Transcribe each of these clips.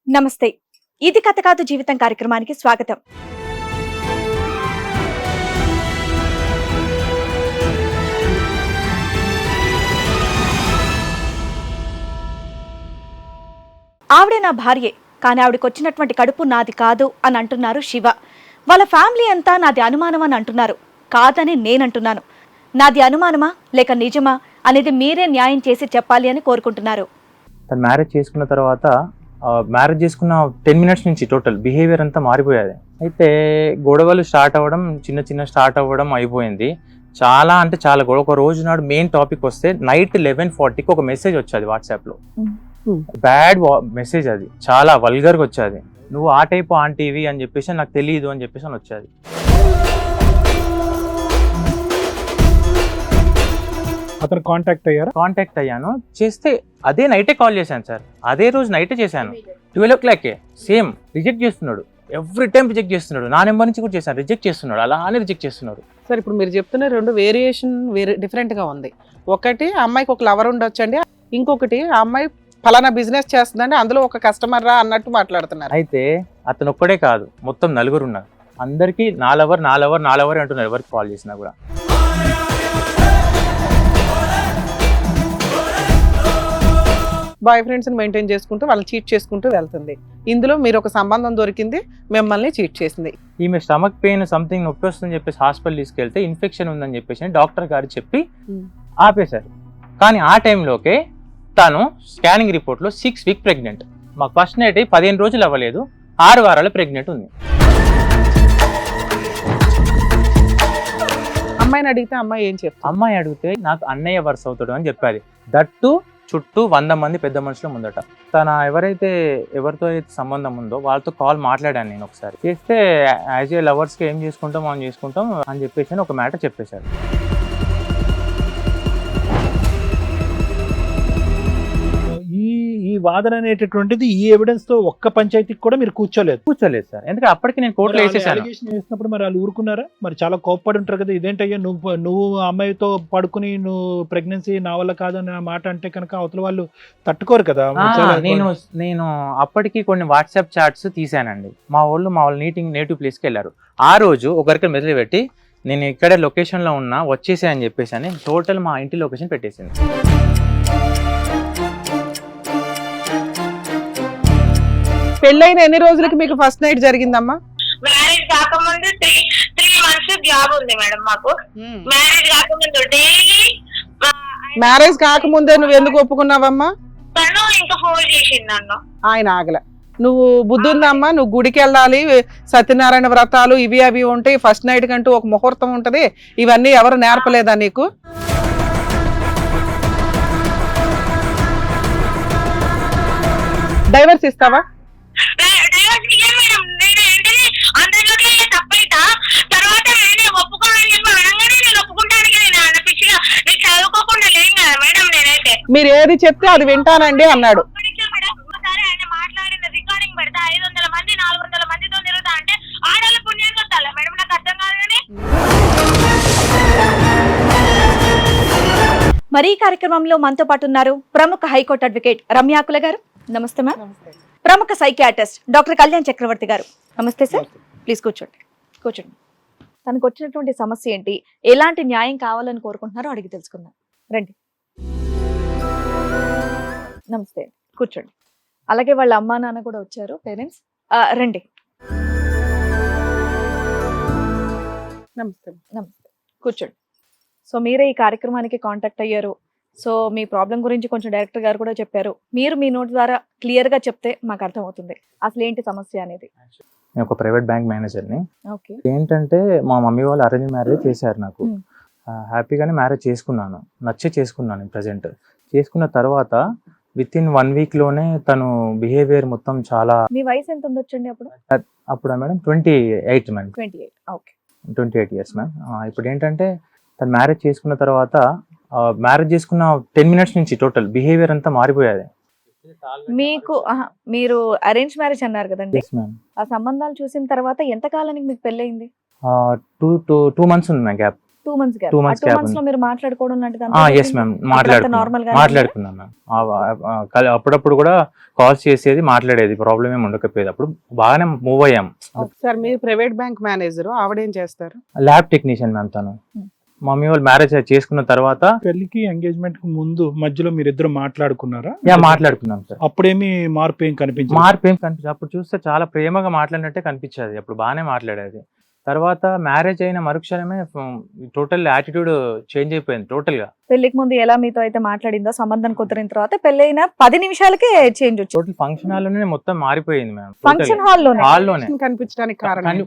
నమస్తే. ఇది కథ కాదు జీవితం కార్యక్రమానికి స్వాగతం. ఆవిడే నా భార్యే, కానీ ఆవిడకొచ్చినటువంటి కడుపు నాది కాదు అని అంటున్నారు శివ. వాళ్ళ ఫ్యామిలీ అంతా నాది అనుమానం అని అంటున్నారు. కాదని నేనంటున్నాను. నాది అనుమానమా లేక నిజమా అనేది మీరే న్యాయం చేసి చెప్పాలి అని కోరుకుంటున్నారు. తను మ్యారేజ్ చేసుకున్న తర్వాత మ్యారేజ్ చేసుకున్న 10 minutes నుంచి టోటల్ బిహేవియర్ అంతా మారిపోయేది. అయితే గొడవలు స్టార్ట్ అవ్వడం చిన్న స్టార్ట్ అవ్వడం అయిపోయింది. చాలా అంటే చాలా గొడవ. ఒక రోజు నాడు మెయిన్ టాపిక్ వస్తే నైట్ 11:40కి ఒక మెసేజ్ వచ్చేది వాట్సాప్లో. బ్యాడ్ మెసేజ్, అది చాలా వల్గర్గా వచ్చేది. నువ్వు ఆ టైప్ ఆంటీవి అని చెప్పేసి నాకు తెలియదు అని చెప్పేసి అని వచ్చేది. అతను కాంటాక్ట్ అయ్యాను. చేస్తే అదే నైటే కాల్ చేశాను సార్. అదే రోజు నైటే చేశాను 12 o'clock. సేమ్ రిజెక్ట్ చేస్తున్నాడు. ఎవ్రీ టైం రిజెక్ట్ చేస్తున్నాడు. నా నెంబర్ నుంచి కూడా చేశాను, రిజెక్ట్ చేస్తున్నాడు. అలానే రిజెక్ట్ చేస్తున్నాడు. సార్ ఇప్పుడు మీరు చెప్తున్న రెండు వేరియేషన్ డిఫరెంట్ గా ఉంది. ఒకటి అమ్మాయికి ఒక లవర్ ఉండొచ్చండి, ఇంకొకటి ఆ అమ్మాయి ఫలానా బిజినెస్ చేస్తుందండి, అందులో ఒక కస్టమర్ రా అన్నట్టు మాట్లాడుతున్నారు. అయితే అతను ఒక్కడే కాదు, మొత్తం 4 ఉన్నారు. అందరికీ నా లవర్ అంటున్నారు ఎవరికి కాల్ చేసినా కూడా. బాయ్ ఫ్రెండ్స్ ని మెయింటైన్ చేసుకుంటూ వాళ్ళని చీట్ చేసుకుంటూ వెళ్తుంది. ఇందులో మీరు ఒక సంబంధం దొరికింది, మిమ్మల్ని చీట్ చేసింది. ఈమె స్టమక్ పెయిన్ సంథింగ్ నొప్పి వస్తుందని చెప్పేసి హాస్పిటల్ తీసుకెళ్తే ఇన్ఫెక్షన్ ఉందని చెప్పేసి డాక్టర్ గారు చెప్పి ఆపేశారు. కానీ ఆ టైంలోకే తను స్కానింగ్ రిపోర్ట్లో 6 weeks ప్రెగ్నెంట్. మాకు ఫస్ట్ నైట్ 15 రోజులు అవ్వలేదు, 6 వారాలు ప్రెగ్నెంట్ ఉంది. అమ్మాయిని అడిగితే అమ్మాయి ఏం చెప్తుంది? అమ్మాయి అడిగితే నాకు అన్నయ్య వరుస అవుతాడు అని చెప్పాలి. దట్టు చుట్టూ 100 మంది పెద్ద మనుషుల ముందట. తన ఎవరితో అయితే సంబంధం ఉందో వాళ్ళతో కాల్ మాట్లాడాను నేను ఒకసారి. చేస్తే యాజ్ ఏ లవర్స్కి ఏం చేసుకుంటాం అని చెప్పేసి ఒక మ్యాటర్ చెప్పేశారు. ఈ వాదన అనేటటువంటిది ఈ ఎవిడెన్స్ తో ఒక్క పంచాయతీకి కూడా మీరు కూర్చోలేదు సార్. ఎందుకంటే అప్పటికి నేను కోర్టులో వేసేసాను. వేసినప్పుడు మరి వాళ్ళు ఊరుకున్నారా? మరి చాలా కోప్పడి ఉంటారు కదా, ఇదేంటయ్యా నువ్వు అమ్మాయితో పడుకుని నువ్వు ప్రెగ్నెన్సీ నా వల్ల కాదని ఆ మాట అంటే కనుక అవతల వాళ్ళు తట్టుకోరు కదా. నేను అప్పటికి కొన్ని వాట్సాప్ చాట్స్ తీసానండి. మా వాళ్ళు నేటివ్ ప్లేస్కి వెళ్ళారు. ఆ రోజు ఒకరికి మెసేజ్ పెట్టి నేను ఇక్కడే లొకేషన్లో ఉన్నా వచ్చేసే అని చెప్పేసి అని టోటల్ మా ఇంటి లొకేషన్ పెట్టేసింది. పెళ్ళైన ఎన్ని రోజులకి మీకు ఫస్ట్ నైట్ జరిగిందమ్మా? మ్యారేజ్ కాకముందు 3 months జాబ్ ఉంది మేడం మాకు. మ్యారేజ్ కాకముందు డైలీ. మ్యారేజ్ కాకముందే నువ్వు ఎందుకు ఒప్పుకున్నావమ్మా? తను ఇంకా ఫోన్ చేసింది నన్ను. ఆయన ఆగల. నువ్వు బుద్ధి ఉందమ్మా, నువ్వు గుడికి వెళ్ళాలి, సత్యనారాయణ వ్రతాలు ఇవి అవి ఉంటాయి, ఫస్ట్ నైట్ కంటూ ఒక ముహూర్తం ఉంటది, ఇవన్నీ ఎవరు నేర్పలేదా నీకు? డైవర్స్ ఇస్తావా? మీరు ఏది చెప్తే అది వింటానండి అన్నాడు. మరి ఈ కార్యక్రమంలో మనతో పాటు ఉన్నారు ప్రముఖ హైకోర్టు అడ్వకేట్ రమ్యాకుల గారు. నమస్తే మ్యామ్. ప్రముఖ సైకియాట్రిస్ట్ డాక్టర్ కళ్యాణ్ చక్రవర్తి గారు. నమస్తే సార్. ప్లీజ్ కూర్చోండి. తనకు వచ్చినటువంటి సమస్య ఏంటి, ఎలాంటి న్యాయం కావాలని కోరుకుంటున్నారో అడిగి తెలుసుకుందాం. రండి. నమస్తే, కూర్చోండి. అలాగే వాళ్ళ అమ్మా నాన్న కూడా వచ్చారు, పేరెంట్స్. రండి. నమస్తే. కూర్చోండి. సో మీరే ఈ కార్యక్రమానికి కాంటాక్ట్ అయ్యారు. సో మీ ప్రాబ్లం గురించి కొంచెం డైరెక్టర్ గారు కూడా చెప్పారు. మీరు మీ నోట్ ద్వారా క్లియర్ గా చెప్తే మాకు అర్థమవుతుంది అసలు ఏంటి సమస్య అనేది. నేను ఒక ప్రైవేట్ బ్యాంక్ మేనేజర్ని. ఓకే. ఏంటంటే మా మమ్మీ వాళ్ళు అరేంజ్ మ్యారేజ్ చేశారు. నాకు హ్యాపీగానే మ్యారేజ్ చేసుకున్నాను, చేసుకున్నాను. ప్రజెంట్ చేసుకున్న తర్వాత విత్ ఇన్ 1 week లోనే తను బిహేవియర్ మొత్తం చాలా. మీ వయసు ఎంత ఉండొచ్చండి అప్పుడు? అప్పుడు madam 28 ma'am. 28. Okay. 28 years ma'am. ఇప్పుడు ఏంటంటే తను మ్యారేజ్ చేసుకున్న తర్వాత మ్యారేజ్ చేసుకున్న 10 minutes నుంచి టోటల్ బిహేవియర్ అంతా మారిపోయేది. మీకు మీరు అరేంజ్ మ్యారేజ్ అన్నారు కదండి, ఆ సంబంధాలు చూసిన తర్వాత ఎంత కాలానికి మీకు పెళ్ళయింది? 2 months ఉంది ma'am gap. 2 months gap. 2 months ఆ 2 gap months లో ఉంది. మీరు మాట్లాడుకోవడం లాంటిది ఎస్ మ్యామ్ నార్మల్ గా మాట్లాడుకున్నాం మ్యామ్. అప్పుడప్పుడు కూడా కాల్స్ చేసేది, మాట్లాడేది, ప్రాబ్లం ఏమి ఉండకపోయేది. అప్పుడు బాగానే మూవ్ అయ్యాం. సార్ మీరు ప్రైవేట్ బ్యాంక్ మేనేజర్, ఆవిడేం చేస్తారు? ల్యాబ్ టెక్నీషియన్ మ్యామ్ తను. మమ్మీ వాళ్ళు మ్యారేజ్ చేసుకున్న తర్వాత పెళ్లికి ఎంగేజ్మెంట్ కు ముందు మధ్యలో మీరిద్దరు మాట్లాడుకున్నారా? మాట్లాడుకున్నాం సార్. అప్పుడేమి మార్పు ఏం కనిపించింది? మార్పు ఏం కనిపించదు. అప్పుడు చూస్తే చాలా ప్రేమగా మాట్లాడినట్టే కనిపించేది. అప్పుడు బాగానే మాట్లాడేది. తర్వాత మ్యారేజ్ అయిన మరుక్షణమే టోటల్ యాటిట్యూడ్ చేంజ్ అయిపోయింది టోటల్ గా. పెళ్లికి ముందు ఎలా మీతో అయితే మాట్లాడిందో సంబంధం కుదిరిన తర్వాత పెళ్ళైన 10 నిమిషాలకే చేంజ్ వచ్చింది. టోటల్ ఫంక్షన్ హాల్ లోనే మొత్తం మారిపోయింది మ్యామ్. ఫంక్షన్ హాల్లోనే హాల్లోనే కనిపించడానికి కారణం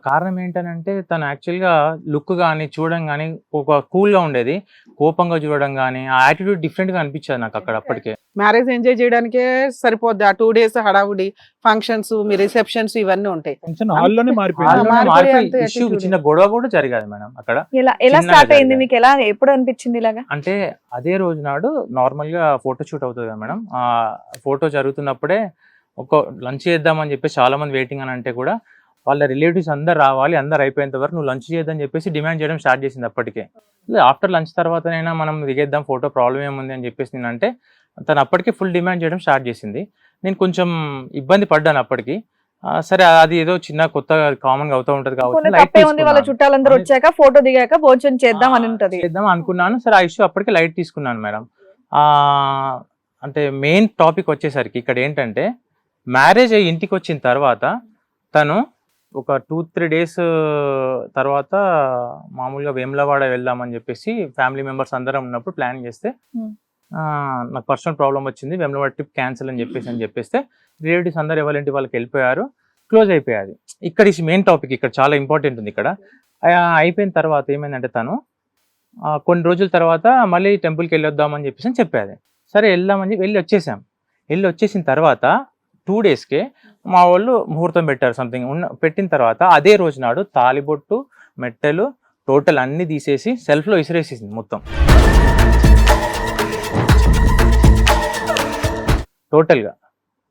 కారణం ఏంటంటే తను యాక్చువల్ గా లుక్ గానీ చూడడం గానీ ఒక కూల్ గా ఉండేది. కోపంగా చూడడం గానీ ఆ యాటిట్యూడ్ డిఫరెంట్ గా అనిపించేది నాకు అక్కడ. అప్పటికే మ్యారేజ్ ఎంజాయ్ చేయడానికే సరిపోద్ది. ఆ 2 days హడావుడి, ఫంక్షన్స్, మీ రిసెప్షన్స్ ఇవన్నీ ఉంటాయి. ఫంక్షన్ హాల్లోనే మారిపోయింది. మారిపోయి అంతే ఇష్యూ attitude. చిన్న గొడవ కూడా జరిగేది మేడం అక్కడ. ఎలా చిన్నగా స్టార్ట్ అయింది జరిగాయి. మీకు? ఎలా ఎప్పుడు అనిపించింది ఇలాగా? అంటే అదే రోజు నాడు నార్మల్ గా ఫోటో షూట్ అవుతుంది కదా మేడం. ఆ ఫోటో జరుగుతున్నప్పుడే ఒక లంచ్ చేద్దామని చెప్పేసి చాలా మంది వెయిటింగ్ అని అంటే కూడా వాళ్ళ రిలేటివ్స్ అందరు రావాలి, అందరు అయిపోయేంత వరకు నువ్వు లంచ్ చేద్దని చెప్పేసి డిమాండ్ చేయడం స్టార్ట్ చేసింది అప్పటికే. ఆఫ్టర్ లంచ్ తర్వాతనైనా మనం దిగేద్దాం ఫోటో, ప్రాబ్లం ఏముంది అని చెప్పేసి నేను అంటే తను అప్పటికే ఫుల్ డిమాండ్ చేయడం స్టార్ట్ చేసింది. నేను కొంచెం ఇబ్బంది పడ్డాను అప్పటికి. సరే అది ఏదో చిన్న కొత్త కామన్ గా అవుతూ ఉంటది కొన్ని కాబట్టి తప్పే ఉంది, వాళ్ళ చుట్టాలందరూ వచ్చాక ఫోటో దిగాక భోజనం చేద్దాం అని ఉంటది. చేద్దాం అనుకున్నాను. సరే ఆ ఇష్యూ అప్పటికే లైట్ తీసుకున్నాను మేడం. అంటే మెయిన్ టాపిక్ వచ్చేసరికి ఇక్కడ ఏంటంటే మ్యారేజ్ అయ్యి ఇంటికి వచ్చిన తర్వాత తను ఒక 2-3 days తర్వాత మామూలుగా వేములవాడ వెళ్దామని చెప్పేసి ఫ్యామిలీ మెంబర్స్ అందరం ఉన్నప్పుడు ప్లాన్ చేస్తే నాకు పర్సనల్ ప్రాబ్లం వచ్చింది, వేములవాడ ట్రిప్ క్యాన్సిల్ అని చెప్పేస్తే రిలేటివ్స్ అందరు ఎవరింటి వాళ్ళకి వెళ్ళిపోయారు, క్లోజ్ అయిపోయాది. ఇక్కడ మెయిన్ టాపిక్ ఇక్కడ చాలా ఇంపార్టెంట్ ఉంది. ఇక్కడ అయిపోయిన తర్వాత ఏమైందంటే తను కొన్ని రోజుల తర్వాత మళ్ళీ టెంపుల్కి వెళ్ళొద్దామని చెప్పేసి అని చెప్పేది. సరే వెళ్దామని వెళ్ళి వచ్చేసిన తర్వాత 2 daysకే మా వాళ్ళు ముహూర్తం పెట్టారు సంథింగ్. పెట్టిన తర్వాత అదే రోజు నాడు తాలిబొట్టు, మెట్టెలు టోటల్ అన్ని తీసేసి సెల్ఫ్లో ఇసిరేసేసింది మొత్తం టోటల్గా.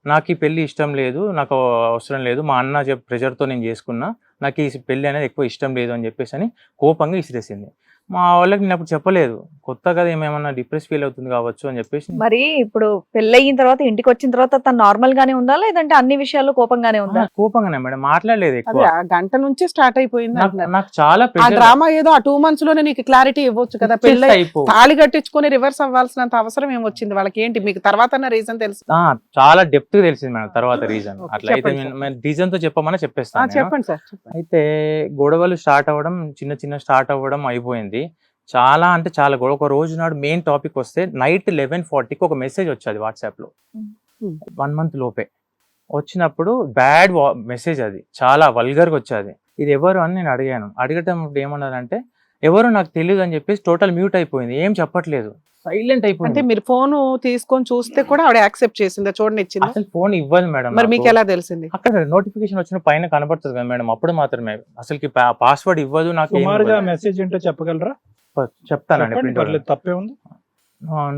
నాకు ఈ పెళ్లి ఇష్టం లేదు, నాకు అవసరం లేదు, మా అన్న ప్రెషర్తో నేను చేసుకున్నా, నాకు ఈ పెళ్లి అనేది ఎక్కువ ఇష్టం లేదు అని చెప్పేసి అని కోపంగా ఇసిరేసింది. మా వాళ్ళకి నేను అప్పుడు చెప్పలేదు, కొత్త కదా ఏమేమన్నా డిప్రెస్ ఫీల్ అవుతుంది కావచ్చు అని చెప్పేసి. మరి ఇప్పుడు పెళ్ళయిన తర్వాత ఇంటికి వచ్చిన తర్వాత తను నార్మల్ గానే ఉందా, లేదంటే అన్ని విషయాల్లో కోపంగానే ఉందా? కోపంగానే మేడం, మాట్లాడలేదు ఎక్కువ. అదే ఆ గంట నుంచి స్టార్ట్ అయిపోయింది అంటున్నారు. నాకు చాలా ఆ డ్రామా ఏదో ఆ 2 months లోనే నీకు క్లారిటీ ఇవ్వచ్చు కదా. పెళ్ళి తాళి కట్టించుకొని రివర్స్ అవ్వాల్సినంత అవసరం ఏమొచ్చింది వాళ్ళకి? ఏంటి మీకు తర్వాత రీజన్ తెలుసు? చాలా డెప్త్ తెలిసింది మేడం తర్వాత రీజన్. Okay, అట్లా అయితే రీజన్ తో చెప్పమని చెప్పేస్తాను. చెప్పండి సార్. అయితే గొడవలు స్టార్ట్ అవ్వడం, చిన్న స్టార్ట్ అవ్వడం అయిపోయింది. చాలా అంటే చాలా గొడవ. ఒక రోజు నాడు మెయిన్ టాపిక్ వస్తే నైట్ 11:40కి ఒక మెసేజ్ వచ్చేది వాట్సాప్ లో. 1 month లోపే వచ్చినప్పుడు బ్యాడ్ మెసేజ్, అది చాలా వల్గర్ గా వచ్చేది. ఇది ఎవరు అని నేను అడగటం ఏమన్నారంటే ఎవరు నాకు తెలియదు అని చెప్పేసి టోటల్ మ్యూట్ అయిపోయింది, ఏం చెప్పట్లేదు, సైలెంట్ అంటే అయిపోయింది. మీరు ఫోన్ తీసుకొని చూస్తే కూడా ఆవిడ యాక్సెప్ట్ చేసిందా? చూడండి ఇచ్చింది. అసలు ఫోన్ ఇవ్వదు మేడం. మరి మీకు ఎలా తెలిసింది? అక్కడ నోటిఫికేషన్ వచ్చిన పైన కనబడుతుంది కదా మేడం, అప్పుడు మాత్రమే. అసలుకి పాస్వర్డ్ ఇవ్వదు నాకు. సుమారుగా మెసేజ్ ఏంటో చెప్పగలరా? చెప్తానండి. పర్లేదు, తప్పే ఉంది.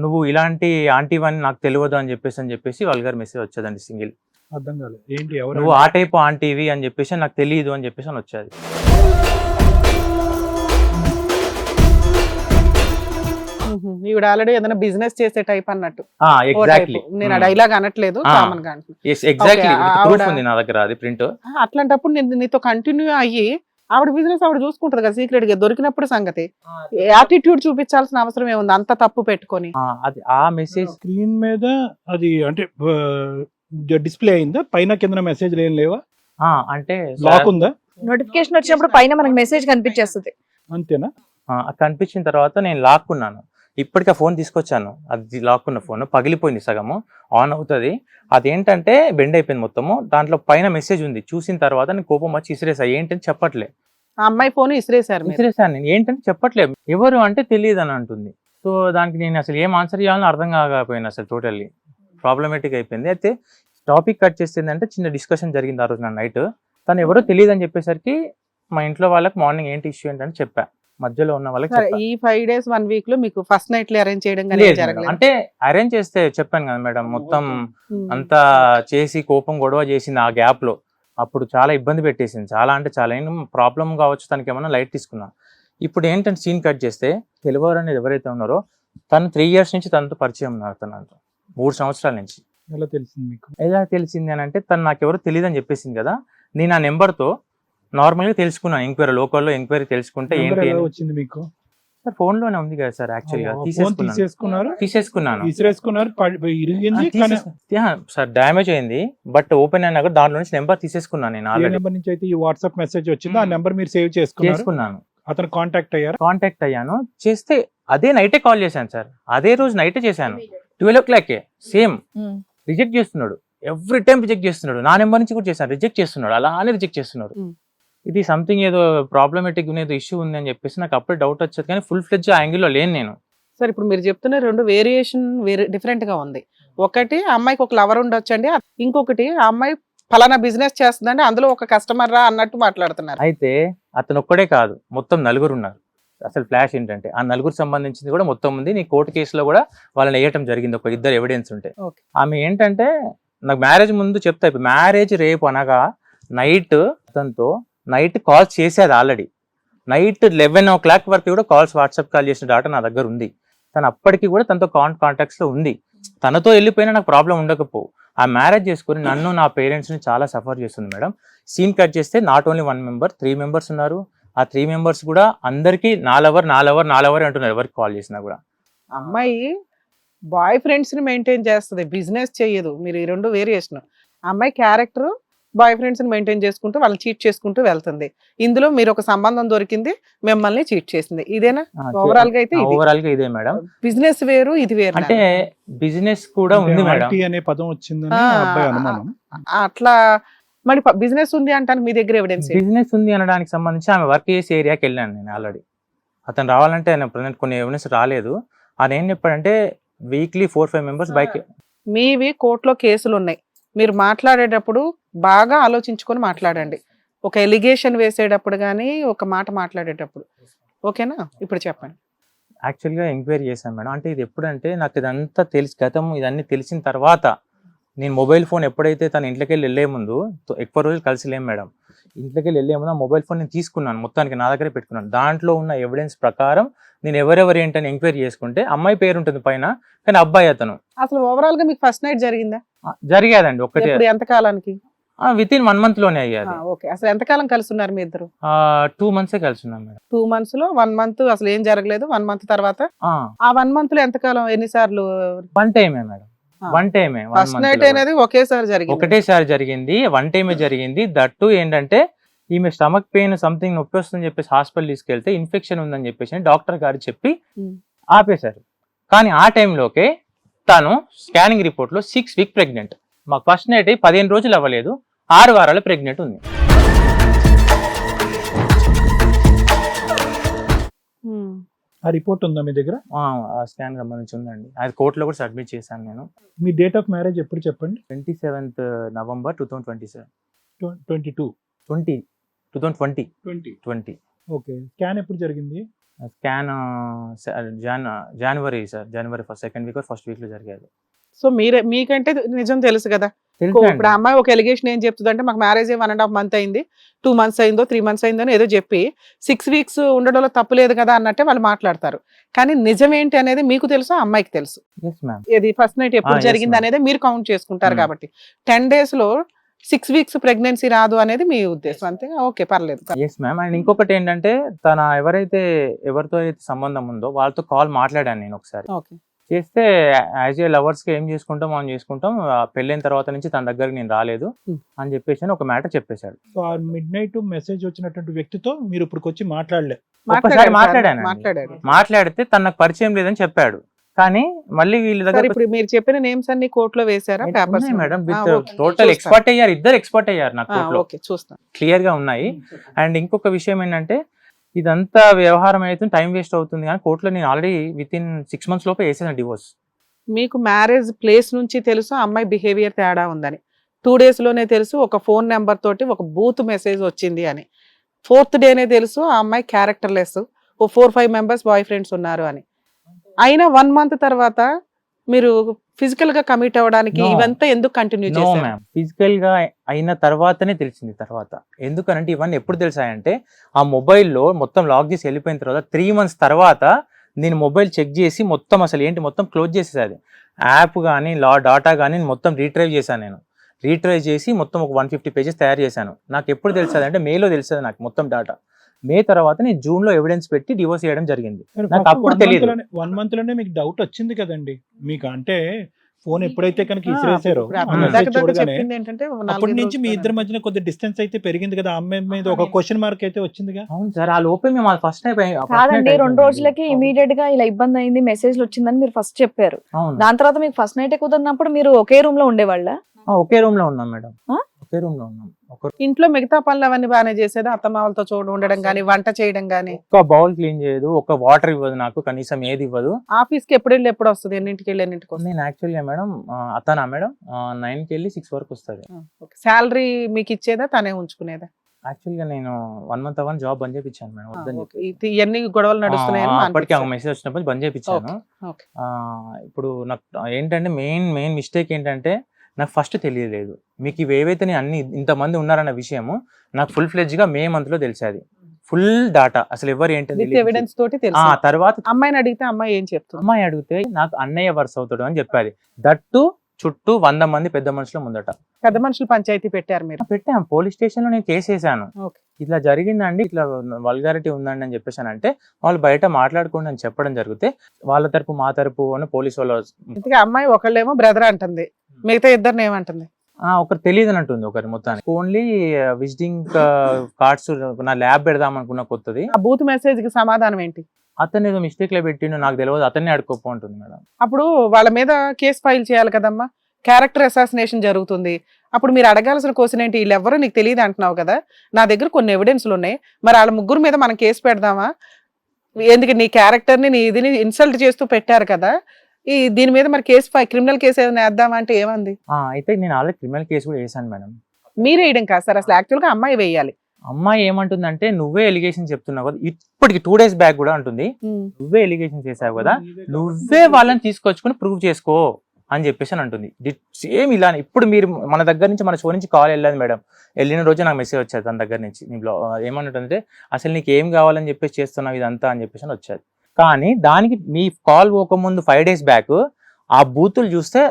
నువ్వు ఇలాంటి ఆంటీవని నాకు తెలియదు అని చెప్పేసి వల్గర్ మెసేజ్ వచ్చేదండి, సింగిల్. అర్థం కాలేదు ఏంటి, ఎవరు? నువ్వు ఆ టైప్ ఆంటీవి అని చెప్పేసి నాకు తెలియదు అని చెప్పేసి అని వచ్చేది. ఈవిడ ఆల్రెడీ ఏదైనా బిజినెస్ చేసే టైప్ అన్నట్టు. ఎగ్జాక్ట్లీ, నేను ఆ డైలాగ్ అనట్లేదు, కామన్ గా అంటున్నా. ఎగ్జాక్ట్లీ ప్రూఫ్ ఆవిడ- ఉంది నా దగ్గర, అది ప్రింట్. అట్లాంటప్పుడు నేను నీతో కంటిన్యూ అయ్యి ఆవిడ బిజినెస్ ఆవిడ చూసుకుంటది కదా సీక్రెట్ గా. దొరికినప్పుడు సంగతి యాటిట్యూడ్ చూపించాల్సిన అవసరం ఏముంది అంత తప్పు పెట్టుకొని? అది ఆ మెసేజ్ స్క్రీన్ మీద అది అంటే డిస్ప్లే అయిందా? పైన కింద మెసేజ్ ఏం లేవా? అంటే లాక్ ఉందా? నోటిఫికేషన్ వచ్చినప్పుడు పైన మనకి మెసేజ్ కనిపించేస్తుంది అంతేనా? కనిపించిన తర్వాత నేను లాక్కున్నాను. ఇప్పటికే ఫోన్ తీసుకొచ్చాను, అది లాక్కున్న ఫోన్ పగిలిపోయింది, సగము ఆన్ అవుతుంది. అదేంటంటే బెండ్ అయిపోయింది మొత్తము. దాంట్లో పైన మెసేజ్ ఉంది. చూసిన తర్వాత నేను కోపం వచ్చి ఇసిరేసా. ఏంటని చెప్పట్లే. ఆ అమ్మాయి ఫోన్ ఇసిరేసారు మీరు. ఇసిరేసాను నేను. ఏంటని చెప్పట్లేదు. ఎవరు అంటే తెలియదు అని అంటుంది. సో దానికి నేను అసలు ఏం ఆన్సర్ చేయాలని అర్థం కాకపోయింది. అసలు టోటల్లీ ప్రాబ్లమేటిక్ అయిపోయింది. అయితే టాపిక్ కట్ చేసిందంటే చిన్న డిస్కషన్ జరిగింది ఆ రోజు నా నైట్. తను ఎవరో తెలియదు అని చెప్పేసరికి మా ఇంట్లో వాళ్ళకి మార్నింగ్ ఏంటి ఇష్యూ ఏంటని చెప్పా. మధ్యలో ఉన్న వాళ్ళకి సరే, చెప్పా. ఈ 5 days 1 week లో మీకు ఫస్ట్ నైట్ అరేంజ్ చేయడం కానీ లేదు మేడం. జరగలేదు? అంటే అరేంజ్ చేస్తే చెప్పాను కదా మేడం, మొత్తం అంతా చేసి కోపం గొడవ చేసింది ఆ గ్యాప్ లో. అప్పుడు చాలా ఇబ్బంది పెట్టేసింది. చాలా అంటే చాలా ప్రాబ్లం కావచ్చు, తనకి ఏమన్నా లైట్ తీసుకున్నా. ఇప్పుడు ఏంటంటే సీన్ కట్ చేస్తే తెలివారు అనేది ఎవరైతే ఉన్నారో తను 3 years నుంచి తనతో పరిచయం ఉన్నారు, తనతో 3 సంవత్సరాల నుంచి. ఎలా తెలిసింది మీకు? ఎలా తెలిసింది అని అంటే తను నాకు ఎవరు తెలియదు అని చెప్పేసింది కదా, నేను ఆ నెంబర్తో నార్మల్గా తెలుసుకున్నాను. ఎంక్వైరీ లోకల్లో ఎంక్వైరీ తెలుసుకుంటే నెంబర్ ఏంటి ఎలా వచ్చింది మీకు? సార్ ఫోన్లోనే ఉంది కదా సార్, యాక్చువల్గా ఫోన్ తీసేసుకున్నారు, విసిరేసుకున్నారు, ఇరిగింది కానీ సార్ డ్యామేజ్ అయింది. బట్ ఓపెన్ అయినా కూడా దాంట్లో నుంచి నెంబర్ తీసేసుకున్నాను నేను ఏ ఆల్రెడీ. నెంబర్ నుంచి అయితే ఈ వాట్సాప్ మెసేజ్ వచ్చిందో ఆ నెంబర్ మీరు సేవ్ చేసుకున్నాను. అతను కాంటాక్ట్ అయ్యారు. కాంటాక్ట్ అయ్యాను, చేస్తే అదే నైటే కాల్ చేశాను సార్, అదే రోజు నైటే చేశాను 12 o'clock సేమ్. రిజెక్ట్ చేస్తున్నాడు, ఎవ్రీ టైం రిజెక్ట్ చేస్తున్నాడు. నా నెంబర్ నుంచి కూడా చేశాను, రిజెక్ట్ చేస్తున్నాడు, అలానే రిజెక్ట్ చేస్తున్నాడు. ఇది సంథింగ్ ఏదో ప్రాబ్లమేటిక్ ఏదో ఇష్యూ ఉంది అని చెప్పేసి నాకు అప్పుడే డౌట్ వచ్చేది, కానీ ఫుల్ ఫ్లెడ్జ్ యాంగిల్లో లేను నేను. సార్ ఇప్పుడు మీరు చెప్తున్న రెండు వేరియేషన్ డిఫరెంట్ గా ఉంది. ఒకటి అమ్మాయికి ఒక లవర్ ఉండొచ్చండి, ఇంకొకటి ఆ అమ్మాయి ఫలానా బిజినెస్ చేస్తుందండి, అందులో ఒక కస్టమర్ రా అన్నట్టు మాట్లాడుతున్నారు. అయితే అతను ఒక్కడే కాదు, మొత్తం 4 ఉన్నారు. అసలు ఫ్లాష్ ఏంటంటే ఆ 4 సంబంధించింది కూడా మొత్తం ఉంది. నీ కోర్టు కేసులో కూడా వాళ్ళని వేయటం జరిగింది, ఒక 2 ఎవిడెన్స్ ఉంటే. Okay. ఆమె ఏంటంటే నాకు మ్యారేజ్ ముందు చెప్తా, ఇప్పుడు మ్యారేజ్ రేపు అనగా నైట్ అతనితో నైట్ కాల్స్ చేసేది ఆల్రెడీ. నైట్ 11 o'clock వరకు కూడా కాల్స్, వాట్సాప్ కాల్ చేసిన డాటా నా దగ్గర ఉంది. తను అప్పటికి కూడా తనతో కాంటాక్ట్స్ లో ఉంది. తనతో వెళ్ళిపోయినా నాకు ప్రాబ్లం ఉండకపో. ఆ మ్యారేజ్ చేసుకుని నన్ను నా పేరెంట్స్ని చాలా సఫర్ చేస్తుంది మేడం. సీన్ కట్ చేస్తే నాట్ ఓన్లీ 1 member, 3 members ఉన్నారు. ఆ 3 members కూడా అందరికీ 4 hours అంటున్నారు, ఎవరికి కాల్ చేసినా కూడా. అమ్మాయి బాయ్ ఫ్రెండ్స్ ని మెయింటైన్ చేస్తుంది, బిజినెస్ చేయదు. మీరు ఈ రెండు వేరియేషన్. అమ్మాయి క్యారెక్టర్ బాయ్ ఫ్రెండ్స్ ని మెయింటైన్ చేసుకుంటూ వాళ్ళని చీట్ చేసుకుంటూ వెళ్తుంది. ఇందులో మీరు ఒక సంబంధం దొరికింది, మిమ్మల్ని చీట్ చేసింది. ఇదేనా ఓవరాల్ గా? అయితే ఓవరాల్ గా ఇదే మేడం. బిజినెస్ వేరు, ఇది వేరు. అంటే బిజినెస్ కూడా ఉంది మేడం అనే పదం వచ్చిందని అబ్బాయి అనుమానం. అట్లా మరి బిజినెస్ ఉంది అంటాను, మీ దగ్గర ఎవిడెన్స్? బిజినెస్ ఉంది అనడానికి సంబంధించి ఆమె వర్క్ చేసే ఏరియాకి వెళ్ళాను నేను ఆల్రెడీ. అతను రావాలంటే ఆయన ప్రజెంట్ కొన్ని ఎవిడెన్స్ రాలేదు. ఆయన ఏం చెప్పాడంటే వీక్లీ 4-5 members బైక్. మీవి కోర్టులో కేసులు ఉన్నాయి, మీరు మాట్లాడేటప్పుడు బాగా ఆలోచించుకొని మాట్లాడండి. ఒక ఎలిగేషన్ వేసేటప్పుడు కానీ ఒక మాట మాట్లాడేటప్పుడు. ఓకేనా? ఇప్పుడు చెప్పండి. యాక్చువల్గా ఎంక్వైరీ చేశాను మేడం. అంటే ఇది ఎప్పుడంటే నాకు ఇదంతా గతం ఇదన్నీ తెలిసిన తర్వాత, నేను మొబైల్ ఫోన్ ఎప్పుడైతే తన ఇంట్లోకి వెళ్ళే ముందు, ఎక్కువ రోజులు కలిసి లేం మేడం, ఇంట్లోకి వెళ్ళే ముందు ఆ మొబైల్ ఫోన్ నేను తీసుకున్నాను, మొత్తానికి నా దగ్గరే పెట్టుకున్నాను. దాంట్లో ఉన్న ఎవిడెన్స్ ప్రకారం నేను ఎవరెవరు ఏంటని ఎంక్వైరీ చేసుకుంటే అమ్మాయి పేరు ఉంటుంది పైన, కానీ అబ్బాయి అతను. అసలు ఓవరాల్ గా మీకు ఫస్ట్ నైట్ జరిగిందా? జరిగేదండి ఒకటే. ఎంత కాలానికి? విత్ ఇన్ 1 month లోనే అయ్యాది. ఓకే. అసలు ఎంతకాలం కలిసి ఉన్నారు మీ ఇద్దరు? 2 months కలిసి ఉన్నాం మేడం. 2 months లో 1 month అసలు ఏం జరగలేదు. 1 month తర్వాత ఆ 1 month లో ఎంతకాలం, ఎన్నిసార్లు? 1 time madam. 1 time. First night అనేది ఒకేసారి జరిగింది? ఒకటేసారి జరిగింది, 1 time జరిగింది. దట్టు ఏంటంటే ఈమె స్టమక్ పెయిన్ సంథింగ్ నొప్పి వస్తుందని చెప్పేసి హాస్పిటల్ తీసుకెళ్తే ఇన్ఫెక్షన్ ఉందని చెప్పేసి డాక్టర్ గారు చెప్పి ఆపేశారు. కానీ ఆ టైంలోకే తను స్కానింగ్ రిపోర్ట్ లో 6 weeks ప్రెగ్నెంట్. మాకు ఫస్ట్ నైట్ 15 రోజులు అవ్వలేదు, 6 వారాలు ప్రెగ్నెంట్ ఉంది. ఆ రిపోర్ట్ ఉందా మీ దగ్గర? స్కాన్ సంబంధించి ఉందండి, అది కోర్టులో కూడా సబ్మిట్ చేశాను నేను. మీ డేట్ ఆఫ్ మ్యారేజ్ ఎప్పుడు చెప్పండి? 27th November 2027. 2020. ఓకే. స్కాన్ ఎప్పుడు జరిగింది? Scan January sir, January 2nd week or 1st week లో జరిగేది. సో మీకంటే నిజం తెలుసు కదా. ఇప్పుడు అమ్మాయి ఒక ఎలిగేషన్ ఏం చెప్తుంది అంటే, మాకు మ్యారేజ్ 1.5 month అయింది, 2 months అయిందో 3 months అయిందో ఏదో చెప్పి 6 weeks ఉండడంలో తప్పులేదు కదా అన్నట్టే వాళ్ళు మాట్లాడతారు. కానీ నిజం ఏంటి అనేది మీకు తెలుసు, అమ్మాయికి తెలుసు. ఇది ఫస్ట్ నైట్ ఎప్పుడు జరిగింది అనేది మీరు కౌంట్ చేసుకుంటారు కాబట్టి 10 days లో 6 weeks ప్రెగ్నెన్సీ రాదు అనేది మీ ఉద్దేశం, అంతే? ఓకే, పర్లేదు. Yes ma'am. అండ్ ఇంకొకటి ఏంటంటే తన ఎవరితో అయితే సంబంధం ఉందో వాళ్ళతో కాల్ మాట్లాడాను నేను ఒకసారి. ఓకే. చేస్తే యాజ్ ఏ లవర్స్ కి ఏం చేసుకుంటాం మనం చేసుకుంటాం, పెళ్ళైన తర్వాత నుంచి తన దగ్గరికి నేను రాలేదు అని చెప్పేసి ఒక మ్యాటర్ చెప్పేశాడు. సో ఆ మిడ్ నైట్ మెసేజ్ వచ్చినటువంటి వ్యక్తితో మీరు ఇప్పుడు వచ్చి మాట్లాడలేదు? ఒక్కసారి మాట్లాడితే తనకు పరిచయం లేదని చెప్పాడు. కానీ మళ్ళీ వీళ్ళ దగ్గర ఇప్పుడు మీరు చెప్పిన నేమ్స్ అన్ని కోర్టులో వేసారా? Papers madam with total expert అయ్యారు, ఇద్దరు ఎక్స్పర్ట్ అయ్యారు నా కోర్టులో. ఓకే, చూస్తాను, క్లియర్ గా ఉన్నాయి. అండ్ ఇంకొక విషయం ఏంటంటే ఇదంతా వ్యవహారం అయితే టైం వేస్ట్ అవుతుంది, కానీ కోర్టులో నేను ఆల్రెడీ విత్ ఇన్ 6 months లోపే వేసేసాను డివోర్స్. మీకు మ్యారేజ్ ప్లేస్ నుంచి తెలుసు అమ్మాయి బిహేవియర్ తేడా ఉందని, 2 days లోనే తెలుసు ఒక ఫోన్ నెంబర్ తోటి ఒక బూత్ మెసేజ్ వచ్చింది అని, 4th day తెలుసు ఆ అమ్మాయి క్యారెక్టర్లెస్, 4-5 members బాయ్ ఫ్రెండ్స్ ఉన్నారు అని. అయినా 1 month తర్వాత మీరు ఫిజికల్ గా కమిట్ అవ్వడానికి No. ఇవంతా ఎందుకు కంటిన్యూ నో చేశారు? మ్యామ్, ఫిజికల్ గా అయిన తర్వాతనే తెలిసింది. తర్వాత ఎందుకనంటే ఇవన్నీ ఎప్పుడు తెలిసాయంటే ఆ మొబైల్లో మొత్తం లాక్ చేసి వెళ్ళిపోయిన తర్వాత 3 months తర్వాత నేను మొబైల్ చెక్ చేసి మొత్తం అసలు ఏంటి మొత్తం క్లోజ్ చేసేది. యాప్ కానీ డాటా కానీ మొత్తం రీట్రైవ్ చేశాను. నేను రీట్రైవ్ చేసి మొత్తం ఒక 150 pages తయారు చేశాను. నాకు ఎప్పుడు తెలుస్తుంది అంటే మేలో తెలుస్తుంది నాకు మొత్తం డాటా. మే తర్వాత నేను జూన్ లో ఎవిడెన్స్ పెట్టి డివోర్స్ చేయడం జరిగింది. నాకు అప్పుడు తెలియదు. 1 month లోనే మీకు డౌట్ వచ్చింది కదండి మీకు, అంటే ఫోన్ ఎప్పుడైతే కనుక ఇసిరేసారో ఇప్పుడు ఆ అప్పుడు message దాకా చూడగానే చెప్పింది ఏంటంటే అప్పటి నుంచి మీ ఇద్దరి మధ్యన కొద్ది డిస్టెన్స్ అయితే పెరిగింది కదా, అమ్మాయి మీద ఒక క్వశ్చన్ మార్క్ అయితే వచ్చిందిగా. అవును సార్, ఆ లోపే మేము ఫస్ట్ కాదండి, 2 రోజులకి ఇమీడియట్ గా ఇలా ఇబ్బంది అయింది, మెసేజ్లు వచ్చిందని మీరు ఫస్ట్ చెప్పారు. అవును, దాని తర్వాత మీకు ఫస్ట్ నైట్ కుదిరినప్పుడు మీరు ఒకే రూమ్ లో ఉండేవాళ్ళ? ఒకే రూమ్ లో ఉన్నాం మేడం. ఆ? ఒకే రూమ్ లో ఉన్నాం. ఇంట్లో మిగతా పనులు అవన్నీ బాగానే చేసేదా? అత్తమామలతో ఉండడం గానీ, వంట చేయడం గానీ? ఒక బౌల్ క్లీన్ చేయదు, ఒక వాటర్ ఇవ్వదు, నాకు కనీసం ఏది ఇవ్వదు. ఆఫీస్ కి ఎప్పుడు వెళ్ళి ఎప్పుడు వస్తుంది? ఎన్నింటికి వెళ్ళి ఎన్నింటికి వస్తుంది? నేను యాక్చువల్గా మేడం అతనా మేడం 9కి వెళ్ళి 6 వరకు వస్తుంది. శాలరీ మీకు ఇచ్చేదా, తనే ఉంచుకునేదా? యాక్చువల్గా నేను 1 month అవ్వని జాబ్ బంద్ చేయించాను మేడం, వద్దని చెప్పి. ఇవన్నీ గొడవలు నడుస్తున్నాయని అప్పటికి అనిపించింది. మెసేజ్ వచ్చినప్పుడు బంద్ చేయించాను. Okay. ఇప్పుడు నాకు ఏంటంటే మెయిన్ మిస్టేక్ ఏంటంటే నాకు ఫస్ట్ తెలియలేదు. మీకు ఇవి ఏవైతే నేను అన్ని ఇంతమంది ఉన్నారన్న విషయము నాకు ఫుల్ ఫ్లెడ్జ్ గా మే మంత్ లో తెలిసేది. ఫుల్ డాటా అసలు ఎవరు ఏంటి విత్ ఎవిడెన్స్ తోటి తెలుసు. తర్వాత అమ్మాయిని అడిగితే అమ్మాయి ఏం చెప్తుంది? అమ్మాయి అడిగితే నాకు అన్నయ్య వరుస అవుతాడు అని చెప్పాలి. దట్టు చుట్టూ 100 మంది పెద్ద మనుషుల ముందట పెద్ద మనుషులు పంచాయతీ పెట్టారు మీరు? పెట్టాం. పోలీస్ స్టేషన్ లో నేను కేసు వేసాను. Okay. ఇట్లా జరిగిందండి, ఇట్లా వల్గారిటీ ఉందండి అని చెప్పేసాను. అంటే వాళ్ళు బయట మాట్లాడుకోండి అని చెప్పడం జరిగితే వాళ్ళ తరపు మా తరపు అని పోలీసు వాళ్ళు ఇంతకీ అమ్మాయి ఒకళ్ళేమో బ్రదర్ అంటుంది, మిగతా ఇద్దరిని ఏమంటుంది? ఒకరు తెలియదు అని అంటుంది. ఒకరి మొత్తానికి ఓన్లీ విజిటింగ్ కార్డ్స్ నా ల్యాబ్ పెడదాం అనుకున్న కొత్తది. ఆ బూత్ మెసేజ్ కి సమాధానం ఏంటి? అతను ఏదో మిస్టేక్ లో పెట్టిండు, నాకు తెలియదు, అతన్ని అడుక్కోపో ఉంటుంది మేడం. అప్పుడు వాళ్ళ మీద కేసు ఫైల్ చేయాలి కదమ్మా, క్యారెక్టర్ అసాసినేషన్ జరుగుతుంది. అప్పుడు మీరు అడగాల్సిన క్వశ్చన్ ఏంటి? వీళ్ళెవరో నీకు తెలియదు అంటున్నావు కదా, నా దగ్గర కొన్ని ఎవిడెన్స్లు ఉన్నాయి, మరి వాళ్ళ ముగ్గురు మీద మనం కేసు పెడదామా? ఎందుకంటే నీ క్యారెక్టర్ని నీ ఇదిని ఇన్సల్ట్ చేస్తూ పెట్టారు కదా, దీని మీద మరి కేసు క్రిమినల్ కేసు ఏమైనా వేద్దామా అంటే ఏమంది? అయితే నేను ఆల్రెడీ క్రిమినల్ కేసు కూడా వేసాను మేడం. మీరు వేయడం కాదు సార్, అసలు యాక్చువల్గా అమ్మాయి వేయాలి. అమ్మాయి ఏమంటుందంటే నువ్వే ఎలిగేషన్ చెప్తున్నావు కదా, ఇప్పటికి 2 days బ్యాక్ కూడా అంటుంది, నువ్వే ఎలిగేషన్ చేసావు కదా, నువ్వే వాళ్ళని తీసుకొచ్చుకుని ప్రూవ్ చేసుకో అని చెప్పేసి అని అంటుంది. సేమ్ ఇలా ఇప్పుడు మీరు మన దగ్గర నుంచి మన షో నుంచి కాల్ వెళ్ళదు మేడం, వెళ్ళిన రోజే నాకు మెసేజ్ వచ్చేది తన దగ్గర నుంచి. నీ ఏమంటుందంటే అసలు నీకు ఏం కావాలని చెప్పేసి చేస్తున్నావు ఇదంతా అని చెప్పేసి అని వచ్చేది. కానీ దానికి మీ కాల్ పోకముందు 5 days బ్యాక్ ఆ బూతులు చూస్తే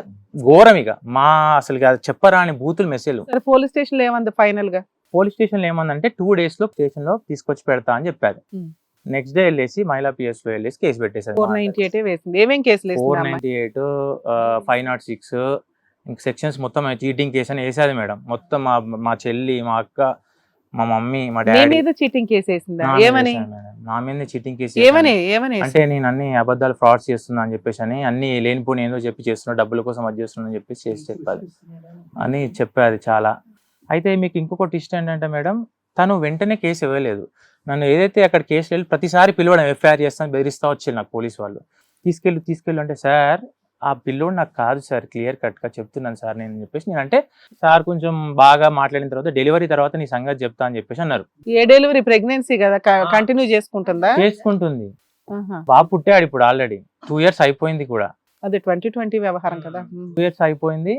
ఘోరం. ఇక మా అసలు చెప్పరా అని బూతులు మెసేజ్. పోలీస్ స్టేషన్ లో ఏమంది ఫైనల్ గా? పోలీస్ స్టేషన్ లో ఏమందంటే 2 days లో స్టేషన్ లో తీసుకొచ్చి పెడతా అని చెప్పారు. నెక్స్ట్ డే వెళ్ళేసి మహిళా పిఎస్ లో వెళ్ళేసి కేసు పెట్టేసారు. 498 వేసింది. ఏమేం కేసులు? 498, 506 ఇంక సెక్షన్స్ మొత్తం చీటింగ్ కేసు అని వేసేది మేడం. మొత్తం మా చెల్లి, మా అక్క, మా మమ్మీ, మా డాడీ మీద చీటింగ్ కేసు వేసిందా? ఏమని? నా మీద చీటింగ్ కేసు. ఏమని? అంటే నేను అన్ని అబద్ధాలు ఫ్రాడ్స్ చేస్తున్నా అని చెప్పేసి అని, అన్ని లేనిపోని ఏదో చెప్పి చేస్తున్నా, డబ్బుల కోసం అది చేస్తున్నా అని చెప్పేసి చేసి చెప్పాలి అని చెప్పాది చాలా. అయితే మీకు ఇంకొక ట్విస్ట్ ఏంటంటే మేడం, తను వెంటనే కేసు ఇవ్వలేదు. నన్ను ఏదైతే అక్కడ కేసు వెళ్ళి ప్రతిసారి పిలవడం, ఎఫ్ఐఆర్ చేస్తాను బెదిరిస్తా వచ్చేది నాకు పోలీసు వాళ్ళు. తీసుకెళ్ళు అంటే, సార్ ఆ పిల్లోడు నాకు కాదు సార్, క్లియర్ కట్ గా చెప్తున్నాను సార్ నేను చెప్పేసి. నేను అంటే సార్ కొంచెం బాగా మాట్లాడిన తర్వాత డెలివరీ తర్వాత నీ సంగతి చెప్తా అని చెప్పేసి అన్నారు. ఏ డెలివరీ? ప్రెగ్నెన్సీ కదా, కంటిన్యూ చేసుకుంటుందా? చేసుకుంటుంది. బాబు పుట్టాడు ఇప్పుడు, ఆల్రెడీ 2 years అయిపోయింది కూడా. అది 2020 వ్యవహారం కదా. 2 years అయిపోయింది.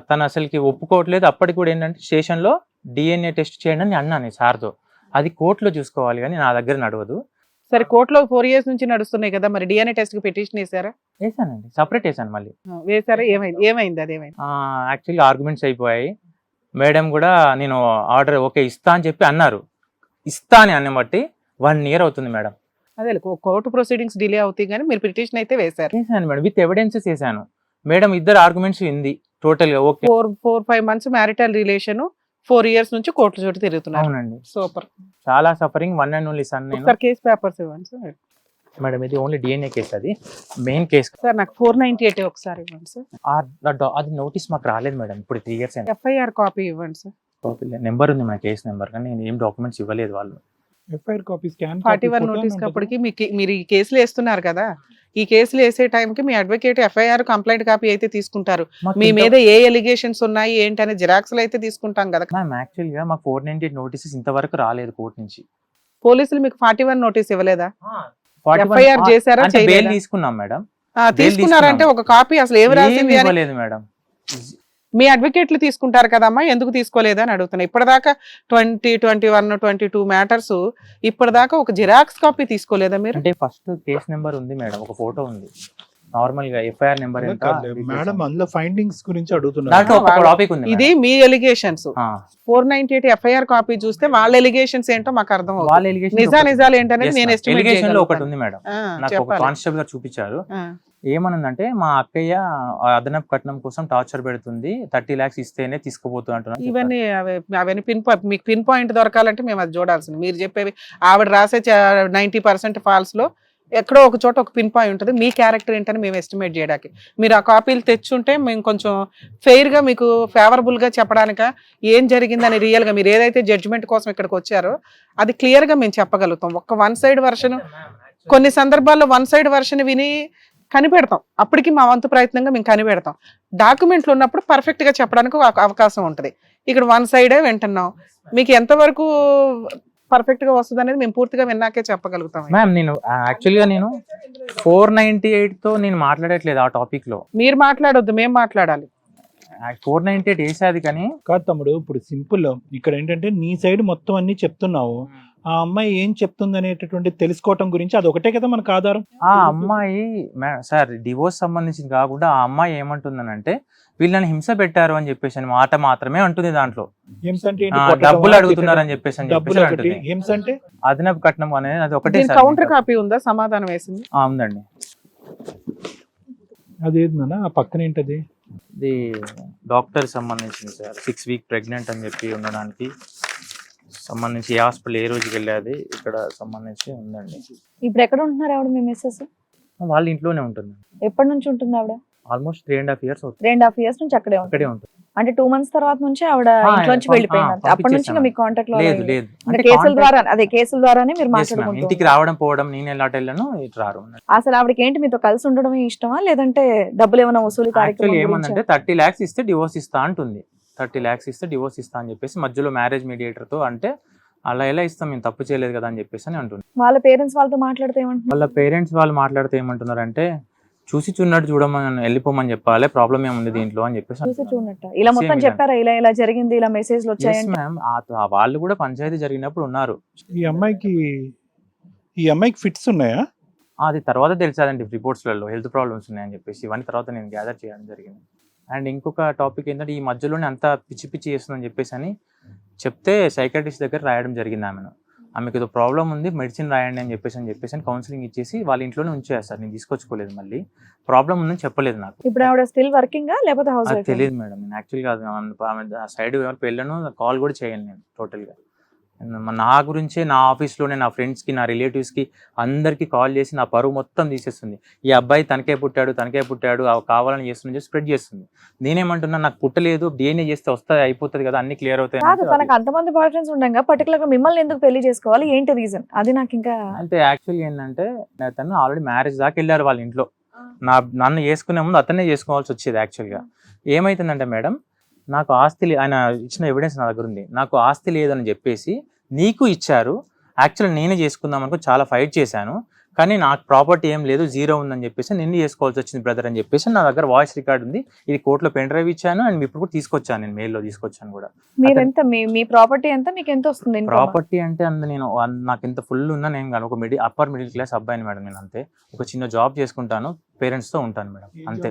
తను అసలుకి ఒప్పుకోవట్లేదు. అప్పటికి కూడా ఏంటంటే స్టేషన్ లో DNA టెస్ట్ చేయండి అని అన్నాను సార్తో. అది కోర్టులో చూసుకోవాలి కానీ నా దగ్గర నడవదు. సరే, కోర్టులో 4 years నుంచి నడుస్తున్నాయి కదా, మరి DNA టెస్ట్ కి పిటిషన్ వేసారా? వేసానండి, సపరేట్ వేసాను మళ్ళీ. వేసారా? ఏమైంది? అది ఏమైంది? యాక్చువల్గా ఆర్గ్యుమెంట్స్ అయిపోయాయి. మేడం కూడా నేను ఆర్డర్ ఓకే ఇస్తా అని చెప్పి అన్నారు. ఇస్తా అని అన్న బట్టి 1 year అవుతుంది మేడం. అదే కోర్టు ప్రొసీడింగ్స్ డిలే అవుతాయి కానీ మీరు పిటిషన్ అయితే వేసారు. వేసాను మేడం, విత్ ఎవిడెన్సెస్ వేసాను మేడం. ఇద్దరు ఆర్గ్యుమెంట్స్ ఉంది టోటల్ గా. Okay, 4-5 months marital relation, 4 years నుంచి కోర్టు చోటు తిరుగుతున్నారు. అవునండి, సూపర్. చాలా సఫరింగ్. 1 and only son నేను. కేసు పేపర్స్ ఇవ్వండి సార్. మేడం ఇది ఓన్లీ DNA కేసు, అది మెయిన్ కేసు సార్. నాకు 498 ఒకసారి ఇవ్వండి సార్. అది నోటీస్ మాకు రాలేదు మేడం, ఇప్పుడు 3 years అయింది. FIR కాపీ ఇవ్వండి సార్. నెంబర్ ఉంది మన కేసు నెంబర్, కానీ నేను ఏం డాక్యుమెంట్స్ ఇవ్వలేదు వాళ్ళు. ఎఫ్ఐఆర్ కాపీ, స్కాన్ 41 నోటీస్ అప్పటికి మీరు ఈ కేసులు వేస్తున్నారు కదా, ఈ కేసులు వేసే టైంకి మీ అడ్వకేట్ FIR కంప్లైంట్ కాపీ అయితే తీసుకుంటారు. మీ మీద ఏ ఎలిగేషన్స్ ఉన్నాయి ఏంటి అనే జిరాక్స్లు అయితే తీసుకుంటాం కదా. మ్యామ్ యాక్చువల్గా మాకు 498 నోటీసెస్ ఇంతవరకు రాలేదు కోర్టు నుంచి. పోలీసులు మీకు 41 నోటీస్ ఇవ్వలేదా? FIR FIR చేశారా? బెయిల్ తీసుకున్నాం మేడం. తీసుకున్నారంటే ఒక కాపీ అసలు ఏమి రాసింది అని ఇవ్వలేదు మేడం. మీ అడ్వకేట్లు తీసుకుంటారు కదమ్మా, ఎందుకు తీసుకోలేదు అని అడుగుతున్నా. ఇప్పటిదాకా 20, 21, 22 మ్యాటర్స్ ఇప్పటిదాకా ఒక జిరాక్స్ కాపీ తీసుకోలేదా మీరు? అంటే ఫస్ట్ కేస్ నెంబర్ ఉంది మేడం, ఒక ఫోటో ఉంది, నార్మల్ గా ఎఫ్ఐఆర్ నెంబర్ ఎంత మేడం అందులో ఫైండింగ్స్ గురించి అడుగుతున్నారు. దాంట్లో ఒక టాపిక్ ఉంది. ఇది మీ ఎలిగేషన్స్. 498 ఎఫ్ఐఆర్ కాపీ చూస్తే వాళ్ళ ఎలిగేషన్స్ ఏంటో మాకు అర్థం అవుతుంది. వాళ్ళ ఎలిగేషన్ నిజాలు ఏంటనేది నేను ఎస్టిమేట్ ఎలిగేషన్ లో ఒకటి ఉంది మేడం. నాకు ఒక చెప్పాలి. కానిస్టేబుల్ గారు చూపించారు. ఏమనందంటే మా అక్కయ్య అదనపు కట్నం కోసం టార్చర్ పెడుతుంది, 30 lakhs ఇస్తేనే తీసుకుపోతూ అంటున్నారు. ఇవన్నీ అవన్నీ మీకు పిన్ పాయింట్ దొరకాలంటే మేము అది చూడాల్సింది. మీరు చెప్పేవి ఆవిడ రాసే 90% ఫాల్స్ లో ఎక్కడో ఒక చోట ఒక పిన్ పాయింట్ ఉంటుంది. మీ క్యారెక్టర్ ఏంటని మేము ఎస్టిమేట్ చేయడానికి మీరు ఆ కాపీలు తెచ్చుంటే మేము కొంచెం ఫెయిర్ గా మీకు ఫేవరబుల్ గా చెప్పడానిక ఏం జరిగిందని రియల్ గా మీరు ఏదైతే జడ్జిమెంట్ కోసం ఇక్కడికి వచ్చారో అది క్లియర్ గా మేము చెప్పగలుగుతాం. ఒక 1 side వర్షన్ కొన్ని సందర్భాల్లో 1 side వర్షన్ విని కనిపెడతాం, అప్పటికి మా వంతు ప్రయత్నంగా మేము కనిపెడతాం. డాక్యుమెంట్లు ఉన్నప్పుడు పర్ఫెక్ట్ గా చెప్పడానికి ఒక అవకాశం ఉంటుంది. ఇక్కడ 1 side వింటున్నాం, మీకు ఎంతవరకు పర్ఫెక్ట్ గా వస్తుంది అనేది మేము పూర్తిగా విన్నాకే చెప్పగలుగుతాం. మ్యామ్ నేను యాక్చువల్గా నేను 498 తో నేను మాట్లాడట్లేదు ఆ టాపిక్ లో. మీరు మాట్లాడొద్దు, మేము మాట్లాడాలి. 498 వేసేది కానీ కాదు తమ్ముడు, ఇప్పుడు సింపుల్ ఇక్కడ ఏంటంటే నీ సైడ్ మొత్తం అన్ని చెప్తున్నావు, ఆ అమ్మాయి ఏం చెప్తుంది అనేటటువంటి తెలుసుకోవటం గురించి అది ఒకటే కదా మనకు ఆధారం. ఆ అమ్మాయి సార్ డివోర్స్ సంబంధించింది కాకుండా ఆ అమ్మాయి ఏమంటుందనంటే వీళ్ళని హింస పెట్టారు అని చెప్పేసి అని మాట మాత్రమే అంటుంది. దాంట్లో హింస అంటే ఏంటి? డబ్బులు అడుగుతున్నారు అని చెప్పేసి డబ్బులు ఒకటి, హింస అంటే అదనపు కట్నం అనేది అది ఒకటే. కౌంటర్ కాపీ ఉందా? సమాధానం వేసింది ఉందండి. అదేందన్నా ఆ పక్కన ఏంటది? ఇది డాక్టర్ సంబంధించింది సార్. 6 week ప్రెగ్నెంట్ అని చెప్పి ఉండడానికి సంబంధించి ఏ హాస్పిటల్ ఏ రోజుకి వెళ్ళేది ఇక్కడ సంబంధించి ఉందండి. ఇప్పుడు ఎక్కడ ఉంటున్నారు ఆవిడ? మీ మిస్సెస్ వాళ్ళ ఇంట్లోనే ఉంటుంది. ఎప్పటి నుంచి ఉంటుంది ఆవిడ? ఆల్మోస్ట్ 3.5 years అవుతుంది. 2.5 years నుంచి అక్కడే అక్కడే ఉంటుంది. అంటే 2 months తర్వాత నుంచి ఆవిడ ఇంట్లో నుంచి వెళ్ళిపోయింది. అప్పటి నుంచి మీ కాంటాక్ట్ లో లేదు లేదు. కేసుల ద్వారా, అదే కేసుల ద్వారానే మీరు ఇంటికి మాట్లాడుకుంటారు. రావడం పోవడం, నేను ఎలా వెళ్ళను ఇటు రారు. అసలు ఆవిడకి ఏంటి మీతో కలిసి ఉండడమే ఇష్టమా, లేదంటే డబ్బులు ఏమైనా వసూలు యాక్చువల్లీ ఏమన్నంటే 30 lakhs ఇస్తే డివోర్స్ ఇస్తా అంటుంది. 30 lakhs ఇస్తే డివోర్స్ ఇస్తా అని చెప్పేసి మధ్యలో మ్యారేజ్ మీడియేటర్ తో అంటే అలా ఎలా ఇస్తాం, మేము తప్పు చేయలేదు కదా అని చెప్పేసి అని అంటుంది. వాళ్ళ పేరెంట్స్ వాళ్ళతో మాట్లాడితే ఏమంటున్నారు? వాళ్ళ పేరెంట్స్ వాళ్ళు మాట్లాడితే ఏమంటున్నారంటే చూసి చూడనట్టు చూడమని వెళ్ళిపోమని చెప్పాలి, ప్రాబ్లం ఏముంది దీంట్లో అని చెప్పేసి. చూసి చూడనట్టు ఇలా మొత్తం చెప్పారా, ఇలా ఇలా జరిగింది, ఇలా మెసేజ్లు వచ్చాయంటే? మ్యామ్ వాళ్ళు కూడా పంచాయతీ జరిగినప్పుడు ఉన్నారు. ఈ అమ్మాయికి ఫిట్స్ ఉన్నాయా? అది తర్వాత తెలిసాదండి రిపోర్ట్స్లలో హెల్త్ ప్రాబ్లమ్స్ ఉన్నాయని చెప్పేసి. ఇవన్నీ తర్వాత నేను గ్యాదర్ చేయడం జరిగింది. అండ్ ఇంకొక టాపిక్ ఏంటంటే ఈ మధ్యలోనే అంతా పిచ్చి పిచ్చి చేస్తుందని చెప్పేసి అని చెప్తే సైకాట్రిస్ట్ దగ్గర రాయడం జరిగింది. ఆమెకు ఏదో ప్రాబ్లం ఉంది, మెడిసిన్ రాయండి అని చెప్పేసి కౌన్సిలింగ్ ఇచ్చేసి వాళ్ళ ఇంట్లోనే ఉంచేస్తారు. నేను తీసుకొచ్చుకోలేదు, మళ్ళీ ప్రాబ్లం ఉందని చెప్పలేదు నాకు. ఇప్పుడు ఆవిడ స్టిల్ వర్కింగ్ లేకపోతే హౌస్ వైఫ్? తెలియదు మేడం. నేను యాక్చువల్గా సైడ్ ఎవరికి వెళ్ళను, కాల్ కూడా చేయను నేను టోటల్గా. నా గురించే నా ఆఫీస్లోనే నా ఫ్రెండ్స్కి, నా రిలేటివ్స్కి అందరికీ కాల్ చేసి నా పరువు మొత్తం తీసేస్తుంది. ఈ అబ్బాయి తనకే పుట్టాడు కావాలని చేస్తుంది స్ప్రెడ్ చేస్తుంది. నేనేమంటున్నా, నాకు పుట్టలేదు, DNA చేస్తే వస్తుంది, అయిపోతుంది కదా, అన్ని క్లియర్ అవుతాయి. కాదు, తనకు అంతమంది బాయ్ ఫ్రెండ్స్ ఉండగా పర్టికులర్ గా మిమ్మల్ని ఎందుకు పెళ్లి చేసుకోవాలి, ఏంటి రీజన్? అది నాకు ఇంకా అంటే యాక్చువల్గా ఏంటంటే తను ఆల్రెడీ మ్యారేజ్ దాకా వెళ్ళారు వాళ్ళ ఇంట్లో. నన్ను చేసుకునే ముందు అతనే చేసుకోవాల్సి వచ్చేది. యాక్చువల్గా ఏమైతుందంటే మేడం, నాకు ఆస్తి ఆయన ఇచ్చిన ఎవిడెన్స్ నా దగ్గర ఉంది, నాకు ఆస్తి లేదని చెప్పేసి నీకు ఇచ్చారు. యాక్చువల్గా నేనే చేసుకుందాం అనుకో చాలా ఫైట్ చేశాను, కానీ నాకు ప్రాపర్టీ ఏం లేదు, 0 ఉందని చెప్పేసి నిన్ను చేసుకోవాల్సి వచ్చింది బ్రదర్ అని చెప్పేసి నా దగ్గర వాయిస్ రికార్డ్ ఉంది. ఇది కోర్టులో పెన్ డ్రైవ్ ఇచ్చాను అండ్ ఇప్పుడు కూడా తీసుకొచ్చాను, నేను మెయిల్లో తీసుకొచ్చాను కూడా. మీరు ఎంత మీ ప్రాపర్టీ ఎంత, మీకు ఎంత వస్తుంది? ప్రాపర్టీ అంటే నేను నాకు ఎంత ఫుల్ ఉందా నేను కానీ ఒక అప్పర్ మిడిల్ క్లాస్ అబ్బాయిని మేడం. నేను అంతే, ఒక చిన్న జాబ్ చేసుకుంటాను, పేరెంట్స్ తో ఉంటాను మేడం, అంతే.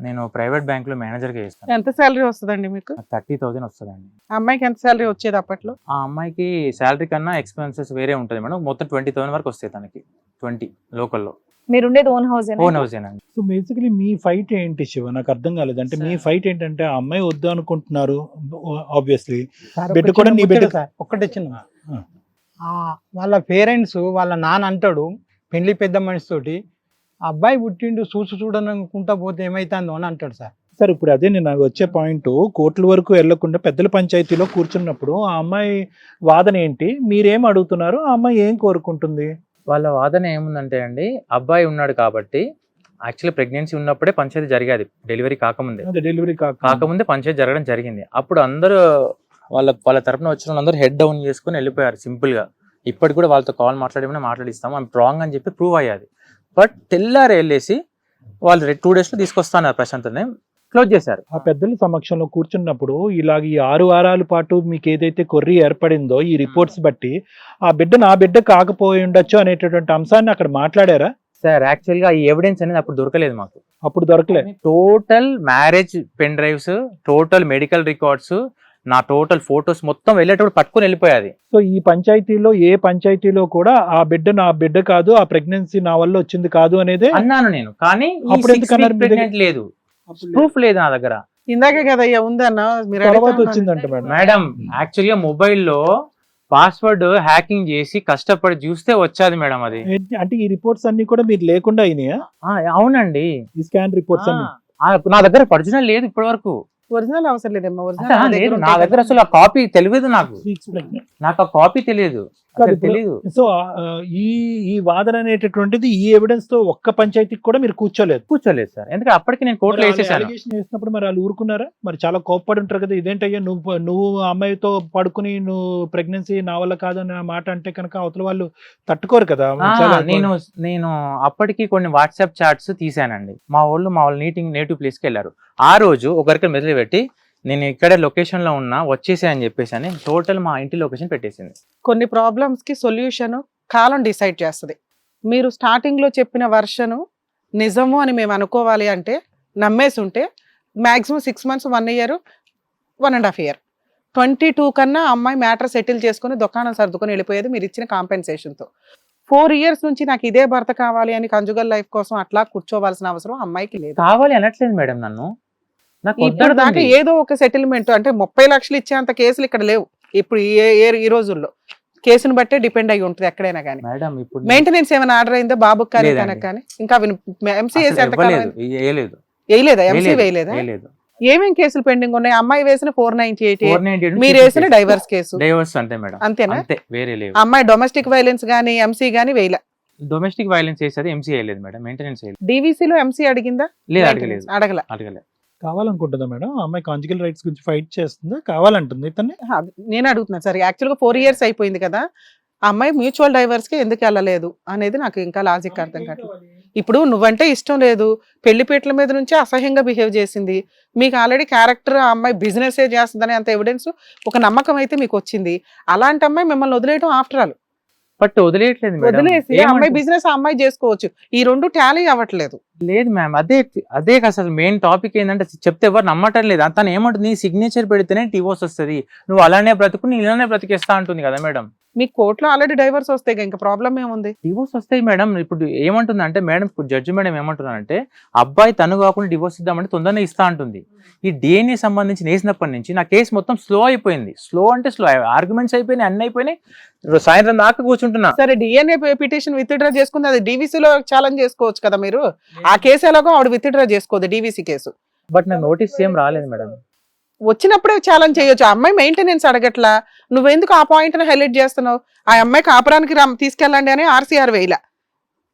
నేను ప్రైవేట్ బ్యాంక్ లో మేనేజర్ గా చేస్తాను. ఎంత శాలరీ వస్తుందండి మీకు? 30,000 వస్తుందండి. అమ్మాయికి ఎంత శాలరీ వచ్చేది అప్పట్లో? ఆ అమ్మాయికి శాలరీ కన్నా ఎక్స్పెన్సెస్ వేరే ఉంటుంది మేడం. మొత్తం 20,000 వరకు వస్తాయి తనకి. 20 లోకల్లో. మీరు ఉండేది ఓన్ హౌస్? ఓన్ హౌస్ ఏనండి. సో బేసికలీ మీ ఫైట్ ఏంటి శివ? నాకు అర్థం కాలేదు. అంటే మీ ఫైట్ ఏంటంటే ఆ అమ్మాయి వద్దు అనుకుంటున్నారు ఆబ్వియస్లీ. బిడ్డ కూడా నీ బిడ్డ ఒక్కటే చిన్న వాళ్ళ పేరెంట్స్ వాళ్ళ నాన్న అంటాడు పెళ్లి పెద్ద మనిషి తోటి, అబ్బాయి పుట్టిండు చూడనుకుంటా పోతే ఏమైతుందో అని అంటాడు సార్. సార్ ఇప్పుడు అదే నేను నాకు వచ్చే పాయింట్, కోర్టుల వరకు వెళ్లకుండా పెద్దల పంచాయతీలో కూర్చున్నప్పుడు ఆ అమ్మాయి వాదన ఏంటి, మీరేం అడుగుతున్నారు, ఆ అమ్మాయి ఏం కోరుకుంటుంది? వాళ్ళ వాదన ఏముందంటే అండి, అబ్బాయి ఉన్నాడు కాబట్టి యాక్చువల్లీ ప్రెగ్నెన్సీ ఉన్నప్పుడే పంచాయతీ జరిగేది, డెలివరీ కాకముందే పంచాయతీ జరగడం జరిగింది. అప్పుడు అందరూ వాళ్ళ తరపున వచ్చిన వాళ్ళందరూ హెడ్ డౌన్ చేసుకుని వెళ్ళిపోయారు సింపుల్ గా. ఇప్పటికి కూడా వాళ్ళతో కాల్ మాట్లాడిస్తాము, ఆమె రాంగ్ అని చెప్పి ప్రూవ్ అయ్యాది. బట్ తెల్లారి వెళ్ళేసి వాళ్ళు 2 days లో తీసుకొస్తాన్నారు ప్రశాంత్ని, క్లోజ్ చేశారు. ఆ పెద్దల సమక్షంలో కూర్చున్నప్పుడు ఇలాగ ఈ 6 వారాల పాటు మీకు ఏదైతే కొర్రీ ఏర్పడిందో ఈ రిపోర్ట్స్ బట్టి ఆ బిడ్డ నా బిడ్డ కాకపోయి ఉండొచ్చు అనేటటువంటి అంశాన్ని అక్కడ మాట్లాడారా? సార్ యాక్చువల్ గా ఈ ఎవిడెన్స్ అనేది అప్పుడు దొరకలేదు మాకు. అప్పుడు దొరకలే. Total marriage pen drives, total medical records, నా టోటల్ ఫొటోస్ మొత్తం వెళ్ళేటప్పుడు పట్టుకుని వెళ్ళిపోయాది. సో ఈ పంచాయతీలో ఏ పంచాయతీలో కూడా ఆ బిడ్డ నా బిడ్డ కాదు, ఆ ప్రెగ్నెన్సీ నా వల్ల వచ్చింది కాదు అనేది అన్నాను నేను. కానీ అప్పుడు ఎందుకు అన్నారు? ప్రెగ్నెంట్ లేదు, ప్రూఫ్ లేదు నా దగ్గర. ఇందాకే కదయ్యా ఉందన్న, మీరు తర్వాత అడిగితే వచ్చిందంట మేడం. మేడం యాక్చువల్గా మొబైల్లో పాస్వర్డ్ హ్యాకింగ్ చేసి కష్టపడి చూస్తే వచ్చాది మేడం అది. అంటే ఈ రిపోర్ట్స్ అన్ని కూడా మీరు లేకుండా అయినాయా? అవునండి, ఈ స్కాన్ రిపోర్ట్స్ అన్ని నా దగ్గర ఒరిజినల్ లేదు ఇప్పటి వరకు. ఒరిజినల్ అవసరం లేదమ్మా, లేదు నా దగ్గర అసలు ఆ కాపీ తెలియదు నాకు. నాకు ఆ కాపీ తెలియదు, తెలియదు. సో ఈ వాదన అనేటటువంటిది ఈ ఎవిడెన్స్ తో ఒక్క పంచాయతీకి కూడా మీరు కూర్చోలేదు సార్, ఎందుకంటే అప్పటికి నేను కోర్టులో వేసేసాను. అలిగేషన్ చేసినప్పుడు మరి వాళ్ళు ఊరుకున్నారా? మరి చాలా కోప్పడి ఉంటారు కదా, ఇదేంటయ్యా నువ్వు అమ్మాయితో పడుకుని నువ్వు ప్రెగ్నెన్సీ నా వల్ల కాదని మాట అంటే కనుక అవతల వాళ్ళు తట్టుకోరు కదా. నేను అప్పటికి కొన్ని వాట్సాప్ చాట్స్ తీసానండి. మా వాళ్ళు నేటివ్ ప్లేస్ కి వెళ్ళారు. ఆ రోజు ఒకరికి మెసేజ్ పెట్టి నేను ఇక్కడే లొకేషన్ లో ఉన్నా వచ్చేసా అని చెప్పేసి అని టోటల్ మా ఇంటి లొకేషన్ పెట్టేసింది. కొన్ని ప్రాబ్లమ్స్ కి సొల్యూషన్ కాలం డిసైడ్ చేస్తుంది. మీరు స్టార్టింగ్ లో చెప్పిన వర్షను నిజము అని మేము అనుకోవాలి అంటే, నమ్మేసి ఉంటే మాక్సిమం 6 months 1 year 1.5 year 22 కన్నా అమ్మాయి మ్యాటర్ సెటిల్ చేసుకుని దుకాణం సర్దుకొని వెళ్ళిపోయేది మీరు ఇచ్చిన కాంపెన్సేషన్తో. 4 years నుంచి నాకు ఇదే భర్త కావాలి అని కంజుగల్ లైఫ్ కోసం అట్లా కూర్చోవాల్సిన అవసరం అమ్మాయికి లేదు. కావాలి అనట్లేదు మేడం, నన్ను ఇప్పుడు దాకా ఏదో ఒక సెటిల్మెంట్ అంటే 30 లక్షలు ఇచ్చేంత కేసులు ఇక్కడ లేవు ఇప్పుడు ఈ రోజుల్లో. కేసును బట్టే డిపెండ్ అయ్యి ఉంటుంది ఎక్కడైనా కానీ. మెయింటెనెన్స్ ఏమైనా ఆర్డర్ అయిందో బాబుకి కానీ కనుక కానీ? ఇంకా ఎంసీ వేయలేదా? ఎంసీ వేయలేదా? ఏమేం కేసులు పెండింగ్ ఉన్నాయి? అమ్మాయి వేసిన 498, మీరు వేసిన డైవర్స్ కేసు అంతేనా? అమ్మాయి డొమెస్టిక్ వైలెన్స్ గానీ ఎంసీ గానీ వేయలే? డొమెస్టిక్ వైలెన్స్ చేసేది ఎంసీ వేయలేదు మేడం, మెయింటెనెన్స్ డివిసిలో ఎంసీ అడిగిందా? అడగలే. కావాలనుకుంటుందా మేడం? అమ్మాయి కాంజుగల్ రైట్స్ గురించి ఫైట్ చేస్తుందా? కావాలంటుంది ఇతన్ని? నేను అడుగుతున్నా సార్, యాక్చువల్గా 4 years అయిపోయింది కదా, అమ్మాయి మ్యూచువల్ డైవర్స్ కి ఎందుకు వెళ్ళలేదు అనేది నాకు ఇంకా లాజిక్ అర్థం కావట్లేదు. ఇప్పుడు నువ్వంటే ఇష్టం లేదు, పెళ్లిపీటల మీద నుంచే అసహ్యంగా బిహేవ్ చేసింది, మీకు ఆల్రెడీ క్యారెక్టర్ ఆ అమ్మాయి బిజినెస్ చేస్తుందనే అంత ఎవిడెన్స్ ఒక నమ్మకం అయితే మీకు వచ్చింది. అలాంటి అమ్మాయి మిమ్మల్ని వదిలేయడం ఆఫ్టర్ ఆల్. బట్ వదిలేయట్లేదు, వదిలేసి అమ్మాయి బిజినెస్ అమ్మాయి చేసుకోవచ్చు, ఈ రెండు టాలీ అవ్వట్లేదు. లేదు మ్యామ్, అదే అసలు మెయిన్ టాపిక్ ఏంటంటే చెప్తే ఎవరు నమ్మటం లేదు. తను ఏమంటుంది, నీ సిగ్నేచర్ పెడితేనే డివోర్స్ వస్తుంది, నువ్వు అలానే బ్రతుకు నీ ఇలానే బ్రతికేస్తా అంటుంది కదా మేడం. మీకు కోర్టులో ఆల్రెడీ డైవర్స్ వస్తాయి, ఇంకా ప్రాబ్లం ఏముంది? డివోర్స్ వస్తాయి మేడం. ఇప్పుడు ఏమంటుందంటే మేడం, జడ్జి మేడం ఏమంటున్నారంటే అబ్బాయి తను కాకుండా డివోర్స్ ఇద్దామంటే తొందరగా ఇస్తా అంటుంది. ఈ డిఎన్ఏ సంబంధించి వేసినప్పటి నుంచి నా కేసు మొత్తం స్లో అయిపోయింది. స్లో ఆర్గ్యుమెంట్స్ అయిపోయినాయి, అన్ని అయిపోయినాయి. సాయంత్రం దాకా కూర్చుంటున్నా. సరే, డిఎన్ఏ పిటిషన్ విత్డ్రా చేసుకుంది, అది డివిసీలో ఛాలెంజ్ చేసుకోవచ్చు కదా మీరు. ఆ కేసు ఎలాగో ఆవిడ విత్డ్రా చేసుకోదు, డివిసీ కేసు. బట్ నాకు నోటీస్ ఏం రాలేదు మేడం. వచ్చినప్పుడే ఛాలెంజ్ చేయొచ్చు. అమ్మాయి మెయింటెనెన్స్ అడగట్లా, నువ్వెందుకు ఆ పాయింట్ హైలైట్ చేస్తున్నావు? ఆ అమ్మాయి కాపురానికి తీసుకెళ్ళండి అని ఆర్సీఆర్ వేయలా,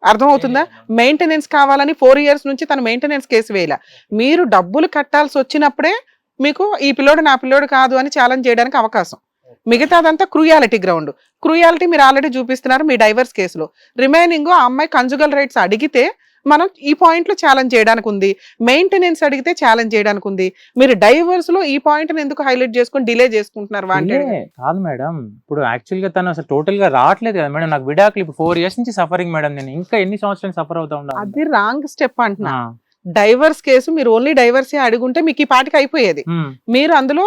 అర్థమవుతుందా? మెయింటెనెన్స్ కావాలని 4 years నుంచి తన మెయింటెనెన్స్ కేసు వేయలా. మీరు డబ్బులు కట్టాల్సి వచ్చినప్పుడే మీకు ఈ పిల్లోడు నా పిల్లోడు కాదు అని ఛాలెంజ్ చేయడానికి అవకాశం. మిగతాదంతా క్రూయాలిటీ గ్రౌండ్. క్రూయాలిటీ మీరు ఆల్రెడీ చూపిస్తున్నారు మీ డైవర్స్ కేసులో. రిమైనింగ్ ఆ అమ్మాయి కంజుగల్ రైట్స్ అడిగితే మనం ఈ పాయింట్ లో ఛాలెంజ్ చేయడానికి ఉంది, మెయింటెనెన్స్ అడిగితే ఛాలెంజ్ చేయడానికి ఉంది. మీరు డైవర్స్ లో ఈ పాయింట్ ఎందుకు హైలైట్ చేసుకుని డిలే చేసుకుంటున్నారు? కాదు మేడం, ఇప్పుడు యాక్చువల్ గా తను అసలు టోటల్ గా రావట్లేదు కదా మేడం. నాకు విడాకులు ఇప్పుడు 4 years నుంచి సఫరింగ్ మేడం. నేను ఇంకా ఎన్ని సంవత్సరాలు సఫర్ అవుతా ఉంటాను? అది రాంగ్ స్టెప్ అంటున్నా. డైవర్స్ కేసు మీరు ఓన్లీ డైవర్సే అడుగుంటే మీకు ఈ పాటికి అయిపోయేది. మీరు అందులో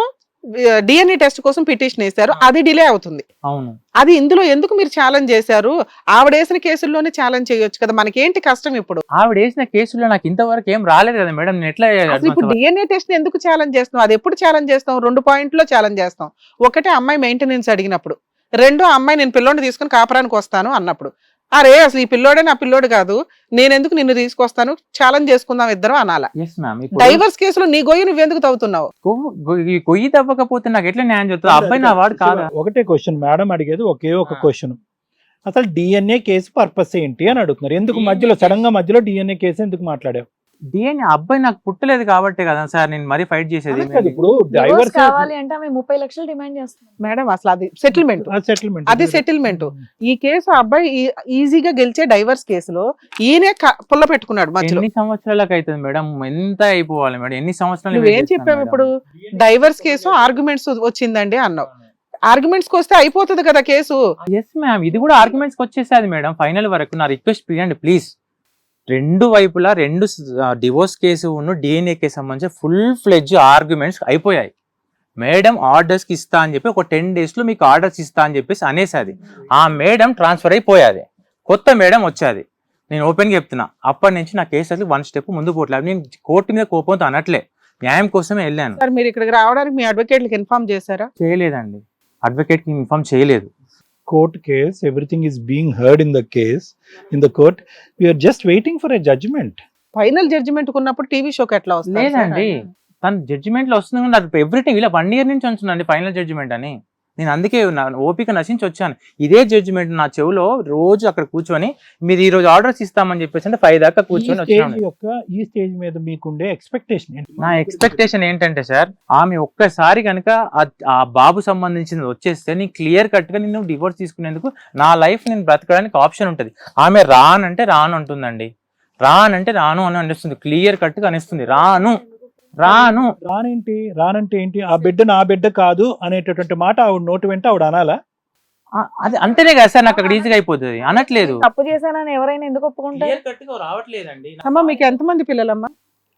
డిఎన్ఏ టెస్ట్ కోసం పిటిషన్ వేశారు, అది డిలే అవుతుంది. అవును, అది ఇందులో ఎందుకు మీరు ఛాలెంజ్ చేశారు? ఆవిడ వేసిన కేసుల్లోనే ఛాలెంజ్ చేయొచ్చు కదా, మనకేంటి కష్టం? ఇప్పుడు ఆవిడ వేసిన కేసుల్లో నాకు ఇంతవరకు ఏం రాలేదు కదా మేడం. నేను ఎట్లా ఇప్పుడు డిఎన్ఏ టెస్ట్ ఎందుకు ఛాలెంజ్ చేస్తాం? అది ఎప్పుడు ఛాలెంజ్ చేస్తాం? 2 points లో ఛాలెంజ్ చేస్తాం. ఒకటే అమ్మాయి మెయింటెనెన్స్ అడిగినప్పుడు, 2 అమ్మాయి నేను పిల్లోడిని తీసుకుని కాపురానికి వస్తాను అన్నప్పుడు. అరే అసలు ఈ పిల్లోడే నా పిల్లోడు కాదు, నేనెందుకు నిన్ను తీసుకొస్తాను, ఛాలెంజ్ చేసుకుందాం ఇద్దరం అనాలా? డైవర్స్ కేసులో నీ గొయ్యి నువ్వెందుకు తవ్వుతున్నావు? గొయ్యి తవ్వకపోతే నాకు ఎట్లా న్యాయం చెప్తావు? అబ్బాయి నా వాడు కాదా? ఒకటే క్వశ్చన్ మేడం అడిగేది, ఒకే ఒక క్వశ్చన్. అసలు డిఎన్ఏ కేసు పర్పస్ ఏంటి అని అడుగుతున్నారు. ఎందుకు మధ్యలో సడన్ గా మధ్యలో డిఎన్ఏ కేసు ఎందుకు మాట్లాడావు? DNA అబ్బాయి నాకు పుట్టలేదు కాబట్టి కదా సార్ నేను మరీ ఫైట్ చేసేది. అలా కాదు, ఇప్పుడు Divorce డైవర్స్ కావాలి అంటే ఆమె 30 లక్షలు డిమాండ్ చేస్తుంది. మేడం అసలు అది సెటిల్మెంట్, సెటిల్మెంట్ అది సెటిల్మెంట్. ఈ కేసు అబ్బాయి ఈజీగా గెలిచే డైవర్స్ కేసులో ఈయనే పుల్ల పెట్టుకున్నాడు మధ్యలో. ఎన్ని సంవత్సరాలకు అవుతుంది మేడం? ఎంత అయిపోవాలి మేడం? ఎన్ని సంవత్సరాలు నువ్వేం wait చేస్తాను చెప్పావు మేడం? ఇప్పుడు? డైవర్స్ కేసు ఆర్గ్యుమెంట్స్ వచ్చిందండి అన్నావు. ఆర్గ్యుమెంట్స్ కి వస్తే అయిపోతుంది కదా కేసు. ఎస్ మ్యామ్, ఇది కూడా ఆర్గ్యుమెంట్స్ వచ్చేసేది మేడం. ఫైనల్ వరకు నా రిక్వెస్ట్ ప్రియండి ప్లీజ్. రెండు వైపులా రెండు డివోర్స్ కేసు DNA కి సంబంధించి ఫుల్ ఫ్లెడ్జ్ ఆర్గ్యుమెంట్స్ అయిపోయాయి. మేడం ఆర్డర్స్కి ఇస్తా అని చెప్పి ఒక 10 days లో మీకు ఆర్డర్స్ ఇస్తా అని చెప్పేసి అనేసాది. ఆ మేడం ట్రాన్స్ఫర్ అయిపోయాది, కొత్త మేడం వచ్చేది. నేను ఓపెన్గా చెప్తున్నా, అప్పటి నుంచి నా కేసు అసలు 1 step ముందు పోవట్లేదు. నేను కోర్టు మీద కోపంతో అనట్లే, న్యాయం కోసమే వెళ్ళాను. సార్ మీరు ఇక్కడికి రావడానికి మీ అడ్వకేట్లకు ఇన్ఫార్మ్ చేశారా? చేయలేదండి, అడ్వకేట్కి ఇన్ఫార్మ్ చేయలేదు. court case, everything is being heard in the case, in the court. We are just waiting for a judgment. Final judgment ఉన్నప్పుడు టీవీ షోకి ఎట్లా వస్తుంది? లేదండి, తను జడ్జిమెంట్ లో వస్తుంది కానీ అది ఎవ్రీథింగ్ ఇలా 1 year నుంచి ఉంచుందండి ఫైనల్ జడ్జిమెంట్ అని. నేను అందుకే నా ఓపిక నశించి వచ్చాను. ఇదే జడ్జిమెంట్ నా చెవిలో రోజు అక్కడ కూర్చొని మీరు ఈ రోజు ఆర్డర్స్ ఇస్తామని చెప్పేసి అంటే 5 దాకా కూర్చొని వచ్చాను. ఈ స్టేజ్ మీద మీకుండే ఎక్స్పెక్టేషన్ నా ఎక్స్పెక్టేషన్ ఏంటంటే సార్, ఆమె ఒక్కసారి కనుక ఆ బాబు సంబంధించినది వచ్చేస్తే నేను క్లియర్ కట్ గా నేను డివోర్స్ తీసుకునేందుకు నా లైఫ్ నేను బ్రతకడానికి ఆప్షన్ ఉంటుంది. ఆమె రానంటే రాను అంటుందండి, రానంటే రాను అని అనిస్తుంది, క్లియర్ కట్ గా అనిస్తుంది. రానంటే ఏంటి? ఆ బిడ్డ నా బిడ్డ కాదు అనేటటువంటి మాట ఆవిడ నోటి వెంట ఆవిడ అనాలా? అది అంటేనే కదా సార్ నాకు అక్కడ ఈజీగా అయిపోతుంది. అనట్లేదు. తప్పు చేశానని ఎవరైనా ఎందుకు ఒప్పుకుంటారు? రావట్లేదండి. అమ్మా మీకు ఎంతమంది పిల్లలమ్మా?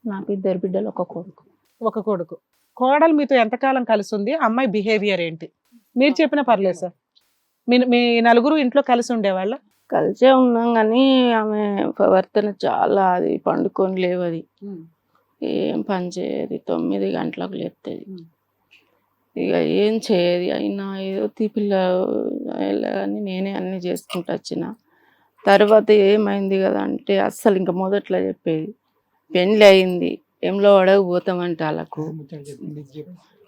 నాకు 2 బిడ్డలు, 1 కొడుకు. ఒక కొడుకు. కోడలు మీతో ఎంతకాలం కలిసి ఉంది? అమ్మాయి బిహేవియర్ ఏంటి? మీరు చెప్పిన పర్లేదు సార్. మీ నలుగురు ఇంట్లో కలిసి ఉండేవాళ్ళ? కలిసే ఉన్నాం కానీ ఆమె ప్రవర్తన చాలా, అది పండుకొని లేవది, ఏం పని చేయదు, 9 గంటలకు లేపుతుంది, ఇక ఏం చేయదు. అయినా ఏదో తీపిల్ల కానీ నేనే అన్నీ చేసుకుంటూ వచ్చిన తర్వాత ఏమైంది కదా అంటే అస్సలు ఇంకా మొదట్లో చెప్పేది పెళ్ళి అయింది, ఏంలో అడగపోతామంటే వాళ్ళకు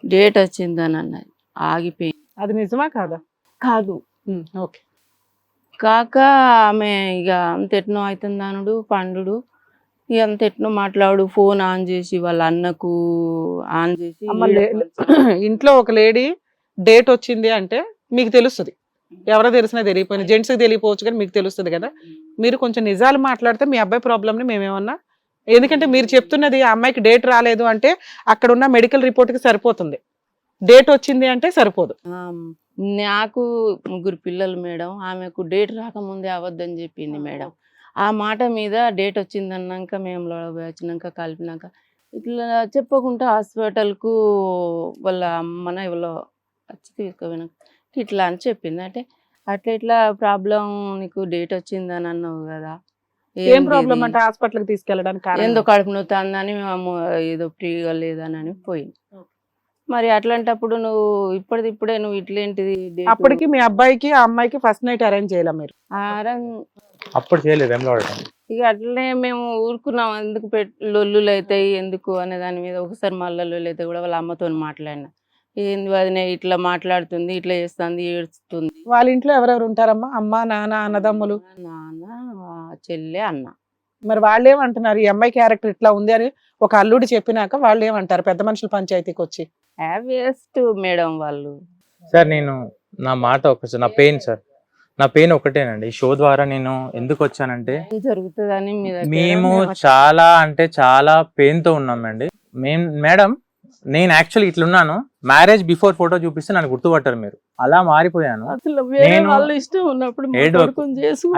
డేట్ వచ్చిందని అన్నది, ఆగిపోయింది. అది నిజమా కాదా? కాదు. ఓకే. కాక ఆమె ఇక అంతెట్నో అవుతుంది అనుడు పండుడు, ఇక అంతెట్నో మాట్లాడు, ఫోన్ ఆన్ చేసి వాళ్ళ అన్నకు ఆన్ చేసి. ఇంట్లో ఒక లేడీ డేట్ వచ్చింది అంటే మీకు తెలుస్తుంది, ఎవరో తెలిసినా తెలియపోయినా జెంట్స్కి తెలియపోవచ్చు కానీ మీకు తెలుస్తుంది కదా. మీరు కొంచెం నిజాలు మాట్లాడితే మీ అబ్బాయి ప్రాబ్లమ్ని మేమేమన్నా, ఎందుకంటే మీరు చెప్తున్నది ఆ అమ్మాయికి డేట్ రాలేదు అంటే అక్కడ ఉన్న మెడికల్ రిపోర్ట్కి సరిపోతుంది, డేట్ వచ్చింది అంటే సరిపోదు. నాకు 3 పిల్లలు మేడం, ఆమెకు డేట్ రాకముందే అవద్దని చెప్పింది మేడం. ఆ మాట మీద డేట్ వచ్చిందన్నాక మేము వచ్చినాక కలిపినాక ఇట్లా చెప్పకుండా హాస్పిటల్కు వాళ్ళ అమ్మన ఎవరో వచ్చి తీసుకుపోయినాక ఇట్లా అని చెప్పింది. అంటే అట్లా ఇట్లా ప్రాబ్లం, నీకు డేట్ వచ్చిందని అన్నావు కదా, ఏం ప్రాబ్లం అంటే హాస్పిటల్కి తీసుకెళ్ళడానికి ఏందో కడుపు నొత్తందని ఏదో ఫ్రీగా లేదని పోయింది. మరి అట్లాంటప్పుడు నువ్వు ఇప్పుడే నువ్వు ఇట్లేంటిది? అప్పటికి మీ అబ్బాయికి ఆ అమ్మాయికి ఫస్ట్ నైట్ అరేంజ్ చేయాలి మీరు? అప్పుడు చేయలేదు. ఇక అట్లనే మేము ఊరుకున్నాం, ఎందుకు లొల్లులు అవుతాయి ఎందుకు అనే దాని మీద. ఒకసారి మళ్ళీ లొల్లు అయితే కూడా వాళ్ళ అమ్మతో మాట్లాడినా, ఏంది వదినే ఇట్లా మాట్లాడుతుంది, ఇట్లా చేస్తుంది, ఏడుస్తుంది. వాళ్ళ ఇంట్లో ఎవరెవరు ఉంటారమ్మా? అమ్మ, నాన్న, అన్నదమ్ములు? నాన్న, చెల్లె, అన్న. మరి వాళ్ళు ఏమంటున్నారు? ఈ అమ్మాయి క్యారెక్టర్ ఇట్లా ఉంది అని ఒక అల్లుడు చెప్పినాక వాళ్ళు ఏమంటారు పెద్ద మనుషుల పంచాయతీకి వచ్చి? వేస్ట్ మేడం వాళ్ళు. సార్ నేను నా మాట ఒకసారి, నా పెయిన్ సార్, నా పెయిన్ ఒకటేనండి. ఈ షో ద్వారా నేను ఎందుకు వచ్చానంటే జరుగుతుందని మేము చాలా అంటే చాలా పెయిన్ తో ఉన్నామండి. మేడం నేను యాక్చువల్లీ ఇట్లున్నాను, మ్యారేజ్ బిఫోర్ ఫోటో చూపిస్తే నన్ను గుర్తుపట్టారు మీరు, అలా మారిపోయాను. ఇష్టం ఉన్నప్పుడు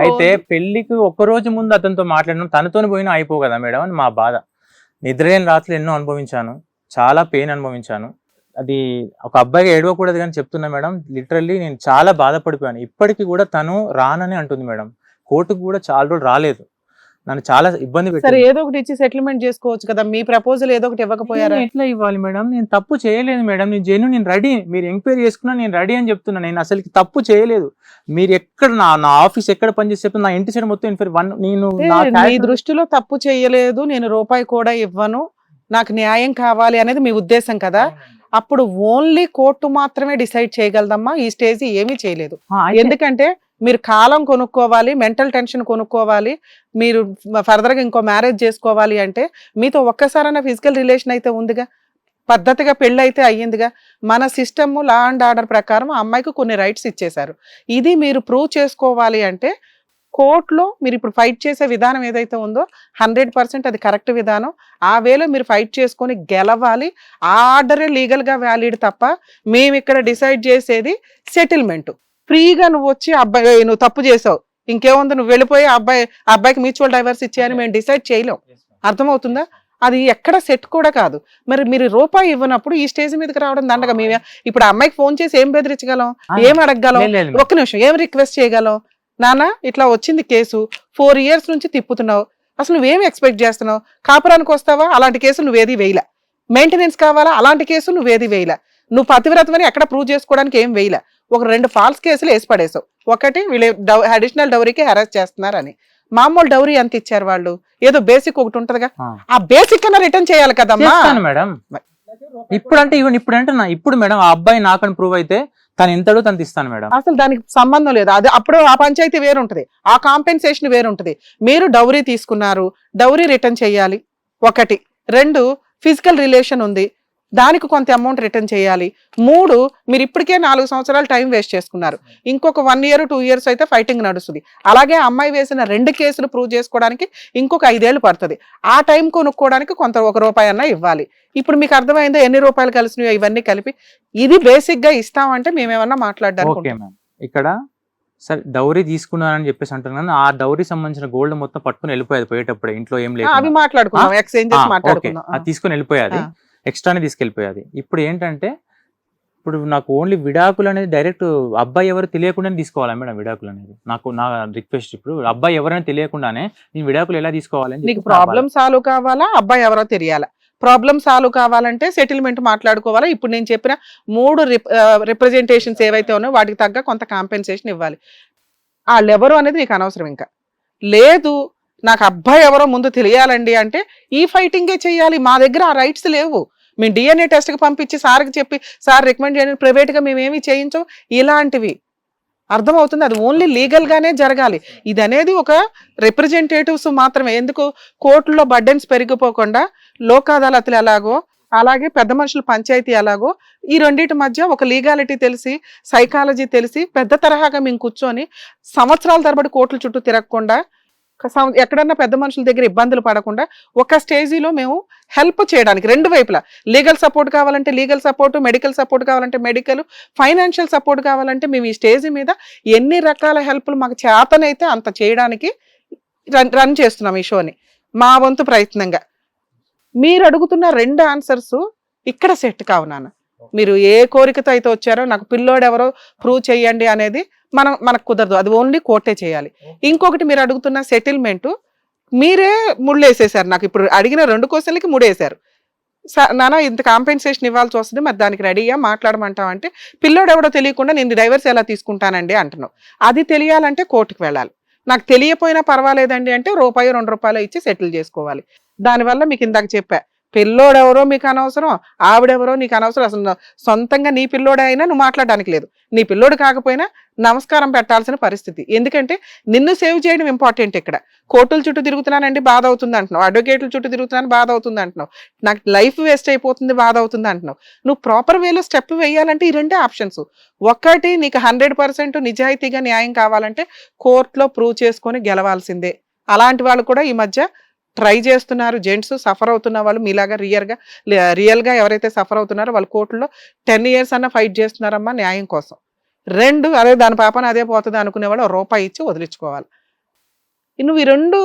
అయితే పెళ్లికి 1 రోజు ముందు అతనితో మాట్లాడడం, తనతో పోయినా అయిపో కదా మేడం అని మా బాధ. నిద్రలేని రాత్రులు ఎన్నో అనుభవించాను, చాలా పెయిన్ అనుభవించాను. అది ఒక అబ్బాయిగా ఏడవకూడదు కానీ చెప్తున్నా మేడం, లిటరల్లీ నేను చాలా బాధపడిపోయాను. ఇప్పటికీ కూడా తను రానని అంటుంది మేడం, కోర్టుకు కూడా చాలా రోజులు రాలేదు, నన్ను చాలా ఇబ్బంది సరే పెట్టారు. ఏదో ఒకటి ఇచ్చి సెటిల్మెంట్ చేసుకోవచ్చు కదా, మీ ప్రపోజల్ ఏదో ఒకటి ఇవ్వకపోయారా? ఎట్లా ఇవ్వాలి మేడం? నేను తప్పు చేయలేదు మేడం, నేను రెడీ, మీరు ఎంక్వైరీ చేసుకున్నా నేను రెడీ అని చెప్తున్నా. నేను అసలు తప్పు చేయలేదు. మీరు ఎక్కడ నా ఆఫీస్ ఎక్కడ పనిచేసి చెప్తున్నా, నా ఇంటి సైడ్ మొత్తం నేను మీ దృష్టిలో తప్పు చేయలేదు, నేను రూపాయి కూడా ఇవ్వను, నాకు న్యాయం కావాలి అనేది మీ ఉద్దేశం కదా. అప్పుడు ఓన్లీ కోర్టు మాత్రమే డిసైడ్ చేయగలదమ్మా, ఈ స్టేజ్ ఏమీ చేయలేదు. ఎందుకంటే మీరు కాలం కొనుక్కోవాలి, మెంటల్ టెన్షన్ కొనుక్కోవాలి, మీరు ఫర్దర్గా ఇంకో మ్యారేజ్ చేసుకోవాలి అంటే మీతో ఒక్కసారైనా ఫిజికల్ రిలేషన్ అయితే ఉందిగా, పద్ధతిగా పెళ్ళి అయితే అయ్యిందిగా. మన సిస్టమ్ లా అండ్ ఆర్డర్ ప్రకారం ఆ అమ్మాయికి కొన్ని రైట్స్ ఇచ్చేశారు. ఇది మీరు ప్రూవ్ చేసుకోవాలి అంటే కోర్టులో మీరు ఇప్పుడు ఫైట్ చేసే విధానం ఏదైతే ఉందో 100% అది కరెక్ట్ విధానం. ఆ వేలో మీరు ఫైట్ చేసుకొని గెలవాలి. ఆ ఆర్డరే లీగల్గా వ్యాలిడ్ తప్ప మేము ఇక్కడ డిసైడ్ చేసేది సెటిల్మెంట్. ఫ్రీగా నువ్వు వచ్చి అబ్బాయి నువ్వు తప్పు చేసావు ఇంకేముంది నువ్వు వెళ్ళిపోయి అబ్బాయికి మ్యూచువల్ డైవర్స్ ఇచ్చేయని మేము డిసైడ్ చేయలేం. అర్థమవుతుందా? అది ఎక్కడ సెట్ కూడా కాదు. మరి మీరు రూపాయి ఇవ్వనప్పుడు ఈ స్టేజ్ మీదకి రావడం దండగా. మేము ఇప్పుడు అమ్మాయికి ఫోన్ చేసి ఏం బెదిరించగలం, ఏం అడగగలం, ఒక్క నిమిషం ఏం రిక్వెస్ట్ చేయగలం? నాన్న ఇట్లా వచ్చింది కేసు, 4 years నుంచి తిప్పుతున్నావు, అసలు నువ్వేమి ఎక్స్పెక్ట్ చేస్తున్నావు? కాపురానికి వస్తావా? అలాంటి కేసు నువ్వేది వేయలే. మెయింటెనెన్స్ కావాలా? అలాంటి కేసు నువ్వేది వేయలే. నువ్వు పతివ్రతమని ఎక్కడ ప్రూవ్ చేసుకోవడానికి ఏం వేయలే. ఒక 2 ఫాల్స్ కేసులు వేసి పడేసావు. ఒకటి వీళ్ళు అడిషనల్ డౌరీకి హెరాస్ చేస్తున్నారని. మామూలు డౌరీ ఎంత ఇచ్చారు వాళ్ళు? ఏదో బేసిక్ ఒకటి ఉంటదిగా, ఆ బేసిక్ కన్నా రిటర్న్ చేయాలి కదమ్మా మేడం. ఇప్పుడు మేడం ఆ అబ్బాయి నాకని ప్రూవ్ అయితే తను ఎంతడో తను ఇస్తాను మేడం. అసలు దానికి సంబంధం లేదు. అది అప్పుడు ఆ పంచాయతీ వేరుంటది, ఆ కాంపెన్సేషన్ వేరుంటది. మీరు డౌరీ తీసుకున్నారు, డౌరీ రిటర్న్ చేయాలి ఒకటి. 2 ఫిజికల్ రిలేషన్ ఉంది, దానికి కొంత అమౌంట్ రిటర్న్ చేయాలి. 3 మీరు ఇప్పటికే 4 సంవత్సరాలు టైం వేస్ట్ చేసుకున్నారు. ఇంకొక 1 year 2 years అయితే ఫైటింగ్ నడుస్తుంది. అలాగే అమ్మాయి వేసిన 2 కేసులు ప్రూవ్ చేసుకోవడానికి ఇంకొక 5 ఏళ్ళు పడుతుంది. ఆ టైం కొనుక్కోవడానికి కొంత ₹1 అన్నా ఇవ్వాలి. ఇప్పుడు మీకు అర్థమైందా ఎన్ని రూపాయలు కలిసినాయో? ఇవన్నీ కలిపి ఇది బేసిక్ గా ఇస్తామంటే మేమేమన్నా మాట్లాడడానికి. ఇక్కడ సరే డౌరీ తీసుకున్నానని చెప్పేసి అంటున్నాను. ఆ డౌరీ సంబంధించిన గోల్డ్ మొత్తం పట్టుకుని వెళ్ళిపోయేది పోయేటప్పుడు, ఇంట్లో ఏం లేదు. అవి మాట్లాడుకున్నాం, ఎక్స్చేంజెస్ మాట్లాడుకున్నాం. అది తీసుకుని వెళ్ళిపోయేది, ఎక్స్ట్రానే తీసుకెళ్ళిపోయేది. ఇప్పుడు ఏంటంటే ఇప్పుడు నాకు ఓన్లీ విడాకులు అనేది డైరెక్ట్ అబ్బాయి ఎవరు తెలియకుండానే తీసుకోవాలా మేడం? విడాకులు అనేది నా రిక్వెస్ట్. ఇప్పుడు అబ్బాయి ఎవరైనా తెలియకుండానే నేను విడాకులు ఎలా తీసుకోవాలని. నీకు ప్రాబ్లమ్ సాల్వ్ కావాలా, అబ్బాయి ఎవరో తెలియాలా? ప్రాబ్లమ్ సాల్వ్ కావాలంటే సెటిల్మెంట్ మాట్లాడుకోవాలా. ఇప్పుడు నేను చెప్పిన 3 రిప్రజెంటేషన్స్ ఏవైతే ఉన్నాయో వాటికి తగ్గ కొంత కాంపెన్సేషన్ ఇవ్వాలి. వాళ్ళు ఎవరు అనేది నీకు అనవసరం. ఇంకా లేదు నాకు అబ్బాయి ఎవరో ముందు తెలియాలండి అంటే ఈ ఫైటింగే చెయ్యాలి. మా దగ్గర ఆ రైట్స్ లేవు. మేము DNA టెస్ట్కి పంపించి సార్కి చెప్పి సార్ రికమెండ్ చేయండి, ప్రైవేట్గా మేమేమి చేయించం ఇలాంటివి. అర్థమవుతుంది? అది ఓన్లీ లీగల్ గానే జరగాలి. ఇది అనేది ఒక రిప్రజెంటేటివ్స్ మాత్రమే. ఎందుకు కోర్టులో బర్డెన్స్ పెరిగిపోకుండా లోక్ అదాలత్లు ఎలాగో అలాగే పెద్ద మనుషుల పంచాయతీ ఎలాగో ఈ రెండింటి మధ్య ఒక లీగాలిటీ తెలిసి సైకాలజీ తెలిసి పెద్ద తరహాగా మేము కూర్చొని సంవత్సరాల తరబడి కోర్టుల చుట్టూ తిరగకుండా ఎక్కడన్నా పెద్ద మనుషుల దగ్గర ఇబ్బందులు పడకుండా ఒక స్టేజీలో మేము హెల్ప్ చేయడానికి 2 వైపులా లీగల్ సపోర్ట్ కావాలంటే లీగల్ సపోర్ట్, మెడికల్ సపోర్ట్ కావాలంటే మెడికల్, ఫైనాన్షియల్ సపోర్ట్ కావాలంటే మేము ఈ స్టేజ్ మీద ఎన్ని రకాల హెల్ప్లు మాకు చేతనైతే అంత చేయడానికి రన్ చేస్తున్నాం ఈ షోని మా వంతు ప్రయత్నంగా. మీరు అడుగుతున్న 2 ఆన్సర్స్ ఇక్కడ సెట్ కావు నాన్న. మీరు ఏ కోరికతో అయితే వచ్చారో నాకు పిల్లోడు ఎవరో ప్రూవ్ చేయండి అనేది మనకు కుదరదు. అది ఓన్లీ కోర్టే చేయాలి. ఇంకొకటి మీరు అడుగుతున్న సెటిల్మెంట్ మీరే ముళ్ళేసేసారు. నాకు ఇప్పుడు అడిగిన 2 క్వశ్చన్లకి ముడేశారు. నాన్న ఇంత కాంపెన్సేషన్ ఇవ్వాల్సి వస్తుంది, మరి దానికి రెడీగా మాట్లాడమంటావు అంటే పిల్లోడు ఎవడో తెలియకుండా నేను డైవర్స్ ఎలా తీసుకుంటానండి అంటున్నావు. అది తెలియాలంటే కోర్టుకు వెళ్ళాలి. నాకు తెలియపోయినా పర్వాలేదండి అంటే ₹2 ఇచ్చి సెటిల్ చేసుకోవాలి. దానివల్ల మీకు ఇందాక చెప్పా, పిల్లోడెవరో మీకు అనవసరం, ఆవిడెవరో నీకు అనవసరం. అసలు సొంతంగా నీ పిల్లోడే అయినా నువ్వు మాట్లాడడానికి లేదు. నీ పిల్లోడు కాకపోయినా నమస్కారం పెట్టాల్సిన పరిస్థితి. ఎందుకంటే నిన్ను సేవ్ చేయడం ఇంపార్టెంట్. ఇక్కడ కోర్టుల చుట్టూ తిరుగుతున్నానండి బాధ అవుతుంది అంటున్నావు, అడ్వకేట్ల చుట్టూ తిరుగుతున్నాను బాధ అవుతుంది అంటున్నావు, నాకు లైఫ్ వేస్ట్ అయిపోతుంది బాధ అవుతుంది అంటున్నావు. నువ్వు ప్రాపర్ వేలో స్టెప్ వేయాలంటే ఈ 2 ఆప్షన్స్. ఒకటి నీకు 100% నిజాయితీగా న్యాయం కావాలంటే కోర్టులో ప్రూవ్ చేసుకొని గెలవాల్సిందే. అలాంటి వాళ్ళు కూడా ఈ మధ్య ట్రై చేస్తున్నారు. జెంట్స్ సఫర్ అవుతున్న వాళ్ళు మీలాగా రియల్గా ఎవరైతే సఫర్ అవుతున్నారో వాళ్ళు కోర్టులో 10 years అన్నా ఫైట్ చేస్తున్నారమ్మా న్యాయం కోసం. 2 అదే దాని పాపన అదే పోతుంది అనుకునేవాళ్ళు ₹1 ఇచ్చి వదిలించుకోవాలి. నువ్వు ఈ 2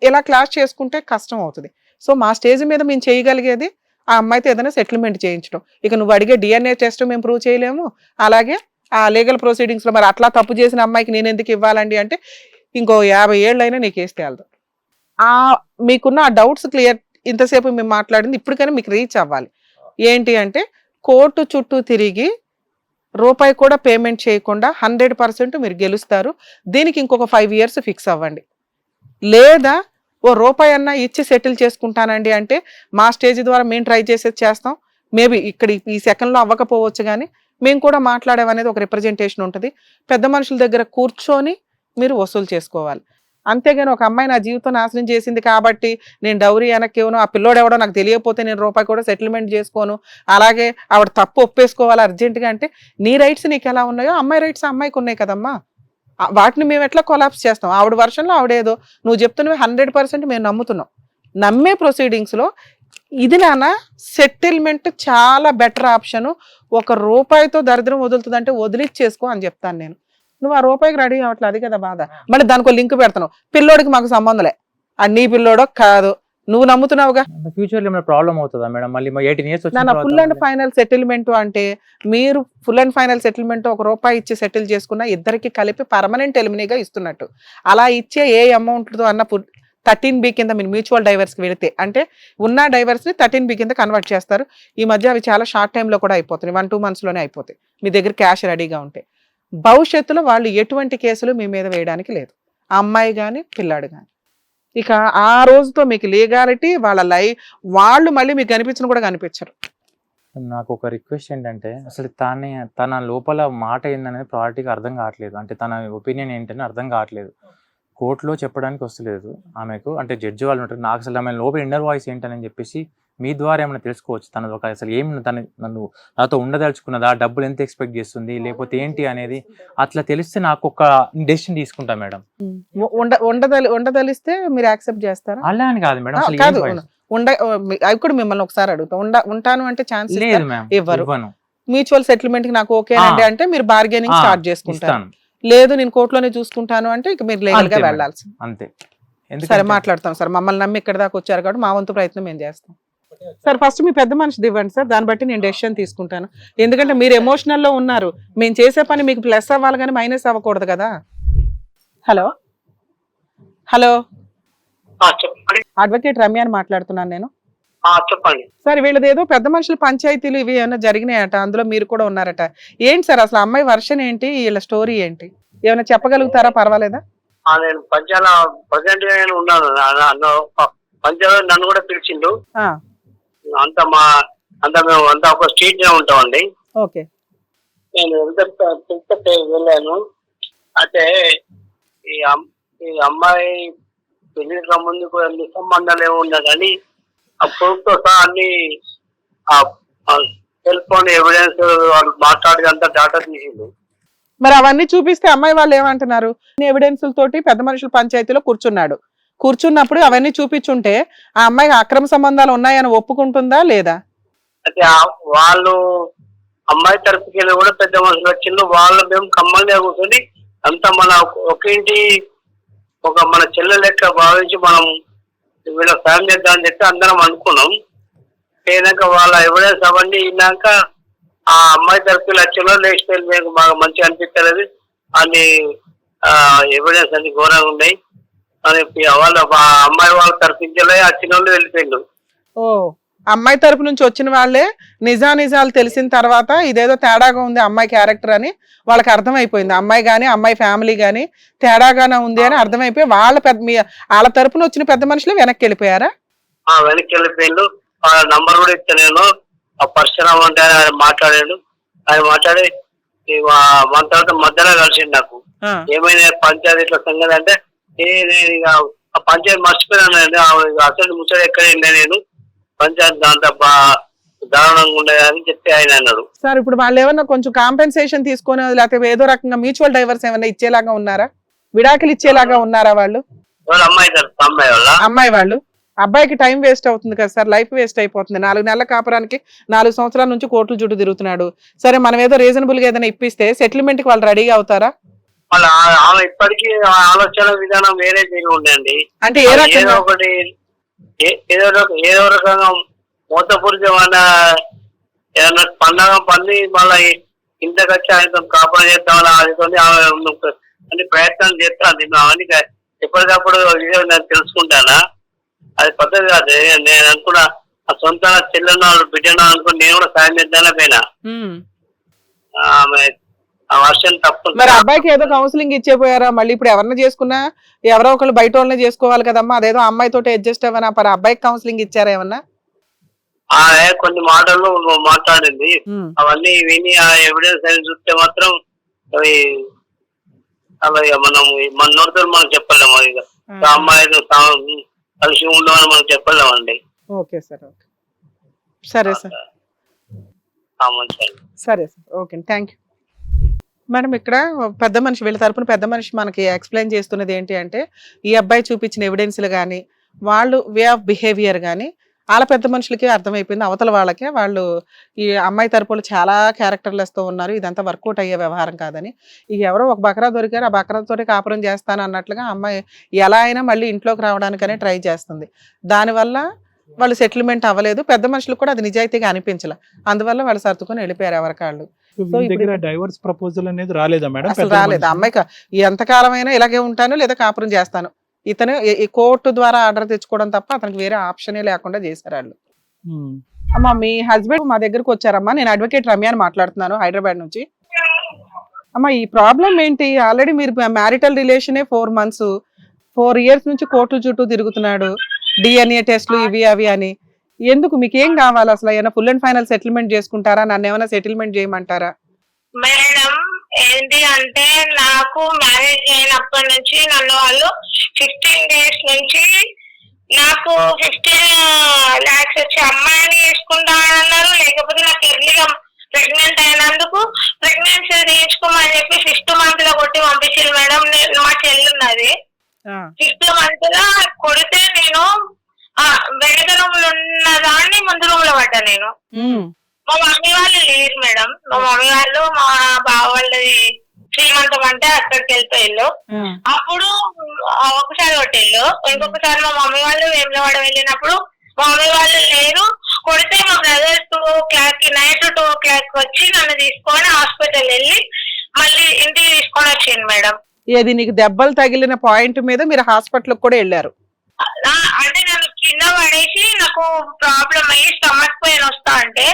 ఇలా క్లాస్ చేసుకుంటే కష్టం అవుతుంది. సో మా స్టేజ్ మీద మేము చేయగలిగేది ఆ అమ్మాయితో ఏదైనా సెటిల్మెంట్ చేయించడం. ఇక నువ్వు అడిగే DNA టెస్ట్ మేము ప్రూవ్ చేయలేము. అలాగే ఆ లీగల్ ప్రొసీడింగ్స్లో మరి అట్లా తప్పు చేసిన అమ్మాయికి నేను ఎందుకు ఇవ్వాలండి అంటే ఇంకో 50 ఏళ్ళైనా నీకు వేస్తే వెళ్దాం. మీకున్న ఆ డౌట్స్ క్లియర్ ఇంతసేపు మేము మాట్లాడింది ఇప్పటికైనా మీకు రీచ్ అవ్వాలి. ఏంటి అంటే కోర్టు చుట్టూ తిరిగి ₹1 కూడా పేమెంట్ చేయకుండా 100% మీరు గెలుస్తారు. దీనికి ఇంకొక 5 years ఫిక్స్ అవ్వండి. లేదా ₹1 అన్నా ఇచ్చి సెటిల్ చేసుకుంటానండి అంటే మా స్టేజ్ ద్వారా మేము ట్రై చేసేది చేస్తాం. మేబీ ఇక్కడ ఈ సెకండ్లో అవ్వకపోవచ్చు కానీ మేము కూడా మాట్లాడేం అనేది ఒక రిప్రజెంటేషన్ ఉంటుంది. పెద్ద మనుషుల దగ్గర కూర్చొని మీరు వసూలు చేసుకోవాలి. అంతేగాని ఒక అమ్మాయి నా జీవితం నాశనం చేసింది కాబట్టి నేను డౌరీ వెనక్కి ఇవ్వను, ఆ పిల్లోడు ఎవడో నాకు తెలియకపోతే నేను రూపాయి కూడా సెటిల్మెంట్ చేసుకోను, అలాగే ఆవిడ తప్పు ఒప్పేసుకోవాలి అర్జెంటుగా అంటే నీ రైట్స్ నీకు ఎలా ఉన్నాయో అమ్మాయి రైట్స్ అమ్మాయికి ఉన్నాయి కదమ్మా. వాటిని మేము ఎట్లా కొలాప్స్ చేస్తాం? ఆవిడ వర్షన్లో ఆవిడేదో నువ్వు చెప్తున్నవి 100% మేము నమ్ముతున్నాం. నమ్మే ప్రొసీడింగ్స్లో ఇది నాన్న సెటిల్మెంట్ చాలా బెటర్ ఆప్షన్. ₹1 దరిద్రం వదులుతుందంటే వదిలిచ్చేసుకో అని చెప్తాను నేను. నువ్వు ఆ రూపాయికి రెడీ అవ్వట్లేదు, అది కదా బాధ. మళ్ళీ దానికి లింక్ పెడతాను, పిల్లోడికి మాకు సంబంధంలే, అది నీ పిల్లోడో కాదు, నువ్వు నమ్ముతున్నావుగా. ఫ్యూచర్ లో ఏమైనా ప్రాబ్లం అవుతుందా మేడం? మళ్ళీ 18 years నా ఫుల్ అండ్ ఫైనల్ సెటిల్మెంట్ అంటే మీరు ఫుల్ అండ్ ఫైనల్ సెటిల్మెంట్ ₹1 ఇచ్చి సెటిల్ చేసుకున్న ఇద్దరికి కలిపి పర్మనెంట్ ఎలిమినీగా ఇస్తున్నట్టు. అలా ఇచ్చే ఏ అమౌంట్తో అన్న 13B కింద మీరు మ్యూచువల్ డైవర్స్కి వెళితే అంటే ఉన్న డైవర్స్ని 13B కింద కన్వర్ట్ చేస్తారు. ఈ మధ్య అవి చాలా షార్ట్ టైంలో కూడా అయిపోతున్నాయి, 1-2 monthsలోనే అయిపోతాయి మీ దగ్గర క్యాష్ రెడీగా ఉంటే. భవిష్యత్తులో వాళ్ళు ఎటువంటి కేసులు మీ మీద వేయడానికి లేదు, ఆ అమ్మాయి కానీ పిల్లాడు కానీ. ఇక ఆ రోజుతో మీకు లీగాలిటీ వాళ్ళ వాళ్ళు మళ్ళీ మీకు కనిపించిన కూడా కనిపించరు. నాకు ఒక రిక్వెస్ట్ ఏంటంటే, అసలు తన లోపల మాట ఏందనేది ప్రాపర్టీగా అర్థం కావట్లేదు. అంటే తన ఒపీనియన్ ఏంటని అర్థం కావట్లేదు. కోర్టులో చెప్పడానికి వస్తలేదు ఆమెకు. అంటే జడ్జి వాళ్ళు ఉంటారు, నాకు అసలు ఆమె లోపల ఇన్నర్ వాయిస్ ఏంటని చెప్పేసి మీ ద్వారా ఏమైనా తెలుసుకోవచ్చు. తనది ఒక అసలు ఏం నన్ను నాతో ఉండదలుచుకున్నదా, డబ్బులు ఎంత ఎక్స్పెక్ట్ చేస్తుంది, లేకపోతే ఏంటి అనేది అట్లా తెలిస్తే నాకు ఒక డెసిషన్ తీసుకుంటా మేడం. ఉండదలిస్తే మీరు యాక్సెప్ట్ చేస్తారా? అలా అని కాదు మేడం, అసలు కాదు అవి కూడా మిమ్మల్ని ఒకసారి అడుగుతా. ఉంటాను అంటే ఛాన్స్ లేదు మ్యామ్, ఇవ్వరు. ఇవ్వను. మ్యూచువల్ సెటిల్మెంట్ కి నాకు ఓకే అంటే మీరు బార్గెనింగ్ స్టార్ట్ చేసుకుంటాను. లేదు నేను కోర్టులోనే చూసుకుంటాను అంటే ఇక మీరు లీగల్ గా వెళ్ళాల్సి అంతే. సరే మాట్లాడతాం సార్, మమ్మల్ని నమ్మి ఇక్కడ దాకా వచ్చారు కాబట్టి మా వంతు ప్రయత్నం మేము చేస్తాం. సార్ ఫస్ట్ మీ పెద్ద మనిషిది ఇవ్వండి సార్, దాన్ని బట్టి నేను డెసిషన్ తీసుకుంటాను. ఎందుకంటే మీరు ఎమోషనల్లో ఉన్నారు, మేము చేసే పని మీకు ప్లస్ అవ్వాలి కానీ మైనస్ అవ్వకూడదు కదా. హలో హలో, అడ్వకేట్ రమ్య అని మాట్లాడుతున్నాను నేను. చెప్పండి సార్ వీళ్ళది ఏదో పెద్ద మనుషుల పంచాయతీలు ఇవి ఏమైనా జరిగినాయట, అందులో మీరు కూడా ఉన్నారట. ఏంటి సార్ అసలు అమ్మాయి వర్షన్ ఏంటి, వీళ్ళ స్టోరీ ఏంటి, ఏమైనా చెప్పగలుగుతారా? పర్వాలేదా? నేను పంచాల ప్రజెంట్ గా నేను ఉన్నాను, పంచాల నన్ను కూడా పిలిచిండు. అంతా మేము అంతా ఒక స్ట్రీట్ లో ఉంటామండి. ఓకే. నేను వెళ్ళాను. అయితే ఈ అమ్మాయి పెళ్లికి ముందు అన్ని సంబంధాలు ఏమి ఉన్నా కానీ ఆ ప్రూఫ్తో సహా అన్ని సెల్ ఫోన్ ఎవిడెన్స్ వాళ్ళు మాట్లాడి అంతా డాటా తీసిండు. మరి అవన్నీ చూపిస్తే అమ్మాయి వాళ్ళు ఏమంటున్నారు? ఎవిడెన్స్ తోటి పెద్ద మనుషుల పంచాయతీలో కూర్చున్నప్పుడు అవన్నీ చూపించుంటే ఆ అమ్మాయికి అక్రమ సంబంధాలు ఉన్నాయని ఒప్పుకుంటుందా లేదా? అయితే వాళ్ళు అమ్మాయి తరపుకి వెళ్ళి కూడా పెద్ద మనుషులు వచ్చిండు. వాళ్ళు మేము కమ్మగా కూర్చొని అంతా మన ఒక ఇంటి మన చెల్లె లెక్క భావించి మనం వీళ్ళ ఫ్యామిలీ చేద్దాం అని చెప్పి అందరం అనుకున్నాం. అయినాక వాళ్ళ ఎవిడెన్స్ అవన్నీ విన్నాక ఆ అమ్మాయి తరపుకి లక్షలో లేచి మీకు బాగా మంచిగా అనిపించలేదు, అన్ని ఎవిడెన్స్ అన్ని ఘోరంగా ఉన్నాయి అని వాళ్ళ అమ్మాయి వాళ్ళ తరపులే వచ్చిన వాళ్ళు వెళ్ళిపోయిండు. ఓ, అమ్మాయి తరపు నుంచి వచ్చిన వాళ్ళే నిజాలు తెలిసిన తర్వాత ఇదేదో తేడాగా ఉంది అమ్మాయి క్యారెక్టర్ అని వాళ్ళకి అర్థమైపోయింది. అమ్మాయి కానీ అమ్మాయి ఫ్యామిలీ కానీ తేడాగానే ఉంది అని అర్థమైపోయి వాళ్ళ తరపున వచ్చిన పెద్ద మనుషులు వెనక్కి వెళ్ళిపోయారా? వెనక్కి వెళ్ళిపోయిండు. నంబర్ కూడా ఇస్తే నేను ఆ పర్సన్ అంటే ఆయన మాట్లాడాడు. ఆయన మాట్లాడి మన తర్వాత మధ్యలో కలిసిండు. నాకు ఏమైనా పంచాయతీలో సంగతి అంటే ఆ పంచాయతీ మర్చిపోయాను, అసలు ముచ్చట ఎక్కడ నేను పంచాయతీ దాంతో దారుణంగా ఉండేదని చెప్పి ఆయన అన్నాడు. సార్ ఇప్పుడు వాళ్ళు ఏమన్నా కొంచెం కాంపెన్సేషన్ తీసుకొని లేకపోతే ఏదో రకంగా మ్యూచువల్ డైవర్స్ ఏమన్నా ఇచ్చేలాగా ఉన్నారా, విడాకులు ఇచ్చేలాగా ఉన్నారా వాళ్ళు? అమ్మాయి వాళ్ళు. అబ్బాయికి టైం వేస్ట్ అవుతుంది కదా సార్, లైఫ్ వేస్ట్ అయిపోతుంది. 4 నెలల కాపురానికి 4 సంవత్సరాల నుంచి కోర్టుల చుట్టూ తిరుగుతున్నాడు. సరే మనం ఏదో రీజనబుల్ గా ఏదైనా ఇప్పిస్తే సెటిల్మెంట్ కి వాళ్ళు రెడీగా అవుతారా? ఇప్పటికీ ఆలోచన విధానం వేరే ఉండండి. అంటే ఏ రకంగా ఒకటి ఏదో రకంగా మూతపూరితమైన ఏదైనా పండగ పండి మళ్ళీ ఇంతకు వచ్చి ఆయనతో కాపురం చేద్దామని అన్ని ప్రయత్నాలు చేస్తాను. నేను అవన్నీ ఎప్పటికప్పుడు నేను తెలుసుకుంటానా, అది పద్ధతి కాదు. నేను అనుకున్నా ఆ సొంత చెల్లెను బిడ్డను అనుకుని నేను కూడా సాయం చేద్దానే పోయినా. ఆమె ఆ వర్షం తప్పు. మరి అబ్బాయికి ఏదో కౌన్సిలింగ్ ఇచ్చేపోయారా? మళ్ళీ ఇప్పుడు ఎవరన్నా చేసుకున్నా ఎవరో ఒకళ్ళు బయట వాళ్ళనే చేసుకోవాలి కదమ్మా, అదేదో అమ్మాయితో అడ్జస్ట్ అవ్వనా? అబ్బాయికి కౌన్సిలింగ్ ఇచ్చారా ఏమన్నా? ఆమె కొన్ని మాటలు మాట్లాడింది. ఉమ్. అవన్నీ విని ఆ ఎవిడెన్స్ అని చూస్తే మాత్రం అవి అలా మనం మన నోటితో మనం చెప్పలేము. అది అమ్మాయితో కలిసి ఉండమని మనం చెప్పలేమండి. ఓకే సార్, ఓకే, సరే సార్, సరే sir, okay, thank you madam. ఇక్కడ పెద్ద మనిషి వీళ్ళ తరపున పెద్ద మనిషి మనకి ఎక్స్ప్లెయిన్ చేస్తున్నది ఏంటి అంటే, ఈ అబ్బాయి చూపించిన ఎవిడెన్స్లు కానీ వాళ్ళు వే ఆఫ్ బిహేవియర్ కానీ వాళ్ళ పెద్ద మనుషులకి అర్థమైపోయింది, అవతల వాళ్ళకే వాళ్ళు ఈ అమ్మాయి తరపులు చాలా క్యారెక్టర్లెస్తో ఉన్నారు, ఇదంతా వర్కౌట్ అయ్యే వ్యవహారం కాదని. ఇక ఎవరో ఒక బకరా దొరికారు, ఆ బకరాతోటి కాపురం చేస్తాను అన్నట్లుగా అమ్మాయి ఎలా అయినా మళ్ళీ ఇంట్లోకి రావడానికనే ట్రై చేస్తుంది. దానివల్ల వాళ్ళు సెటిల్మెంట్ అవ్వలేదు, పెద్ద మనుషులకు కూడా అది నిజాయితీగా అనిపించలే, అందువల్ల వాళ్ళు సర్దుకొని వెళ్ళిపోయారు ఎవరికాళ్ళు. వీళ్ళ దగ్గర డైవర్స్ ప్రపోజల్ అనేది రాలేదా మేడం? అసలు రాలేదు. అమ్మాయికి ఎంతకాలమైనా ఇలాగే ఉంటాను లేదా కాపురం చేస్తాను, ఇతను ఈ కోర్టు ద్వారా ఆర్డర్ తెచ్చుకోవడం తప్ప అతనికి వేరే ఆప్షనే లేకుండా చేశారు వాళ్ళు. అమ్మా మీ హస్బెండ్ మా దగ్గరకు వచ్చారమ్మా, నేను అడ్వకేట్ రమ్య అని మాట్లాడుతున్నాను హైదరాబాద్ నుంచి. అమ్మా ఈ ప్రాబ్లం ఏంటి? ఆల్రెడీ మీరు మ్యారిటల్ రిలేషనే 4 months, 4 years నుంచి కోర్టు చుట్టూ తిరుగుతున్నాడు, DNA టెస్ట్లు ఇవి అవి అని. ఎందుకు మీకు ఏం కావాలి అసలు? ఏమైనా ఫుల్ అండ్ ఫైనల్ సెటిల్మెంట్ చేసుకుంటారా? నన్ను ఏమైనా సెటిల్మెంట్ చేయమంటారా? మేడం ఏంటి అంటే, నాకు మ్యారేజ్ అయినప్పటి నుంచి నన్ను వాళ్ళు 15 days నుంచి నాకు 15 lakhs వచ్చి అమ్మాయిని వేసుకుంటానన్నారు. లేకపోతే నాకు ఎర్లీగా ప్రెగ్నెంట్ అయినందుకు ప్రెగ్నెన్సీ తీయించుకోమని చెప్పి 5th month లో కొట్టి పంపించారు మేడం. మా చెల్లి ఉన్నది, 5th month లో కొడితే నేను వెనక రూమ్ లో ఉన్న దాన్ని ముందు రూమ్ లో పడ్డా నేను. మా మమ్మీ వాళ్ళు లేరు మేడం, మా మమ్మీ వాళ్ళు మా బావ వాళ్ళది శ్రీమంతం అంటే అక్కడికి వెళ్ళిపోయారు. అప్పుడు ఒకసారి కొట్టేళ్ళు, ఇంకొకసారి మా మమ్మీ వాళ్ళు వేములవాడ వెళ్ళినప్పుడు మా మమ్మీ వాళ్ళు లేరు, కొడితే మా బ్రదర్ 2 o'clock నైట్ 2 o'clock వచ్చి నన్ను తీసుకొని హాస్పిటల్ వెళ్ళి మళ్ళీ ఇంటికి తీసుకొని వచ్చింది మేడం. ఏది నీకు దెబ్బలు తగిలిన పాయింట్ మీద మీరు హాస్పిటల్ కూడా వెళ్ళారు? అంటే నన్ను కింద పడేసి నాకు ప్రాబ్లం అయ్యి స్టమక్ పెయిన్ వస్తా అంటే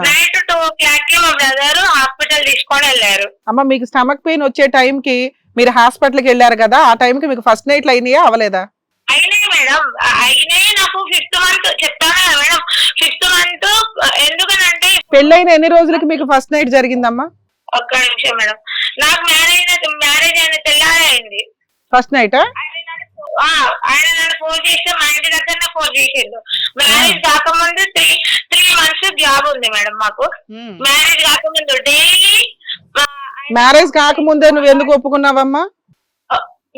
నైట్ 2 o'clock మా బ్రదర్ హాస్పిటల్ తీసుకొని వెళ్ళారు. అమ్మ మీకు స్టమక్ పెయిన్ వచ్చే టైంకి మీరు హాస్పిటల్కి వెళ్ళారు కదా, ఆ టైంకి మీకు ఫస్ట్ నైట్లు అయినాయా అవలేదా? అయినాయి మేడం, అయినాయి. నాకు 5th month చెప్తాను కదా మేడం, 5th month. ఎందుకనంటే పెళ్ళైన ఎన్ని రోజులకి మీకు ఫస్ట్ నైట్ జరిగిందమ్మా? ఒక్క నిమిషం మేడం, నాకు మ్యారేజ్ అయిన తెల్లారే అయింది ఫస్ట్ నైట్. ఆయన నన్ను ఫోన్ చేస్తే మా ఇంటి దగ్గరనే ఫోన్ చేసిండు. మ్యారేజ్ కాకముందు 3 months జాబ్ ఉంది మేడం మాకు. మ్యారేజ్ కాకముందు డైలీ. మ్యారేజ్ కాకముందే నువ్వు ఎందుకు ఒప్పుకున్నావమ్మా?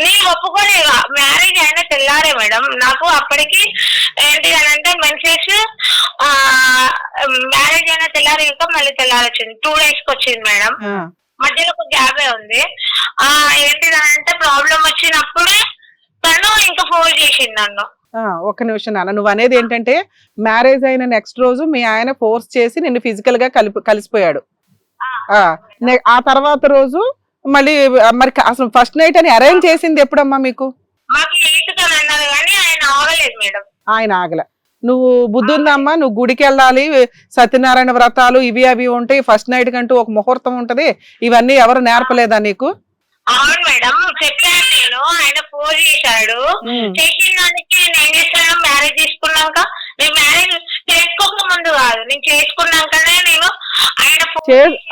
నేను ఒప్పుకోలేగా, మ్యారేజ్ అయిన తెల్లారే మేడం. నాకు అప్పటికి ఏంటి అని అంటే మెన్సెస్ మ్యారేజ్ అయిన తెల్లారి ఇంకా మళ్ళీ తెల్లారి వచ్చింది, 2 days వచ్చింది మేడం. మధ్యలో ఒక గ్యాపే ఉంది. ఏంటిది అంటే ప్రాబ్లం వచ్చినప్పుడే తను ఇంకా ఫోన్ చేసింది నన్ను. ఒక్క నిమిషం నాన్న, నువ్వు అనేది ఏంటంటే మ్యారేజ్ అయిన నెక్స్ట్ రోజు మీ ఆయన ఫోర్స్ చేసి నిన్ను ఫిజికల్ గా కలిసిపోయాడు. ఆ తర్వాత రోజు మళ్ళీ మరి అసలు ఫస్ట్ నైట్ అని అరేంజ్ చేసింది ఎప్పుడమ్మా మీకు? మాకు లేటుగా అన్నారు కానీ ఆయన ఆగలేదు మేడం. ఆయన ఆగల. నువ్వు బుద్ధి ఉందమ్మా, నువ్వు గుడికి వెళ్ళాలి, సత్యనారాయణ వ్రతాలు ఇవి అవి ఉంటాయి, ఫస్ట్ నైట్ కంటూ ఒక ముహూర్తం ఉంటది, ఇవన్నీ ఎవరు నేర్పలేదా నీకు? అవును మేడం, చెప్పాను నేను. ఆయన ఫోన్ చేశాడు, చేసిన దానికి నేను చేస్తాను మ్యారేజ్ చేసుకున్నాక. నేను మ్యారేజ్ చేసుకోక ముందు కాదు, నేను చేసుకున్నాకనే నేను ఆయన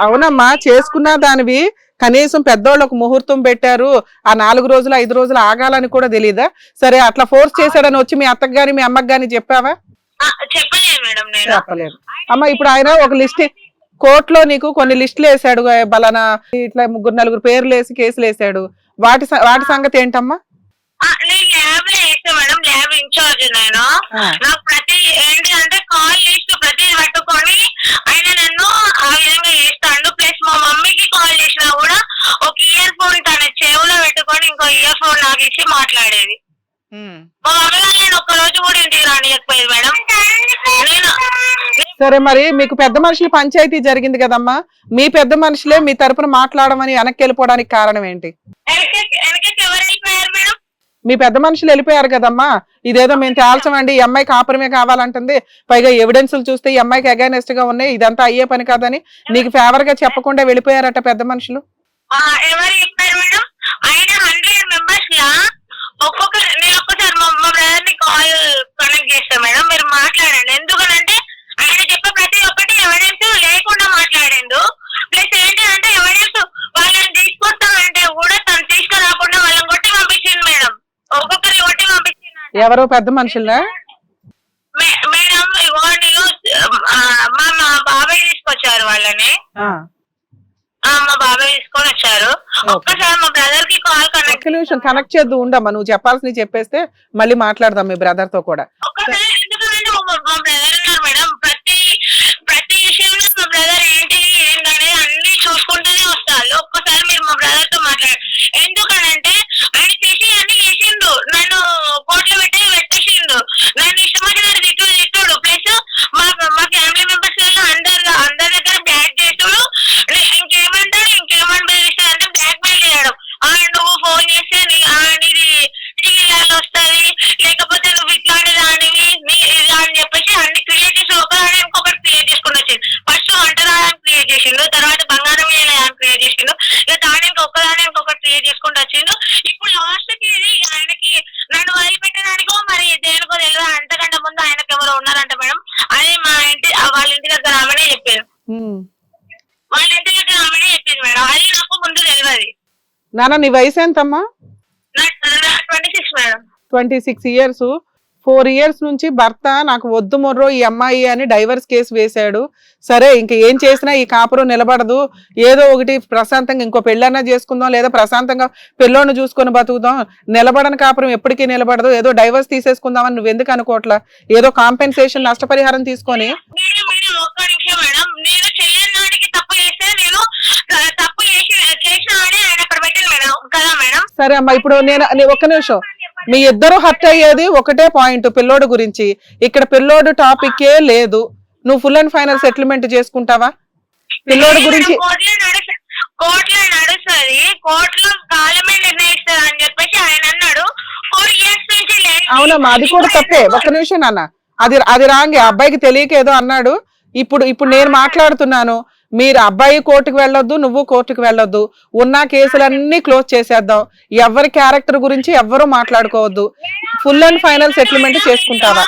అవునమ్మా చేసుకున్నా దానివి. కనీసం పెద్దోళ్ళు ఒక ముహూర్తం పెట్టారు, ఆ 4 రోజులు 5 రోజులు ఆగాలని కూడా తెలీదా? సరే అట్లా ఫోర్స్ చేశాడని వచ్చి మీ అత్తకు గాని మీ అమ్మకి గాని చెప్పావా? చెప్పలేదు మేడం, నేను చెప్పలేదు. అమ్మ ఇప్పుడు ఆయన ఒక లిస్ట్ కోర్టులో నీకు కొన్ని లిస్టులు వేసాడు, బలానా ఇట్లా 3-4 పేర్లు వేసి కేసులు వేసాడు, వాటి సంగతి ఏంటమ్మా? నేను ల్యాబ్ లో వేస్తా మేడం, ల్యాబ్ ఇన్ఛార్జ్ నేను. నాకు ప్రతి ఏంటి అంటే కాల్ లిస్ట్ ప్రతి పట్టుకొని ఆయన నన్ను ఆ విధంగా చేస్తాడు. ప్లస్ మా మమ్మీకి కాల్ చేసినా కూడా ఒక ఇయర్ ఫోన్ తన చెవులో పెట్టుకొని ఇంకో ఇయర్ ఫోన్ నాకు ఇచ్చి మాట్లాడేది. మా మమ్మీ వాళ్ళు నేను ఒక్క రోజు కూడా ఇంటికి రానియకపోయేది మేడం. సరే మరి మీకు పెద్ద మనుషులు పంచాయతీ జరిగింది కదమ్మా, మీ పెద్ద మనుషులే మీ తరపున మాట్లాడమని వెనక్కి వెళ్ళిపోవడానికి కారణం ఏంటి? మీ పెద్ద మనుషులు వెళ్ళిపోయారు కదమ్మా, ఇదేదో మేము తేల్చమండి, ఈ అమ్మాయికి కాపురమే కావాలంటుంది, పైగా ఎవిడెన్సులు చూస్తే ఈ అమ్మాయికి అగైనెస్ట్ గా ఉన్నాయి, ఇదంతా అయ్యే పని కాదని నీకు ఫేవర్ గా చెప్పకుండా వెళ్ళిపోయారట పెద్ద మనుషులు. ఎవరు చెప్పారు మేడం? ఆయన 100 members లా ఒక్కొక్కరు, నేను ఒక్కసారి మా బ్రదర్ ని కాల్ కనెక్ట్ చేస్తాను మేడం, మీరు మాట్లాడండి. ఎందుకనంటే ఆయన ఎవరో పెద్ద మనుషుల్లా? మేడం ఇగో నేను మా బాబాయ్ తీసుకొచ్చారు వాళ్ళని. మా బాబాయ్ తీసుకొని వచ్చారు. ఒక్కసారి మా బ్రదర్ కి కాల్ ఒక్క నిమిషం కనెక్ట్ చేద్దు ఉండమ్మా, నువ్వు చెప్పాల్సింది చెప్పేస్తే మళ్ళీ మాట్లాడదాం మీ బ్రదర్ తో కూడా. ఒక్కసారి ఎందుకంటే మా బ్రదర్ ఉన్నారు మేడం, ప్రతి విషయంలో మా బ్రదర్ ఏంటి ఏంటనేది అన్ని చూసుకుంటూనే వస్తారు. ఒక్కసారి మీరు మా బ్రదర్ తో మాట్లాడారు. ఎందుకనంటే ఆయన చేసి అన్ని చేసిండు, నన్ను కోర్టులో పెట్టేసిండు, నన్ను ఇష్టమైన తిట్టుడు, ప్లస్ మా ఫ్యామిలీ మెంబర్స్ అందరి దగ్గర బ్యాక్ చేసుడు, ఇంకేమని బెదిరిస్తాడు అంటే బ్లాక్ మెయిల్ చేయడం. నువ్వు ఫోన్ చేస్తే నీది టీవీలలో వస్తుంది, లేకపోతే నువ్వు ఇట్లాంటి దానివి అని చెప్పేసి అన్ని క్రియేట్ చేసి ఒకదాని ఇంకొకటి క్రియేట్ చేసుకుని వచ్చింది. ఫస్ట్ వంటరాని క్రియేట్ చేసిండు, తర్వాత బంగారం క్రియేట్ చేసిండు, ఇక దాని ఒక్కదాని ఇంకొకటి క్రియేట్ చేసుకుంటూ వచ్చిండు. ఇప్పుడు లాస్ట్ కి ఆయనకి నన్ను వదిలిపెట్టడానికో మరి దేనికో తెలియదు. అంతకంటే ముందు ఆయనకి ఎవరో ఉన్నారంట మేడం, అది మా ఇంటి వాళ్ళ ఇంటి దగ్గర ఆమెనే చెప్పారు. వాళ్ళ ఇంటి దగ్గర ఆమెనే చెప్పింది మేడం, అది నాకు ముందు తెలియదు. నాన్న నీ వయసు ఎంతమ్మా? 26 మేడం. 26 years. 4 years నుంచి భర్త నాకు వద్దు మొర్రో ఈ అమ్మాయి అని డైవర్స్ కేసు వేశాడు. సరే ఇంక ఏం చేసినా ఈ కాపురం నిలబడదు, ఏదో ఒకటి ప్రశాంతంగా ఇంకో పెళ్ళన్నా చేసుకుందాం, లేదా ప్రశాంతంగా పిల్లోని చూసుకొని బతుకుదాం, నిలబడని కాపురం ఎప్పటికీ నిలబడదు, ఏదో డైవర్స్ తీసేసుకుందామని నువ్వు ఎందుకు అనుకోవట్లా? ఏదో కాంపెన్సేషన్ నష్టపరిహారం తీసుకొని. ఒక్క నిమిషం మేడం, నేను చెయ్యడానికి తప్పు చేస్తే నేను తప్పు చేసిన అని ఆయన అక్కడ పెట్టాను మేడం కదా మేడం. సరే అమ్మా, ఇప్పుడు నేను ఒక్క నిమిషం, మీ ఇద్దరు హర్ట్ అయ్యేది ఒకటే పాయింట్ పిల్లోడు గురించి. ఇక్కడ పిల్లోడు టాపిక్ లేదు. నువ్వు ఫుల్ అండ్ ఫైనల్ సెటిల్మెంట్ చేసుకుంటావా? పిల్లోడు గురించి కోర్టులో నడుస్తుంది, కోర్టులో కాలమే నిర్ణయిస్తారు అని చెప్పేసి ఆయన అన్నాడు. 4 years నుంచి అవునమ్మా, అది కూడా తప్పే. ఒక్క నిమిషం నాన్న, అది రాంగే. అబ్బాయికి తెలియక ఏదో అన్నాడు. ఇప్పుడు నేను మాట్లాడుతున్నాను, మీరు అబ్బాయి కోర్టుకు వెళ్ళొద్దు, నువ్వు కోర్టుకు వెళ్ళొద్దు, ఉన్న కేసులన్నీ క్లోజ్ చేసేద్దాం, ఎవరి క్యారెక్టర్ గురించి ఎవ్వరూ మాట్లాడుకోవద్దు, ఫుల్ అండ్ ఫైనల్ సెటిల్మెంట్ చేసుకుంటావా?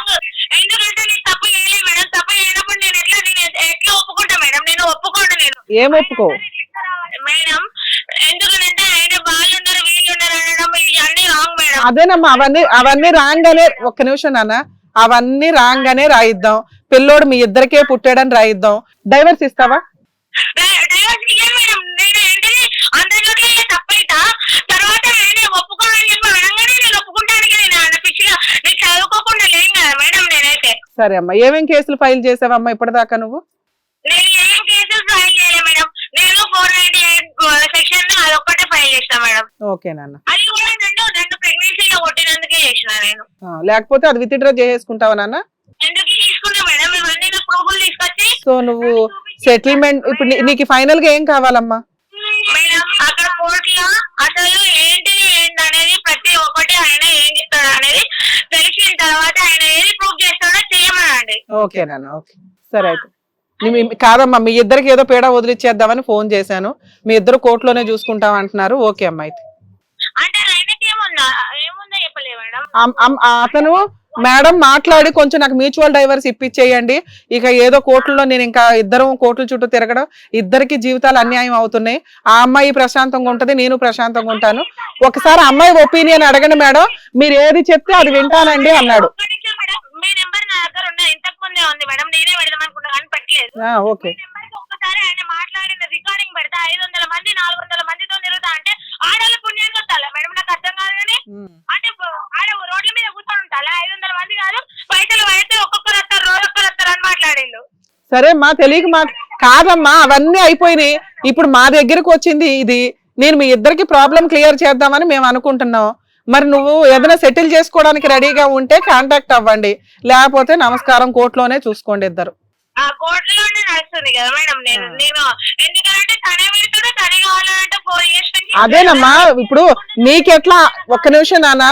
ఏం ఒప్పుకో అదేనమ్మా, అవన్నీ రాంగ్ అనే. ఒక్క నిమిషం నాన్న, అవన్నీ రాంగ్ అనే రాయిద్దాం. పిల్లోడు మీ ఇద్దరికే పుట్టాడని రాయిద్దాం. డైవర్స్ ఇస్తావా? సరే అమ్మా, ఏమేం కేసులు ఫైల్ చేసావమ్మా ఇప్పటిదాకా నువ్వు? ఓకే నాన్న, లేకపోతే అది విత్డ్రా చేసేసుకుంటావా నాన్న? సో నువ్వు సెటిల్మెంట్ ఇప్పుడు నీకు ఫైనల్ గా ఏం కావాలమ్మా? అక్కడ కోర్టులో అసలు ఏంటి ఏంటనేది ప్రతి ఒక్కటి ఆయన ఏం చెప్తాడు అనేది తెలిసిన తర్వాత ఆయన ఏది ప్రూవ్ చేస్తాడో చేయమనండి. ఓకే నాన్న, ఓకే సరే. అయితే కాదమ్మా, మీ ఇద్దరికి ఏదో పీడ వదిలిచ్చేద్దామని ఫోన్ చేశాను, మీ ఇద్దరు కోర్టులోనే చూసుకుంటాం అంటున్నారు. ఓకే అమ్మా, అయితే అంటే ఆయనకి ఏముందా చెప్పలే మేడం. అతను మేడం మాట్లాడి కొంచెం నాకు మ్యూచువల్ డైవర్స్ ఇప్పించేయండి, ఇక ఏదో కోర్టులో నేను ఇంకా ఇద్దరం కోర్టుల చుట్టూ తిరగడం, ఇద్దరికి జీవితాలు అన్యాయం అవుతున్నాయి, ఆ అమ్మాయి ప్రశాంతంగా ఉంటది, నేను ప్రశాంతంగా ఉంటాను, ఒకసారి అమ్మాయి ఒపీనియన్ అడగండి మేడం, మీరు ఏది చెప్తే అది వింటానండి అన్నాడు. మీ నెంబర్ నా దగ్గర ఉన్న ఇంతకు ముందే ఉంది మేడం, నేనే పెడదాం అనుకున్నా కానీ పెట్టలేదు. ఓకే, ఒక్కసారి ఆయన మాట్లాడిన రికార్డింగ్ పెడతా 500 మంది 400 మందితో తిరుగుతా అంటే ఆడవాళ్ళ పుణ్యానికి వస్తారా మేడం? నాకు అర్థం కాదు. కానీ అంటే ఆడ రోడ్ల మీద కూర్చొని ఉంటారా? 500 మంది కాదు, పైసలు ఒక్కొక్కరు వస్తారు, రోజు ఒక్కరు వస్తారు అని మాట్లాడిండు. సరే మా తెలియక కాదమ్మా, అవన్నీ అయిపోయినాయి. ఇప్పుడు మా దగ్గరకు వచ్చింది ఇది, నేను మీ ఇద్దరికి ప్రాబ్లం క్లియర్ చేద్దామని మేము అనుకుంటున్నాం. మరి నువ్వు ఏదైనా సెటిల్ చేసుకోవడానికి రెడీగా ఉంటే కాంటాక్ట్ అవ్వండి, లేకపోతే నమస్కారం, కోర్టులోనే చూసుకోండి ఇద్దరు. కోర్టులోనే నడుస్తుంది కదా మేడం. నేను ఎందుకంటే తనే పెడుతుంటే తనే కావాలంటే 4 years నుంచి. అదేనమ్మా, ఇప్పుడు నీకెట్లా, ఒక్క నిమిషం నాన్న,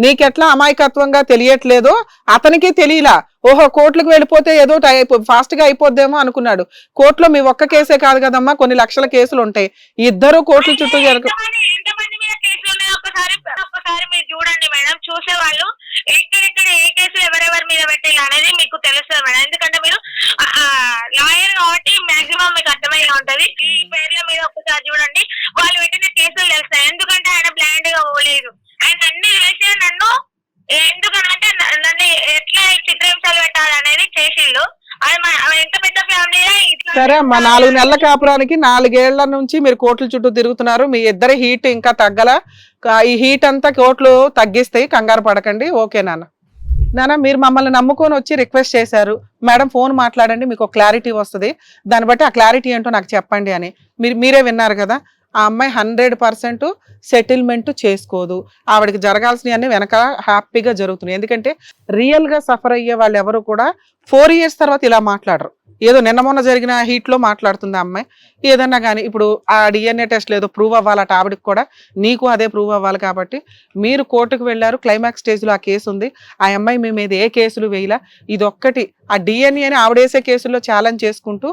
నీకెట్లా అమాయకత్వంగా తెలియట్లేదు, అతనికి తెలియలా. ఓహో కోర్టులకు వెళ్ళిపోతే ఏదో ఫాస్ట్ గా అయిపోద్దేమో అనుకున్నాడు. కోర్టులో మీ ఒక్క కేసే కాదు కదమ్మా, కొన్ని లక్షల కేసులు ఉంటాయి. ఇద్దరు కోర్టుల చుట్టూ ఎంతమంది మీద కేసులు ఉన్నాయి ఒక్కసారి మీరు చూడండి మేడం. చూసేవాళ్ళు ఎక్కడెక్కడ ఏ కేసులు ఎవరెవరి మీద పెట్టాలి అనేది మీకు తెలుస్తుంది మేడం. ఎందుకంటే మీరు లాయర్ కాబట్టి మాక్సిమం మీకు అర్థమయ్యే ఉంటది. ఈ పేర్ల మీద ఒక్కసారి చూడండి, వాళ్ళు పెట్టిన కేసులు తెలుస్తాయి. ఎందుకంటే ఆయన బ్లైండ్ గా పోలేదు, ఆయన అన్ని తెలిసే నన్ను. ఎందుకనంటే సరే అమ్మా, 4 నెలల కాపురానికి 4 ఏళ్ల నుంచి మీరు కోర్టుల చుట్టూ తిరుగుతున్నారు. మీ ఇద్దరి హీట్ ఇంకా తగ్గల. ఈ హీట్ అంతా కోర్టులు తగ్గిస్తాయి, కంగారు పడకండి. ఓకే నాన్న, మీరు మమ్మల్ని నమ్ముకొని వచ్చి రిక్వెస్ట్ చేశారు, మేడం ఫోన్ మాట్లాడండి మీకు క్లారిటీ వస్తుంది, దాన్ని బట్టి ఆ క్లారిటీ ఏంటో నాకు చెప్పండి అని. మీరే విన్నారు కదా. ఆ అమ్మాయి 100% సెటిల్మెంట్ చేసుకోదు. ఆవిడకి జరగాల్సినవన్నీ వెనక హ్యాపీగా జరుగుతున్నాయి. ఎందుకంటే రియల్గా సఫర్ అయ్యే వాళ్ళు ఎవరు కూడా 4 years తర్వాత ఇలా మాట్లాడరు. ఏదో నిన్న మొన్న జరిగిన హీట్లో మాట్లాడుతుంది ఆ అమ్మాయి. ఏదన్నా కానీ ఇప్పుడు ఆ DNA టెస్ట్ ఏదో ప్రూవ్ అవ్వాలట ఆవిడకి కూడా, నీకు అదే ప్రూవ్ అవ్వాలి. కాబట్టి మీరు కోర్టుకు వెళ్ళారు, క్లైమాక్స్ స్టేజ్లో ఆ కేసు ఉంది. ఆ అమ్మాయి మీ మీద ఏ కేసులు వేయలా. ఇది ఒక్కటి ఆ DNAని ఆవిడేసే కేసుల్లో ఛాలెంజ్ చేసుకుంటూ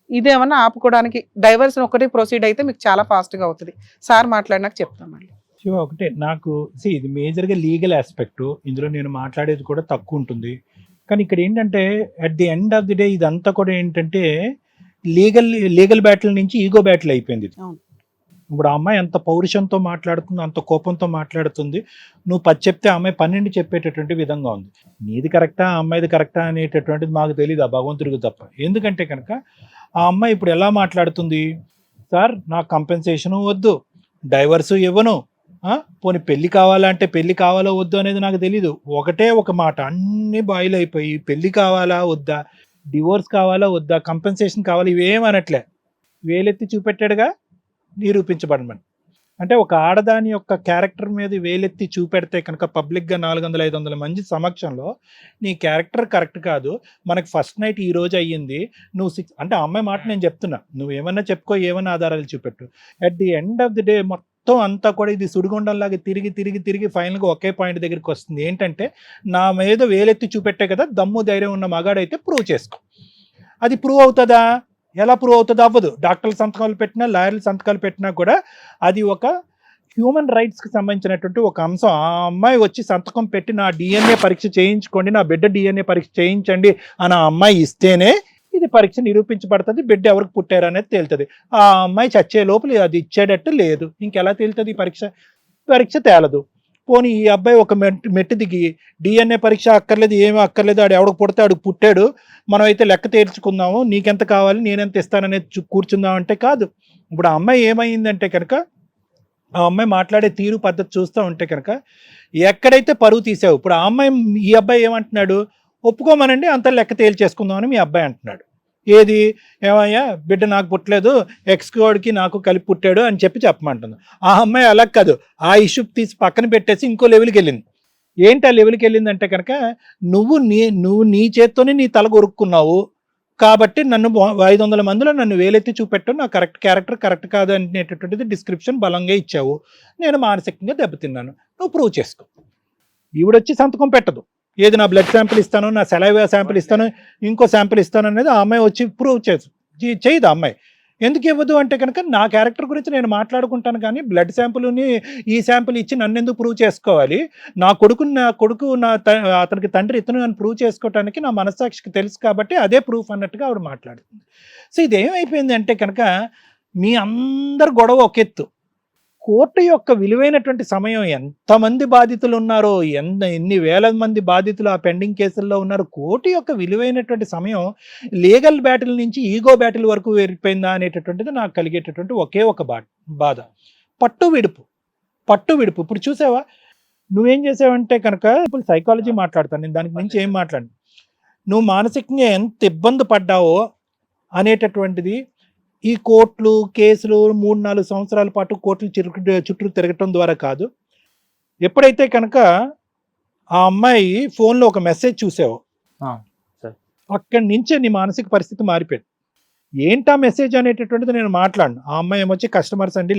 ఇదేమన్నా ఆపుకోవడానికి డైవర్స్ ఒకటి ప్రొసీడ్ అయితే మీకు చాలా ఫాస్ట్గా అవుతుంది. సార్ మాట్లాడినాక చెప్తాం మళ్ళీ. శివ, ఒకటే నాకు ఇది మేజర్గా లీగల్ ఆస్పెక్ట్, ఇందులో నేను మాట్లాడేది కూడా తక్కువ ఉంటుంది. కానీ ఇక్కడ ఏంటంటే at the end of the day ఇదంతా కూడా ఏంటంటే లీగల్ బ్యాటిల్ నుంచి ఈగో బ్యాటిల్ అయిపోయింది. ఇప్పుడు ఆ అమ్మాయి అంత పౌరుషంతో మాట్లాడుతుంది, అంత కోపంతో మాట్లాడుతుంది. నువ్వు 10 చెప్తే ఆ అమ్మాయి 12 చెప్పేటటువంటి విధంగా ఉంది. నీది కరెక్టా, ఆ అమ్మాయిది కరెక్టా అనేటటువంటిది మాకు తెలియదు, ఆ భగవంతుడికి తప్ప. ఎందుకంటే కనుక ఆ అమ్మాయి ఇప్పుడు ఎలా మాట్లాడుతుంది, సార్ నాకు కంపెన్సేషను వద్దు, డైవర్సు ఇవ్వను, పోనీ పెళ్లి కావాలంటే పెళ్లి కావాలో వద్దు అనేది నాకు తెలీదు. ఒకటే ఒక మాట అన్ని బాయిల్ అయిపోయి పెళ్లి కావాలా వద్దా, డివోర్స్ కావాలా వద్దా, కంపెన్సేషన్ కావాలి, ఇవేమనట్లే. వేలెత్తి చూపెట్టాడుగా నిరూపించబడమని. అంటే ఒక ఆడదాని యొక్క క్యారెక్టర్ మీద వేలెత్తి చూపెడితే కనుక పబ్లిక్గా 400-500 మంది సమక్షంలో నీ క్యారెక్టర్ కరెక్ట్ కాదు, మనకి ఫస్ట్ నైట్ ఈ రోజు అయ్యింది, నువ్వు 6 అంటే ఆ అమ్మాయి మాట నేను చెప్తున్నా, నువ్వు ఏమన్నా చెప్పుకో, ఏమన్నా ఆధారాలు చూపెట్టు. At the end of the day మొత్తం అంతా కూడా ఇది సుడిగుండంలాగా తిరిగి ఫైనల్గా ఒకే పాయింట్ దగ్గరికి వస్తుంది. ఏంటంటే నా మీద వేలెత్తి చూపెట్టే కదా, దమ్ము ధైర్యం ఉన్న మగాడైతే ప్రూవ్ చేసుకో. అది ప్రూవ్ అవుతుందా? ఎలా ప్రూవ్ అవుతుంది? అవ్వదు. డాక్టర్ల సంతకాలు పెట్టినా, లాయర్ల సంతకాలు పెట్టినా కూడా అది ఒక హ్యూమన్ రైట్స్కి సంబంధించినటువంటి ఒక అంశం. ఆ అమ్మాయి వచ్చి సంతకం పెట్టి నా DNA పరీక్ష చేయించుకోండి, నా బిడ్డ DNA పరీక్ష చేయించండి అని ఆ అమ్మాయి ఇస్తేనే ఇది పరీక్ష నిరూపించబడుతుంది, బిడ్డ ఎవరికి పుట్టారు అనేది తేలుతుంది. ఆ అమ్మాయి చచ్చే లోపల అది ఇచ్చేటట్టు లేదు, ఇంకెలా తేలుతుంది పరీక్ష తేలదు. పోనీ ఈ అబ్బాయి ఒక మెట్టు దిగి DNA పరీక్ష అక్కర్లేదు, ఏమీ అక్కర్లేదు, ఆడు ఎవడికి పుడితే ఆడికి పుట్టాడు, మనం అయితే లెక్క తేల్చుకుందాము, నీకెంత కావాలి నేనెంత ఇస్తాననేది కూర్చుందాం అంటే కాదు. ఇప్పుడు ఆ అమ్మాయి ఏమైందంటే కనుక, ఆ అమ్మాయి మాట్లాడే తీరు పద్ధతి చూస్తూ ఉంటే కనుక ఎక్కడైతే పరువు తీసావు, ఇప్పుడు ఆ అమ్మాయి ఈ అబ్బాయి ఏమంటున్నాడు, ఒప్పుకోమనండి అంత లెక్క తేల్చేసుకుందామని మీ అబ్బాయి అంటున్నాడు. ఏది ఏమయ్యా బిడ్డ నాకు పుట్టలేదు, ఎక్స్కోడ్కి నాకు కలిపి పుట్టాడు అని చెప్పమంటుంది. ఆ అమ్మాయి అలా కాదు, ఆ ఇష్యూ తీసి పక్కన పెట్టేసి ఇంకో లెవెల్కి వెళ్ళింది. ఏంటి ఆ లెవెల్కి వెళ్ళిందంటే కనుక, నువ్వు నీ చేత్తోనే నీ తల కొరుక్కున్నావు కాబట్టి నన్ను 500 మందిలో నన్ను వేలెత్తి చూపెట్టు, నా క్యారెక్టర్ కరెక్ట్ కాదు అనేటటువంటిది డిస్క్రిప్షన్ బలంగా ఇచ్చావు, నేను మానసికంగా దెబ్బతిన్నాను, నువ్వు ప్రూవ్ చేసుకో. ఈవిడొచ్చి సంతకం పెట్టదు, ఏది నా బ్లడ్ శాంపిల్ ఇస్తాను, నా సెలైవా శాంపిల్ ఇస్తాను, ఇంకో శాంపిల్ ఇస్తాను అనేది ఆ అమ్మాయి వచ్చి ప్రూవ్ చేయదు. ఆ అమ్మాయి ఎందుకు ఇవ్వదు అంటే కనుక, నా క్యారెక్టర్ గురించి నేను మాట్లాడుకుంటాను కానీ బ్లడ్ శాంపుల్ని ఈ శాంపుల్ ఇచ్చి నన్ను ఎందుకు ప్రూవ్ చేసుకోవాలి, నా కొడుకు అతనికి తండ్రి ఇతను నన్ను ప్రూవ్ చేసుకోవటానికి నా మనస్సాక్షికి తెలుసు కాబట్టి అదే ప్రూఫ్ అన్నట్టుగా ఆవిడ మాట్లాడుతుంది. సో ఇదేమైపోయింది అంటే కనుక, మీ అందరు గొడవ ఒక ఎత్తు, కోర్టు యొక్క విలువైనటువంటి సమయం, ఎంతమంది బాధితులు ఉన్నారో, ఎన్ని వేల మంది బాధితులు ఆ పెండింగ్ కేసుల్లో ఉన్నారు, కోర్టు యొక్క విలువైనటువంటి సమయం లీగల్ బ్యాటిల్ నుంచి ఈగో బ్యాటిల్ వరకు వెళ్ళిపోయిందా అనేటటువంటిది నాకు కలిగేటటువంటి ఒకే ఒక బాధ. పట్టు విడుపు. ఇప్పుడు చూసావా, నువ్వేం చేసావంటే కనుక, ఇప్పుడు సైకాలజీ మాట్లాడతాను నేను, దానికి మించి ఏం మాట్లాడు, నువ్వు మానసికంగా ఎంత ఇబ్బంది పడ్డావో అనేటటువంటిది ఈ కోర్టులు కేసులు 3-4 సంవత్సరాల పాటు కోర్టులు చుట్టూ తిరగటం ద్వారా కాదు. ఎప్పుడైతే కనుక ఆ అమ్మాయి ఫోన్లో ఒక మెసేజ్ చూసావో అక్కడి నుంచే నీ మానసిక పరిస్థితి మారిపోయింది. ఏంటా మెసేజ్ అనేటటువంటిది నేను మాట్లాడను. ఆ అమ్మాయి ఏమొచ్చి కస్టమర్స్ అండి,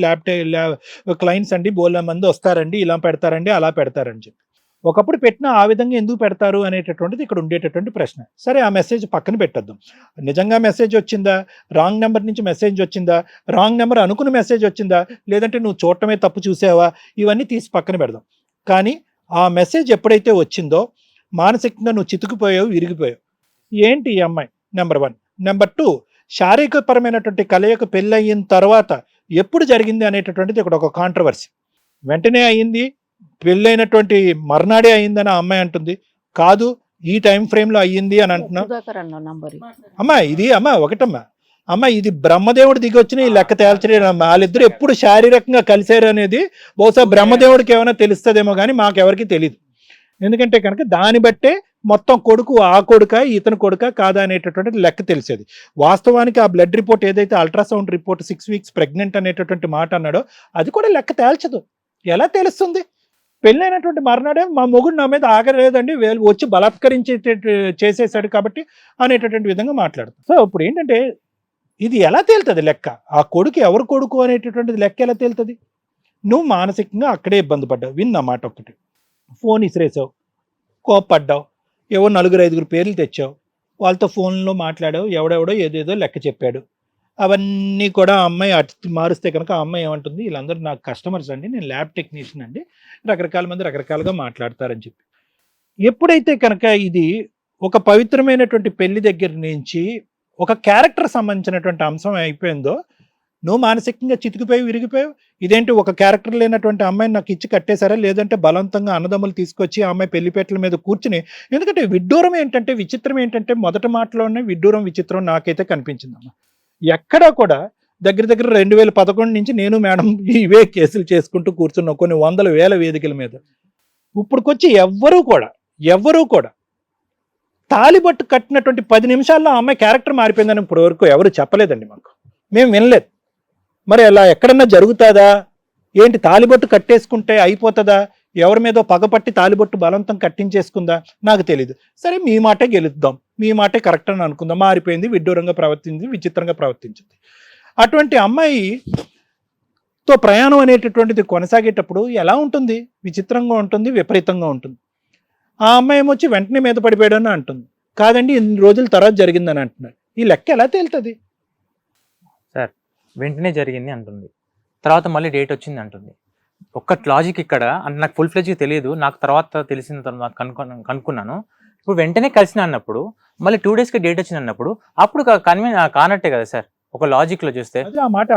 క్లయింట్స్ అండి, బోల్లా మంది వస్తారండి, ఇలా పెడతారండి, అలా పెడతారని చెప్పి. ఒకప్పుడు పెట్టిన ఆ విధంగా ఎందుకు పెడతారు అనేటటువంటిది ఇక్కడ ఉండేటటువంటి ప్రశ్న. సరే, ఆ మెసేజ్ పక్కన పెట్టద్దాం. నిజంగా మెసేజ్ వచ్చిందా, రాంగ్ నెంబర్ నుంచి మెసేజ్ వచ్చిందా, రాంగ్ నెంబర్ అనుకున్న మెసేజ్ వచ్చిందా, లేదంటే నువ్వు చూడటమే తప్పు చూసావా, ఇవన్నీ తీసి పక్కన పెడదాం. కానీ ఆ మెసేజ్ ఎప్పుడైతే వచ్చిందో మానసికంగా నువ్వు చితుకుపోయావు, విరిగిపోయావు. ఏంటి ఈ అమ్మాయి? నెంబర్ 1. నెంబర్ 2, శారీరకపరమైనటువంటి కలయిక పెళ్ళి అయిన తర్వాత ఎప్పుడు జరిగింది అనేటటువంటిది ఇక్కడ ఒక కాంట్రవర్సీ. వెంటనే అయ్యింది, పెళ్ళైనటువంటి మర్నాడే అయ్యిందని ఆ అమ్మాయి అంటుంది. కాదు, ఈ టైం ఫ్రేమ్ లో అయ్యింది అని అంటున్నా. అమ్మా ఒకటమ్మా, అమ్మ ఇది బ్రహ్మదేవుడు దిగి వచ్చిన ఈ లెక్క తేల్చలేదు అమ్మ. వాళ్ళిద్దరు ఎప్పుడు శారీరకంగా కలిశారు అనేది బహుశా బ్రహ్మదేవుడికి ఏమైనా తెలుస్తుందేమో కానీ మాకెవరికి తెలియదు. ఎందుకంటే కనుక దాన్ని బట్టే మొత్తం కొడుకు ఆ కొడుక ఇతని కొడుక కాదా అనేటటువంటి లెక్క తెలిసేది. వాస్తవానికి ఆ బ్లడ్ రిపోర్ట్ ఏదైతే అల్ట్రాసౌండ్ రిపోర్ట్ 6 weeks ప్రెగ్నెంట్ అనేటటువంటి మాట అన్నాడో అది కూడా లెక్క తేల్చదు. ఎలా తెలుస్తుంది? పెళ్ళైనటువంటి మర్నాడే మా మొగుడు నా మీద ఆగలేదండి, వీళ్ళు వచ్చి బలాత్కరించి చేసేసాడు కాబట్టి అనేటటువంటి విధంగా మాట్లాడుతాం. సో ఇప్పుడు ఏంటంటే ఇది ఎలా తేలుతుంది లెక్క? ఆ కొడుకు ఎవరు కొడుకు అనేటటువంటిది లెక్క ఎలా తేలుతుంది? నువ్వు మానసికంగా అక్కడే ఇబ్బంది పడ్డావు. విన్న మాట ఒకటి, ఫోన్ ఇసిరేసావు, కోప్పడ్డావు, ఏవో 4-5 పేర్లు తెచ్చావు, వాళ్ళతో ఫోన్లో మాట్లాడావు, ఎవడెవడో ఏదేదో లెక్క చెప్పాడు. అవన్నీ కూడా ఆ అమ్మాయి అటు మారుస్తే కనుక ఆ అమ్మాయి ఏమంటుంది, వీళ్ళందరూ నాకు కస్టమర్స్ అండి, నేను ల్యాబ్ టెక్నీషియన్ అండి, రకరకాల మంది రకరకాలుగా మాట్లాడతారని చెప్పి. ఎప్పుడైతే కనుక ఇది ఒక పవిత్రమైనటువంటి పెళ్లి దగ్గర నుంచి ఒక క్యారెక్టర్ సంబంధించినటువంటి అంశం అయిపోయిందో, నువ్వు మానసికంగా చితికిపోయి విరిగిపోయావు. ఇదేంటి ఒక క్యారెక్టర్ లేనటువంటి అమ్మాయిని నాకు ఇచ్చి కట్టేశారా, లేదంటే బలవంతంగా అన్నదమ్ములు తీసుకొచ్చి ఆ అమ్మాయి పెళ్లిపేటల మీద కూర్చుని. ఎందుకంటే విడ్డూరం ఏంటంటే, విచిత్రం ఏంటంటే, మొదటి మాటలోనే విడ్డూరం విచిత్రం నాకైతే కనిపించిందమ్మా. ఎక్కడా కూడా దగ్గర 2011 నుంచి నేను మేడం ఇవే కేసులు చేసుకుంటూ కూర్చున్నాం కొన్ని 100,000 వేదికల మీద. ఇప్పుడుకొచ్చి ఎవ్వరూ కూడా తాలిబట్టు కట్టినటువంటి 10 నిమిషాల్లో ఆ అమ్మాయి క్యారెక్టర్ మారిపోయిందని ఇప్పుడు వరకు ఎవరు చెప్పలేదండి మాకు, మేము వినలేదు. మరి అలా ఎక్కడన్నా జరుగుతుందా ఏంటి? తాలిబొట్టు కట్టేసుకుంటే అయిపోతుందా? ఎవరి మీదో పగపట్టి తాలిబొట్టు బలవంతం కట్టించేసుకుందా? నాకు తెలీదు. సరే మీ మాటే గెలుద్దాం, మీ మాటే కరెక్ట్ అని అనుకుందాం. మారిపోయింది, విడ్డూరంగా ప్రవర్తించింది, విచిత్రంగా ప్రవర్తించింది. అటువంటి అమ్మాయితో ప్రయాణం అనేటటువంటిది కొనసాగేటప్పుడు ఎలా ఉంటుంది? విచిత్రంగా ఉంటుంది, విపరీతంగా ఉంటుంది. ఆ అమ్మాయి ఏమొచ్చి వెంటనే మీద పడిపోయాడని అంటుంది. కాదండి, ఇన్ని రోజుల తర్వాత జరిగిందని అంటున్నారు. ఈ లెక్క ఎలా తేలుతుంది? సార్ వెంటనే జరిగింది అంటుంది, తర్వాత మళ్ళీ డేట్ వచ్చింది అంటుంది. ఒక్క లాజిక్ ఇక్కడ అంటే నాకు ఫుల్ ఫ్లెడ్జ్గా తెలియదు, నాకు తర్వాత తెలిసిన తర్వాత కనుక్కున్నాను. ఇప్పుడు వెంటనే కలిసిన అన్నప్పుడు మళ్ళీ 2 daysకి డేట్ వచ్చింది అన్నప్పుడు అప్పుడు కానట్టే కదా సార్ ఒక లాజిక్ లో చూస్తే. ఆ మాట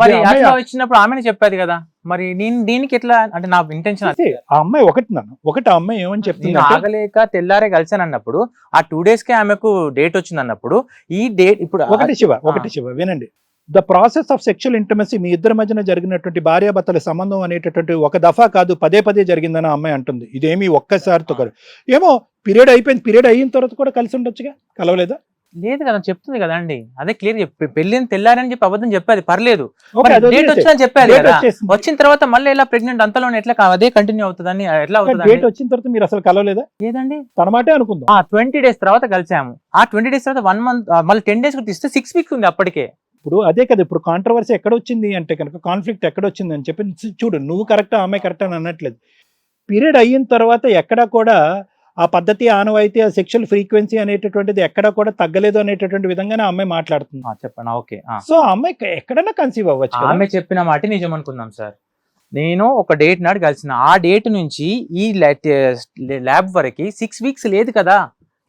మరి అట్లా వచ్చినప్పుడు ఆమెనే చెప్పాది కదా, మరి నేను దీనికి ఎట్లా అంటే నా ఇంటెన్షన్ ఆ అమ్మాయి ఒకటి ఆ అమ్మాయి ఏమని చెప్తుంది, ఆగలేక తెల్లారే కలిసాను అన్నప్పుడు ఆ 2 daysకే ఆమెకు డేట్ వచ్చింది అన్నప్పుడు ఈ డేట్ ఇప్పుడు ఒకటి శివ వినండి. The process of sexual intimacy మీ ఇద్దరి మధ్యన జరిగినటువంటి భార్యాభర్తల సంబంధం అనేటటువంటి ఒక దఫా కాదు, పదే జరిగిందని ఆ అమ్మాయి అంటుంది. ఇదేమి ఒక్కసారితో కాదు, ఏమో పీరియడ్ అయిపోయింది, పీరియడ్ అయిన తర్వాత కూడా కలిసి ఉండొచ్చుగా, కలవలేదా? లేదు కదా చెప్తుంది కదా అండి, అదే క్లియర్ పెళ్ళిని తెల్లారని చెప్పి అబద్ధం చెప్పేది, పర్లేదు. డేట్ వచ్చిన వచ్చిందని చెప్పారు కదా, వచ్చిన తర్వాత మళ్ళీ ఎలా ప్రెగ్నెంట్ అంతలోనే ఎట్లా అదే కంటిన్యూ అవుతుందని ఎట్లా అవుతుంది? డేట్ వచ్చిన తర్వాత మీరు అసలు కలవలేదా? లేదండి, తన మాటే అనుకుందాం. 20 days తర్వాత కలిసాము, ఆ 20 days తర్వాత 1 month మళ్ళీ 10 days ఇస్తే 6 weeks ఉంది అప్పటికే. ఇప్పుడు అదే కదా, ఇప్పుడు కాంట్రవర్సీ ఎక్కడ వచ్చింది అంటే కనుక, కాన్ఫ్లిక్ట్ ఎక్కడ వచ్చింది అని చెప్పి చూడు, నువ్వు కరెక్టా అమ్మాయి కరెక్టా అని అనట్లేదు. పీరియడ్ అయిన తర్వాత ఎక్కడా కూడా ఆ పద్ధతి ఆనవాయితీ ఆ సెక్షువల్ ఫ్రీక్వెన్సీ అనేటటువంటిది ఎక్కడా కూడా తగ్గలేదు అనేటటువంటి విధంగానే ఆ అమ్మాయి మాట్లాడుతుంది. చెప్పండి, ఓకే. సో ఆ అమ్మాయి ఎక్కడన్నా కన్సీవ్ అవ్వచ్చు. ఆమె చెప్పిన మాట నిజం అనుకుందాం సార్. నేను ఒక డేట్ నాడు కలిసిన, ఆ డేట్ నుంచి ఈ ల్యాబ్ వరకు 6 weeks లేదు కదా,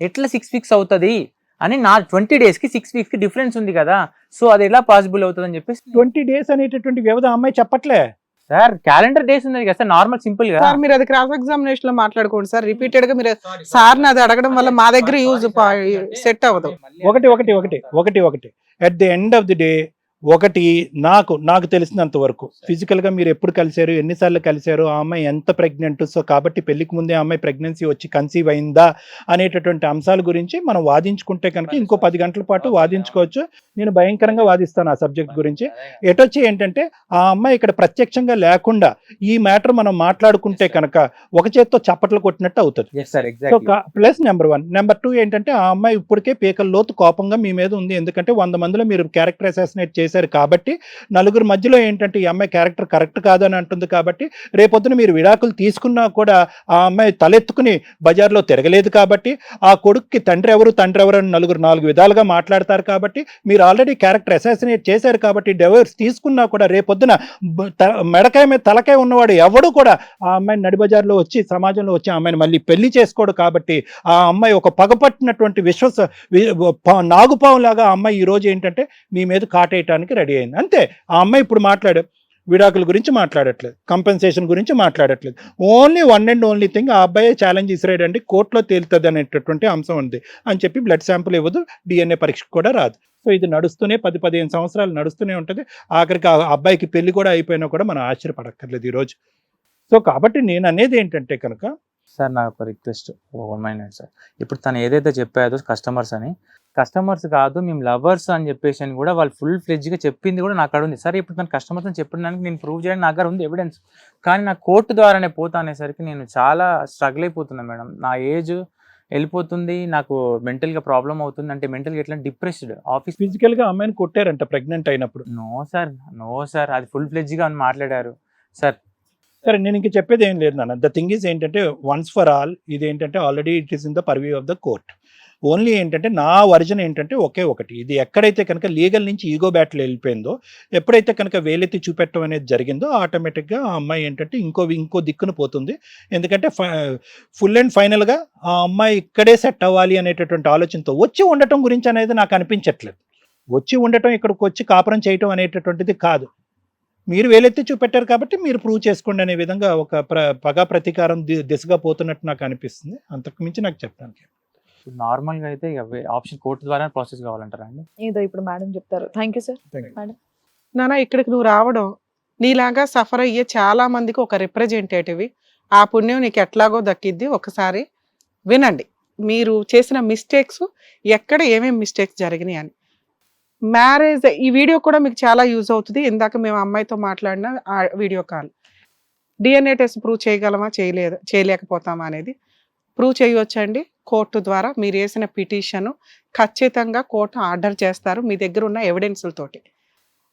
ఎట్లా 6 weeks అవుతుంది అని నా 20 daysకి 6 weeksకి డిఫరెన్స్ ఉంది కదా, సో అది ఎలా పాసిబుల్ అవుతుంది అని చెప్పేసి 20 days అనేటటువంటి వ్యవధి అమ్మాయి చెప్పట్లే సార్. క్యాలెండర్ డేస్ ఉంది కదా సార్, నార్మల్ సింపుల్ గా. సార్ మీరు అది క్రాస్ ఎగ్జామినేషన్ లో మాట్లాడుకోండి సార్, రిపీటెడ్ గా మీరు సార్ అది అడగడం వల్ల మా దగ్గర యూజ్ సెట్ అవ్వదు. ఒకటి at the end of the day నాకు తెలిసినంత వరకు ఫిజికల్ గా మీరు ఎప్పుడు కలిశారు, ఎన్నిసార్లు కలిశారు, ఆ అమ్మాయి ఎంత ప్రెగ్నెంట్, సో కాబట్టి పెళ్లికి ముందే ఆ అమ్మాయి ప్రెగ్నెన్సీ వచ్చి కన్సీవ్ అయిందా అనేటటువంటి అంశాల గురించి మనం వాదించుకుంటే కనుక ఇంకో 10 గంటల పాటు వాదించుకోవచ్చు. నేను భయంకరంగా వాదిస్తాను ఆ సబ్జెక్ట్ గురించి. ఎటొచ్చి ఏంటంటే ఆ అమ్మాయి ఇక్కడ ప్రత్యక్షంగా లేకుండా ఈ మ్యాటర్ మనం మాట్లాడుకుంటే కనుక ఒక చేత్తో చప్పట్లు కొట్టినట్టు అవుతుంది. So plus number 1. నెంబర్ 2 ఏంటంటే ఆ అమ్మాయి ఇప్పటికే పీకల లోతు కోపంగా మీ మీద ఉంది. ఎందుకంటే 100 మందిలో మీరు క్యారెక్టర్ అసాసినేట్ చేశారు కాబట్టి, నలుగురు మధ్యలో ఏంటంటే ఈ అమ్మాయి క్యారెక్టర్ కరెక్ట్ కాదని అంటుంది కాబట్టి, రేపొద్దున మీరు విడాకులు తీసుకున్నా కూడా ఆ అమ్మాయి తలెత్తుకుని బజార్లో తిరగలేదు కాబట్టి, ఆ కొడుక్కి తండ్రి ఎవరు అని నలుగురు 4 విధాలుగా మాట్లాడతారు కాబట్టి, మీరు ఆల్రెడీ క్యారెక్టర్ అసాసినేట్ చేశారు కాబట్టి, డివోర్స్ తీసుకున్నా కూడా రేపొద్దున మెడకాయ మీద తలకాయ ఉన్నవాడు ఎవడు కూడా ఆ అమ్మాయిని నడిబజార్లో వచ్చి సమాజంలో వచ్చి ఆ అమ్మాయిని మళ్ళీ పెళ్లి చేసుకోడు కాబట్టి, ఆ అమ్మాయి ఒక పగపట్టినటువంటి నాగుపాము లాగా ఆ అమ్మాయి ఈ రోజు ఏంటంటే మీ మీద కాటేయటానికి రెడీ అయింది అంతే. ఆ అమ్మాయి ఇప్పుడు విడాకుల గురించి మాట్లాడట్లేదు, కంపెన్సేషన్ గురించి మాట్లాడట్లేదు. Only one and only thing, ఆ అబ్బాయి ఛాలెంజ్ ఇసిరాడండి, కోర్టులో తేలుతుంది అనేటటువంటి అంశం ఉంది అని చెప్పి బ్లడ్ శాంపుల్ ఇవ్వదు, DNA పరీక్ష కూడా రాదు. సో ఇది నడుస్తూనే 10-15 సంవత్సరాలు నడుస్తూనే ఉంటుంది. ఆఖరికి ఆ అబ్బాయికి పెళ్లి కూడా అయిపోయినా కూడా మనం ఆశ్చర్యపడక్కర్లేదు ఈరోజు. సో కాబట్టి నేను అనేది ఏంటంటే కనుక సార్ నాకు ఒక రిక్వెస్ట్, 1 minute సార్. ఇప్పుడు తను ఏదైతే చెప్పాదో కస్టమర్స్ కాదు మేము లవర్స్ అని చెప్పేసి అని కూడా వాళ్ళు ఫుల్ ఫ్లెడ్జ్గా చెప్పింది కూడా నాకు ఉంది. సరే ఇప్పుడు తను కస్టమర్స్ అని చెప్పడానికి నేను ప్రూవ్ చేయడానికి నా దగ్గర ఉంది ఎవిడెన్స్, కానీ నా కోర్టు ద్వారానే పోతా అనేసరికి నేను చాలా స్ట్రగుల్ అయిపోతున్నాను మేడం. నా ఏజ్ వెళ్ళిపోతుంది, నాకు మెంటల్గా ప్రాబ్లం అవుతుంది. అంటే మెంటల్గా ఎట్లా డిప్రెస్డ్. ఆఫీస్ ఫిజికల్గా అమ్మాయిని కొట్టారంట ప్రెగ్నెంట్ అయినప్పుడు. నో సార్ అది ఫుల్ ఫ్లెడ్జ్గా అని మాట్లాడారు సార్. సరే నేను ఇంక చెప్పేది ఏం లేదు నాన్న. ద థింగ్ ఈజ్ ఏంటంటే వన్స్ ఫర్ ఆల్ ఇది ఏంటంటే already it is in the purview of the court. Only ఏంటంటే నా వర్జన్ ఏంటంటే ఒకే ఒకటి, ఇది ఎక్కడైతే కనుక లీగల్ నుంచి ఈగో బ్యాటిల్ వెళ్ళిపోయిందో, ఎప్పుడైతే కనుక వేలెత్తి చూపెట్టడం అనేది జరిగిందో ఆటోమేటిక్గా ఆ అమ్మాయి ఏంటంటే ఇంకో దిక్కున పోతుంది. ఎందుకంటే ఫుల్ అండ్ ఫైనల్గా ఆ అమ్మాయి ఇక్కడే సెట్ అవ్వాలి అనేటటువంటి ఆలోచనతో వచ్చి ఉండటం గురించి అనేది నాకు అనిపించట్లేదు. వచ్చి ఉండటం, ఇక్కడికి వచ్చి కాపురం చేయటం అనేటటువంటిది కాదు. మీరు వేలెత్తి చూపెట్టారు కాబట్టి మీరు ప్రూవ్ చేసుకోండి అనే విధంగా ఒక పగా ప్రతీకారం దిశగా పోతున్నట్టు నాకు అనిపిస్తుంది. అంతకు మించి నాకు చెప్పడానికి నార్మల్గా అయితే ఆప్షన్ కోర్టు ద్వారా ప్రాసెస్ కావాలంటారా అండి? ఏదో ఇప్పుడు మేడం చెప్తారు. Thank you sir. నాన్న ఇక్కడికి నువ్వు రావడం నీలాగా సఫర్ అయ్యే చాలా మందికి ఒక రిప్రజెంటేటివ్. ఆ పుణ్యం నీకు ఎట్లాగో దక్కిద్ది. ఒకసారి వినండి మీరు చేసిన మిస్టేక్స్, ఎక్కడ ఏమేమి మిస్టేక్స్ జరిగినాయి అని. మ్యారేజ్ ఈ వీడియో కూడా మీకు చాలా యూజ్ అవుతుంది. ఇందాక మేము అమ్మాయితో మాట్లాడిన ఆ video call. DNA test prove చేయగలమా చేయలేకపోతామా అనేది ప్రూవ్ చేయవచ్చండి. కోర్టు ద్వారా మీరు వేసిన పిటిషన్ ఖచ్చితంగా కోర్టు ఆర్డర్ చేస్తారు మీ దగ్గర ఉన్న ఎవిడెన్స్లతోటి.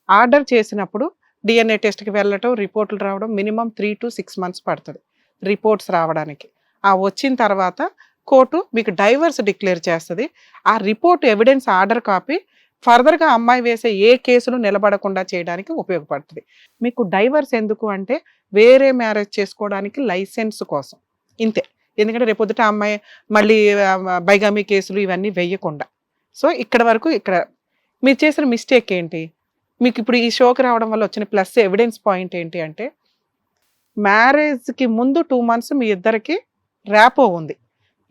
ఆర్డర్ చేసినప్పుడు DNA టెస్ట్కి వెళ్ళటం, రిపోర్ట్లు రావడం మినిమం 3 to 6 months పడుతుంది రిపోర్ట్స్ రావడానికి. ఆ వచ్చిన తర్వాత కోర్టు మీకు డైవర్స్ డిక్లేర్ చేస్తుంది. ఆ రిపోర్ట్ ఎవిడెన్స్ ఆర్డర్ కాపీ ఫర్దర్గా అమ్మాయి వేసే ఏ కేసులు నిలబడకుండా చేయడానికి ఉపయోగపడుతుంది. మీకు డైవర్స్ ఎందుకు అంటే వేరే మ్యారేజ్ చేసుకోవడానికి లైసెన్స్ కోసం, ఇంతే. ఎందుకంటే రేపొద్దుట అమ్మాయి మళ్ళీ బైగామీ కేసులు ఇవన్నీ వేయకుండా. సో ఇక్కడ వరకు ఇక్కడ మీరు చేసిన మిస్టేక్ ఏంటి, మీకు ఇప్పుడు ఈ షోకి రావడం వల్ల వచ్చిన ప్లస్ ఎవిడెన్స్ పాయింట్ ఏంటి అంటే మ్యారేజ్కి ముందు 2 months మీ ఇద్దరికి ర్యాపో ఉంది,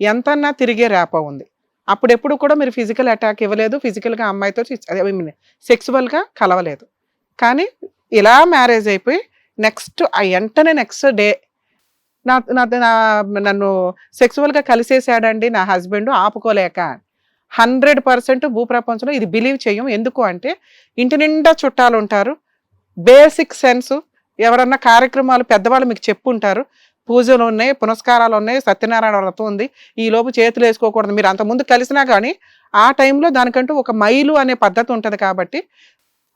ఎంతన్నా తిరిగే ర్యాపో ఉంది. అప్పుడెప్పుడు కూడా మీరు ఫిజికల్ అటాక్ ఇవ్వలేదు, ఫిజికల్గా అమ్మాయితో సెక్సువల్గా కలవలేదు. కానీ ఇలా మ్యారేజ్ అయిపోయి నెక్స్ట్ డే నన్ను సెక్సువల్గా కలిసేసాడండి నా హస్బెండ్ ఆపుకోలేక. 100% భూప్రపంచంలో ఇది బిలీవ్ చేయం. ఎందుకు అంటే ఇంటి నిండా చుట్టాలు ఉంటారు, బేసిక్ సెన్స్ ఎవరన్నా కార్యక్రమాలు పెద్దవాళ్ళు మీకు చెప్పుంటారు, పూజలు ఉన్నాయి, పునస్కారాలు ఉన్నాయి, సత్యనారాయణ వ్రతం ఉంది, ఈ లోపు చేతులు వేసుకోకూడదు. మీరు అంతకుముందు కలిసినా కానీ ఆ టైంలో దానికంటూ ఒక మైలు అనే పద్ధతి ఉంటుంది. కాబట్టి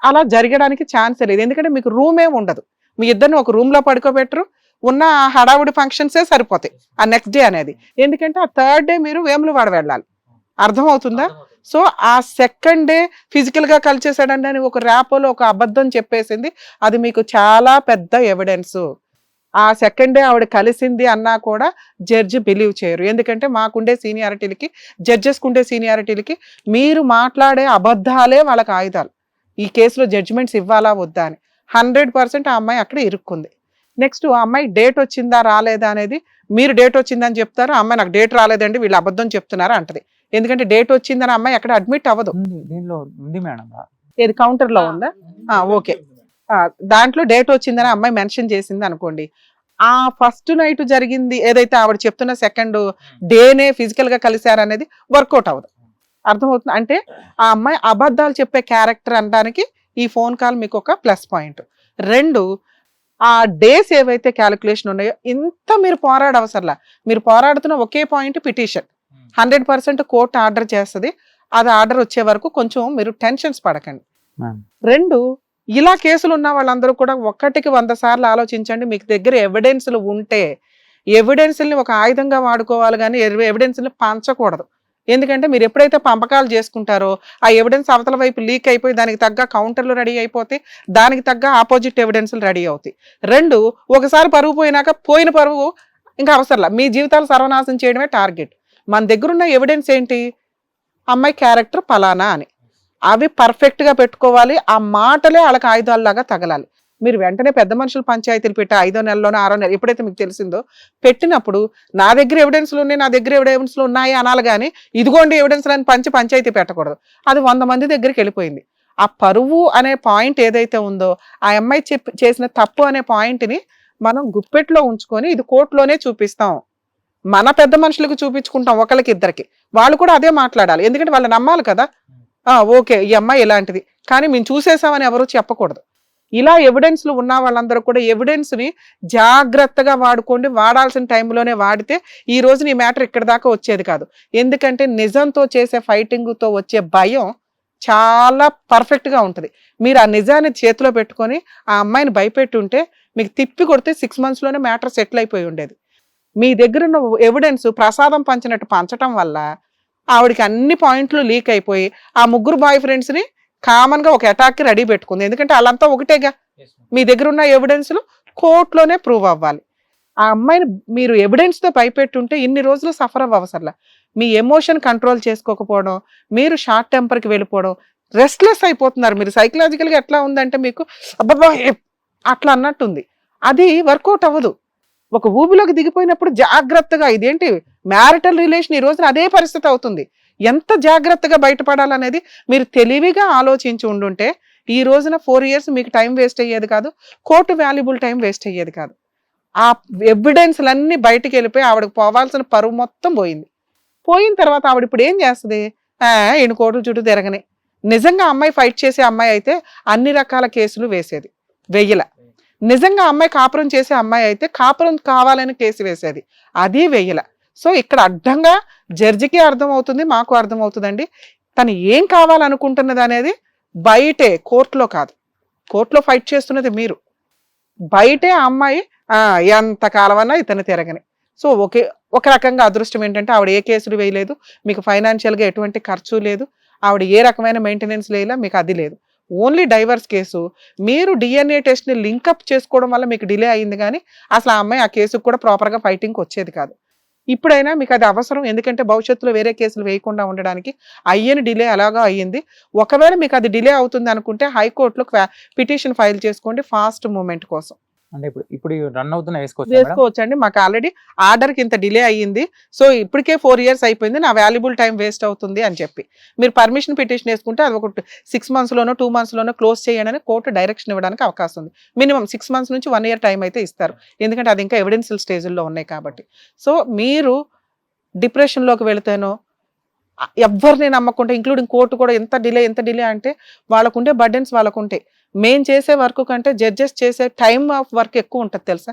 అలా జరగడానికి ఛాన్స్ లేదు. ఎందుకంటే మీకు రూమే ఉండదు, మీ ఇద్దరిని ఒక రూమ్లో పడుకోబెట్టరు, ఉన్న హడావుడి ఫంక్షన్సే సరిపోతాయి ఆ నెక్స్ట్ డే అనేది. ఎందుకంటే ఆ 3rd day మీరు వేములవాడ వెళ్ళాలి. అర్థమవుతుందా? సో ఆ 2nd day ఫిజికల్గా కలిసేసాడండి అని ఒక ర్యాపోలో ఒక అబద్ధం చెప్పేసింది, అది మీకు చాలా పెద్ద ఎవిడెన్స్. ఆ 2nd day ఆవిడ కలిసింది అన్నా కూడా జడ్జి బిలీవ్ చేయరు. ఎందుకంటే మాకుండే సీనియారిటీలకి, జడ్జెస్కి ఉండే సీనియారిటీలకి మీరు మాట్లాడే అబద్ధాలే వాళ్ళకి ఆయుధాలు. ఈ కేసులో జడ్జిమెంట్స్ ఇవ్వాలా వద్దా అని 100% ఆ అమ్మాయి అక్కడ ఇరుక్కుంది. నెక్స్ట్ ఆ అమ్మాయి డేట్ వచ్చిందా రాలేదా అనేది, మీరు డేట్ వచ్చిందని చెప్తారు, ఆ అమ్మాయి నాకు డేట్ రాలేదండి వీళ్ళు అబద్ధం చెప్తున్నారు అంటది. ఎందుకంటే డేట్ వచ్చిందని అమ్మాయి అక్కడ అడ్మిట్ అవ్వదు. దీనిలో ఉంది మేడం, ఏది కౌంటర్లో ఉందా? ఓకే, దాంట్లో డేట్ వచ్చిందని అమ్మాయి మెన్షన్ చేసింది అనుకోండి. ఆ ఫస్ట్ నైట్ జరిగింది ఏదైతే ఆవిడ చెప్తున్న 2nd డేనే ఫిజికల్గా కలిశారనేది వర్కౌట్ అవ్వదు. అర్థమవుతుంది? అంటే ఆ అమ్మాయి అబద్ధాలు చెప్పే క్యారెక్టర్ అనడానికి ఈ ఫోన్ కాల్ మీకు ఒక ప్లస్ పాయింట్. 2, ఆ డేస్ ఏవైతే క్యాలిక్యులేషన్ ఉన్నాయో ఇంత మీరు పోరాడవసరలా. మీరు పోరాడుతున్న ఒకే పాయింట్ పిటిషన్. 100% కోర్టు ఆర్డర్ చేస్తుంది. అది ఆర్డర్ వచ్చే వరకు కొంచెం మీరు టెన్షన్స్ పడకండి. 2, ఇలా కేసులు ఉన్న వాళ్ళందరూ కూడా 1కి 100 సార్లు ఆలోచించండి. మీకు దగ్గర ఎవిడెన్స్లు ఉంటే ఎవిడెన్స్ని ఒక ఆయుధంగా వాడుకోవాలి, కానీ ఎవిడెన్స్ని పంచకూడదు. ఎందుకంటే మీరు ఎప్పుడైతే పంపకాలు చేసుకుంటారో ఆ ఎవిడెన్స్ అవతల వైపు లీక్ అయిపోయి దానికి తగ్గ కౌంటర్లు రెడీ అయిపోతే దానికి తగ్గ ఆపోజిట్ ఎవిడెన్స్లు రెడీ అవుతాయి. 2, ఒకసారి పరువు పోయినాక పోయిన పరువు ఇంకా అవసరంలా, మీ జీవితాలు సర్వనాశనం చేయడమే టార్గెట్. మన దగ్గర ఉన్న ఎవిడెన్స్ ఏంటి, అమ్మాయి క్యారెక్టర్ పలానా అని, అవి పర్ఫెక్ట్గా పెట్టుకోవాలి. ఆ మాటలే వాళ్ళకి ఆయుధాలలాగా తగలాలి. మీరు వెంటనే పెద్ద మనుషులు పంచాయతీలు పెట్టి 5వ నెలలోనో 6వ నెల ఎప్పుడైతే మీకు తెలిసిందో పెట్టినప్పుడు నా దగ్గర ఎవిడెన్స్లు ఉన్నాయి, నా దగ్గర ఎవిడెన్స్లు ఉన్నాయి అనాలి, కానీ ఇదిగోండి ఎవిడెన్స్లు అని పంచాయతీ పెట్టకూడదు. అది 100 మంది దగ్గరికి వెళ్ళిపోయింది. ఆ పరువు అనే పాయింట్ ఏదైతే ఉందో, ఆ అమ్మాయి చేసిన తప్పు అనే పాయింట్ని మనం గుప్పెట్లో ఉంచుకొని ఇది కోర్టులోనే చూపిస్తాం, మన పెద్ద మనుషులకు చూపించుకుంటాం ఒకరికి ఇద్దరికి, వాళ్ళు కూడా అదే మాట్లాడాలి, ఎందుకంటే వాళ్ళు నమ్మాలి కదా. ఓకే ఈ అమ్మాయి ఇలాంటిది, కానీ మేము చూసేసామని ఎవరు చెప్పకూడదు. ఇలా ఎవిడెన్స్లు ఉన్న వాళ్ళందరూ కూడా ఎవిడెన్స్ని జాగ్రత్తగా వాడుకోండి, వాడాల్సిన టైంలోనే వాడితే ఈ రోజు నీ మ్యాటర్ ఇక్కడ దాకా వచ్చేది కాదు. ఎందుకంటే నిజంతో చేసే ఫైటింగ్తో వచ్చే భయం చాలా పర్ఫెక్ట్గా ఉంటుంది. మీరు ఆ నిజాన్ని చేతిలో పెట్టుకొని ఆ అమ్మాయిని భయపెట్టి ఉంటే మీకు తిప్పి కొడితే 6 monthsలోనే మ్యాటర్ సెటిల్ అయిపోయి ఉండేది. మీ దగ్గర ఉన్న ఎవిడెన్స్ ప్రసాదం పంచినట్టు పంచటం వల్ల ఆవిడకి అన్ని పాయింట్లు లీక్ అయిపోయి ఆ 3 బాయ్ ఫ్రెండ్స్ని కామన్గా ఒక అటాక్కి రెడీ పెట్టుకుంది. ఎందుకంటే వాళ్ళంతా ఒకటేగా, మీ దగ్గర ఉన్న ఎవిడెన్స్లు కోర్టులోనే ప్రూవ్ అవ్వాలి. ఆ అమ్మాయిని మీరు ఎవిడెన్స్తో భయపెట్టుంటే ఇన్ని రోజులు సఫర్ అవ్వవసరలా. మీ ఎమోషన్ కంట్రోల్ చేసుకోకపోవడం, మీరు షార్ట్ టెంపర్కి వెళ్ళిపోవడం, రెస్ట్లెస్ అయిపోతున్నారు. మీరు సైకలాజికల్గా ఎట్లా ఉందంటే మీకు అబ్బబ్బా అట్లా అన్నట్టుంది, అది వర్కౌట్ అవ్వదు. ఒక ఊబిలోకి దిగిపోయినప్పుడు జాగ్రత్తగా, ఇదేంటి మ్యారిటల్ రిలేషన్ ఈ రోజున అదే పరిస్థితి అవుతుంది. ఎంత జాగ్రత్తగా బయటపడాలనేది మీరు తెలివిగా ఆలోచించి ఉండుంటే ఈ రోజున 4 years మీకు టైం వేస్ట్ అయ్యేది కాదు, కోర్టు వాల్యుబుల్ టైం వేస్ట్ అయ్యేది కాదు. ఆ ఎవిడెన్స్లన్నీ బయటికి వెళ్ళిపోయి ఆవిడకి పోవాల్సిన పరువు మొత్తం పోయింది. పోయిన తర్వాత ఆవిడ ఇప్పుడు ఏం చేస్తుంది, ఈయన కోర్టుల చుట్టూ తిరగని. నిజంగా అమ్మాయి ఫైట్ చేసే అమ్మాయి అయితే అన్ని రకాల కేసులు వేసేది, వెయ్యల. నిజంగా అమ్మాయి కాపురం చేసే అమ్మాయి అయితే కాపురం కావాలని కేసు వేసేది, అది వెయ్యల. సో ఇక్కడ అడ్డంగా జడ్జికి అర్థం అవుతుంది, మాకు అర్థం అవుతుందండి తను ఏం కావాలనుకుంటున్నది అనేది. బయటే, కోర్టులో కాదు. కోర్టులో ఫైట్ చేస్తున్నది మీరు, బయటే ఆ అమ్మాయి ఎంత కాలమన్నా ఇతను తిరగని. సో ఒక రకంగా అదృష్టం ఏంటంటే ఆవిడ ఏ కేసులు వేయలేదు, మీకు ఫైనాన్షియల్గా ఎటువంటి ఖర్చు లేదు, ఆవిడ ఏ రకమైన మెయింటెనెన్స్ లేలా, మీకు అది లేదు. Only divorce case. మీరు DNA టెస్ట్ని లింకప్ చేసుకోవడం వల్ల మీకు డిలే అయింది, కానీ అసలు ఆ అమ్మాయి ఆ కేసుకు కూడా ప్రాపర్గా ఫైటింగ్కి వచ్చేది కాదు. ఇప్పుడైనా మీకు అది అవసరం, ఎందుకంటే భవిష్యత్తులో వేరే కేసులు వేయకుండా ఉండడానికి అయ్యని డిలే అలాగా అయ్యింది. ఒకవేళ మీకు అది డిలే అవుతుంది అనుకుంటే హైకోర్టులో పిటిషన్ ఫైల్ చేసుకోండి ఫాస్ట్ మూమెంట్ కోసం. అంటే ఇప్పుడు రన్ అవుతున్న వేసుకోవచ్చు అండి. మాకు ఆల్రెడీ ఆర్డర్కి ఇంత డిలే అయ్యింది, సో ఇప్పటికే 4 years అయిపోయింది, నా వాల్యుబుల్ టైం వేస్ట్ అవుతుంది అని చెప్పి మీరు పర్మిషన్ పిటిషన్ వేసుకుంటే అది ఒక 6 monthsలోనో 2 monthsలోనో క్లోజ్ చేయండి అని కోర్టు డైరెక్షన్ ఇవ్వడానికి అవకాశం ఉంది. మినిమం 6 months నుంచి 1 year టైం అయితే ఇస్తారు, ఎందుకంటే అది ఇంకా ఎవిడెన్షియల్ స్టేజ్లో ఉన్నాయి కాబట్టి. సో మీరు డిప్రెషన్లోకి వెళితేనో ఎవరిని నమ్మకుంటే, ఇంక్లూడింగ్ కోర్టు కూడా ఎంత డిలే అంటే వాళ్ళకుండే బర్డెన్స్ వాళ్ళకుంటాయి. మేం చేసే వర్క్ కంటే జడ్జెస్ చేసే టైమ్ ఆఫ్ వర్క్ ఎక్కువ ఉంటుంది తెలుసా.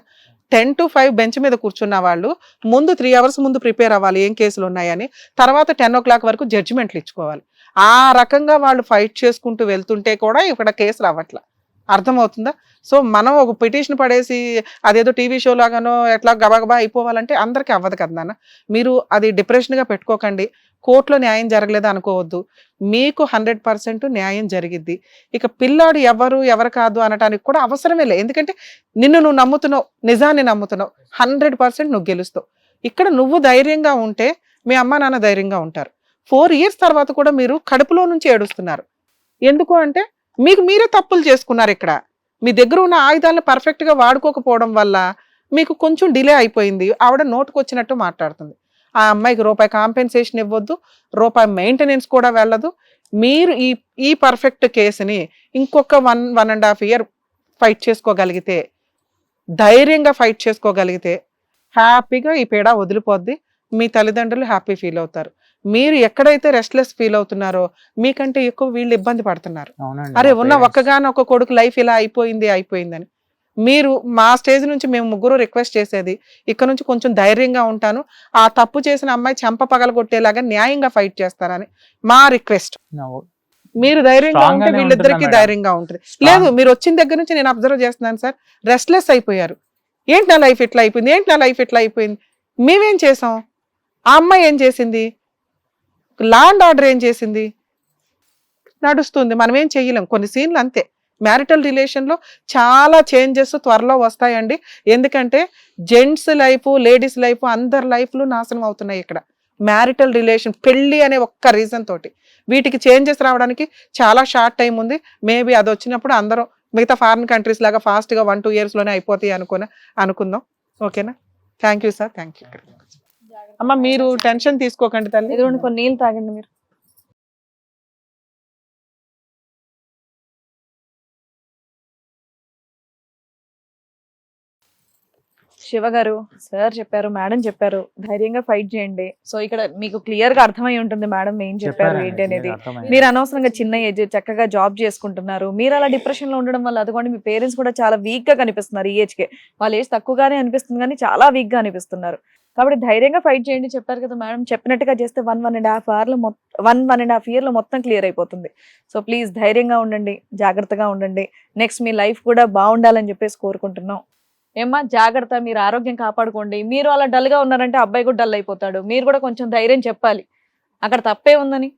10 to 5 బెంచ్ మీద కూర్చున్న వాళ్ళు ముందు 3 hours ముందు ప్రిపేర్ అవ్వాలి ఏం కేసులు ఉన్నాయని, తర్వాత 10 o'clock వరకు జడ్జిమెంట్లు ఇచ్చుకోవాలి. ఆ రకంగా వాళ్ళు ఫైట్ చేసుకుంటూ వెళ్తుంటే కూడా ఇక్కడ కేసులు అవ్వట్ల. అర్థమవుతుందా? సో మనం ఒక పిటిషన్ పడేసి అదేదో టీవీ షో లాగానో ఎట్లా గబగబా అయిపోవాలంటే అందరికీ అవ్వదు కదా నాన్న. మీరు అది డిప్రెషన్గా పెట్టుకోకండి. కోర్టులో న్యాయం జరగలేదు అనుకోవద్దు, మీకు 100% న్యాయం జరిగిద్ది. ఇక పిల్లాడు ఎవరు కాదు అనటానికి కూడా అవసరమే లేదు, ఎందుకంటే నువ్వు నమ్ముతున్నావు, నిజాన్ని నమ్ముతున్నావు, 100% నువ్వు గెలుస్తావు. ఇక్కడ నువ్వు ధైర్యంగా ఉంటే మీ అమ్మ నాన్న ధైర్యంగా ఉంటారు. 4 years తర్వాత కూడా మీరు కడుపులో నుంచి ఏడుస్తున్నారు. ఎందుకు అంటే మీకు మీరే తప్పులు చేసుకున్నారు. ఇక్కడ మీ దగ్గర ఉన్న ఆయుధాలను పర్ఫెక్ట్గా వాడుకోకపోవడం వల్ల మీకు కొంచెం డిలే అయిపోయింది. ఆవిడ నోటుకు వచ్చినట్టు మాట్లాడుతుంది. ఆ అమ్మాయికి రూపాయి కాంపెన్సేషన్ ఇవ్వద్దు, రూపాయి మెయింటెనెన్స్ కూడా వెళ్ళదు. మీరు ఈ పర్ఫెక్ట్ కేసుని ఇంకొక 1.5 year ఫైట్ చేసుకోగలిగితే, ధైర్యంగా ఫైట్ చేసుకోగలిగితే హ్యాపీగా ఈ పీడ వదిలిపోద్ది. మీ తల్లిదండ్రులు హ్యాపీ ఫీల్ అవుతారు. మీరు ఎక్కడైతే రెస్ట్లెస్ ఫీల్ అవుతున్నారో మీకంటే ఎక్కువ వీళ్ళు ఇబ్బంది పడుతున్నారు. అరే ఉన్న ఒక్కగానొక్క కొడుకు లైఫ్ ఇలా అయిపోయిందని. మీరు మా స్టేజ్ నుంచి మేము 3 రిక్వెస్ట్ చేసేది, ఇక్కడ నుంచి కొంచెం ధైర్యంగా ఉంటాను, ఆ తప్పు చేసిన అమ్మాయి చెంప పగలగొట్టేలాగా న్యాయంగా ఫైట్ చేస్తారని మా రిక్వెస్ట్. మీరు ధైర్యంగా ఉంటే వీళ్ళిద్దరికీ ధైర్యంగా ఉంటుంది. లేదు, మీరు వచ్చిన దగ్గర నుంచి నేను అబ్జర్వ్ చేస్తున్నాను సార్, రెస్ట్లెస్ అయిపోయారు. ఏంటి నా లైఫ్ ఇట్లా అయిపోయింది, మేమేం చేసాం, ఆ అమ్మాయి ఏం చేసింది, లా అండ్ ఆర్డర్ ఏం చేసింది, నడుస్తుంది, మనం ఏం చెయ్యలేం. కొన్ని సీన్లు అంతే. మ్యారిటల్ రిలేషన్లో చాలా చేంజెస్ త్వరలో వస్తాయండి. ఎందుకంటే జెంట్స్ లైఫ్, లేడీస్ లైఫ్, అందరి లైఫ్లు నాశనం అవుతున్నాయి ఇక్కడ. మ్యారిటల్ రిలేషన్, పెళ్ళి అనే ఒక్క రీజన్ తోటి వీటికి చేంజెస్ రావడానికి చాలా షార్ట్ టైం ఉంది. మేబీ అది వచ్చినప్పుడు అందరం మిగతా ఫారిన్ కంట్రీస్ లాగా ఫాస్ట్ గా 1-2 years లోనే అయిపోతాయి అనుకుందాం. ఓకేనా? Thank you sir, thank you. అమ్మ మీరు టెన్షన్ తీసుకోకండి తల్లి. ఎదురుండి కొన్ని నీళ్ళు తాగండి మీరు. శివ గారు, సార్ చెప్పారు, మేడం చెప్పారు, ధైర్యంగా ఫైట్ చేయండి. సో ఇక్కడ మీకు క్లియర్ గా అర్థమై ఉంటుంది మేడం ఏం చెప్పారు ఏంటి అనేది. మీరు అనవసరంగా చిన్న ఏజ్ చక్కగా జాబ్ చేసుకుంటున్నారు. మీరు అలా డిప్రెషన్ లో ఉండడం వల్ల అదిగోండి మీ పేరెంట్స్ కూడా చాలా వీక్ గా కనిపిస్తున్నారు. ఈ ఏజ్ కే వాళ్ళ ఏజ్ తక్కువగానే అనిపిస్తుంది కానీ చాలా వీక్ గా అనిపిస్తున్నారు. కాబట్టి ధైర్యంగా ఫైట్ చేయండి. చెప్పారు కదా మేడం, చెప్పినట్టుగా చేస్తే 1.5 year లో మొత్తం క్లియర్ అయిపోతుంది. సో ప్లీజ్ ధైర్యంగా ఉండండి, జాగ్రత్తగా ఉండండి. నెక్స్ట్ మీ లైఫ్ కూడా బాగుండాలని చెప్పేసి కోరుకుంటున్నాం. ఏమ్మా జాగ్రత్త, మీరు ఆరోగ్యం కాపాడుకోండి. మీరు అలా డల్ గా ఉన్నారంటే అబ్బాయి కూడా డల్ అయిపోతాడు. మీరు కూడా కొంచెం ధైర్యం చెప్పాలి, అక్కడ తప్పే ఉందని.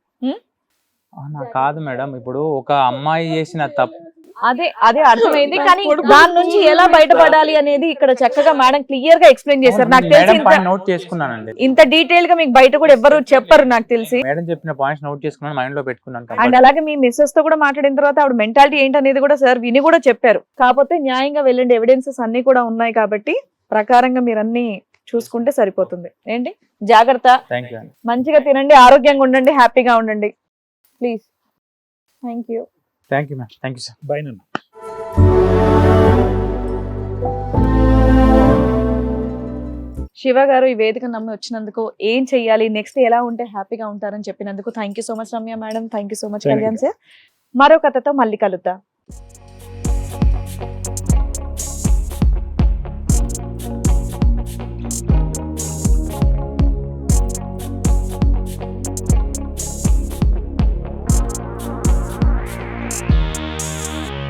కాదు మేడం, ఇప్పుడు ఒక అమ్మాయి చేసిన తప్పు అదే అర్థమైంది, కానీ దాని నుంచి ఎలా బయటపడాలి అనేది ఇక్కడ చక్కగా మేడం క్లియర్ గా ఎక్స్ప్లెయిన్ చేశారు. నాకు తెలిసి నోట్ చేసుకున్నానండి, ఇంత డీటెయిల్ గా మీకు బయట కూడా ఎవరు చెప్పరు నాకు తెలిసి. మేడం చెప్పిన పాయింట్స్ నోట్ చేసుకున్నాను, మైండ్ లో పెట్టుకున్నాను. అండ్ అలాగే మీ మిస్సెస్ తో కూడా మాట్లాడిన తర్వాత ఆవిడ మెంటాలిటీ ఏంటి అనేది కూడా సార్ విని కూడా చెప్పారు. కాకపోతే న్యాయంగా వెళ్ళండి, ఎవిడెన్సెస్ అన్ని కూడా ఉన్నాయి కాబట్టి ప్రకారంగా మీరు అన్ని చూసుకుంటే సరిపోతుంది. ఏంటి జాగ్రత్త, మంచిగా తినండి, ఆరోగ్యంగా ఉండండి, హ్యాపీగా ఉండండి please. Thank you. Thank you ma'am. Thank you sir. By నాన్న. శివ గారు ఈ వేదిక నమ్మి వచ్చినందుకు, ఏం చెయ్యాలి నెక్స్ట్ ఎలా ఉంటే హ్యాపీగా ఉంటారని చెప్పినందుకు thank you so much Ramya madam. Thank you so much Kalyan sir. మరో కథతో మళ్ళీ కలుద్దాం.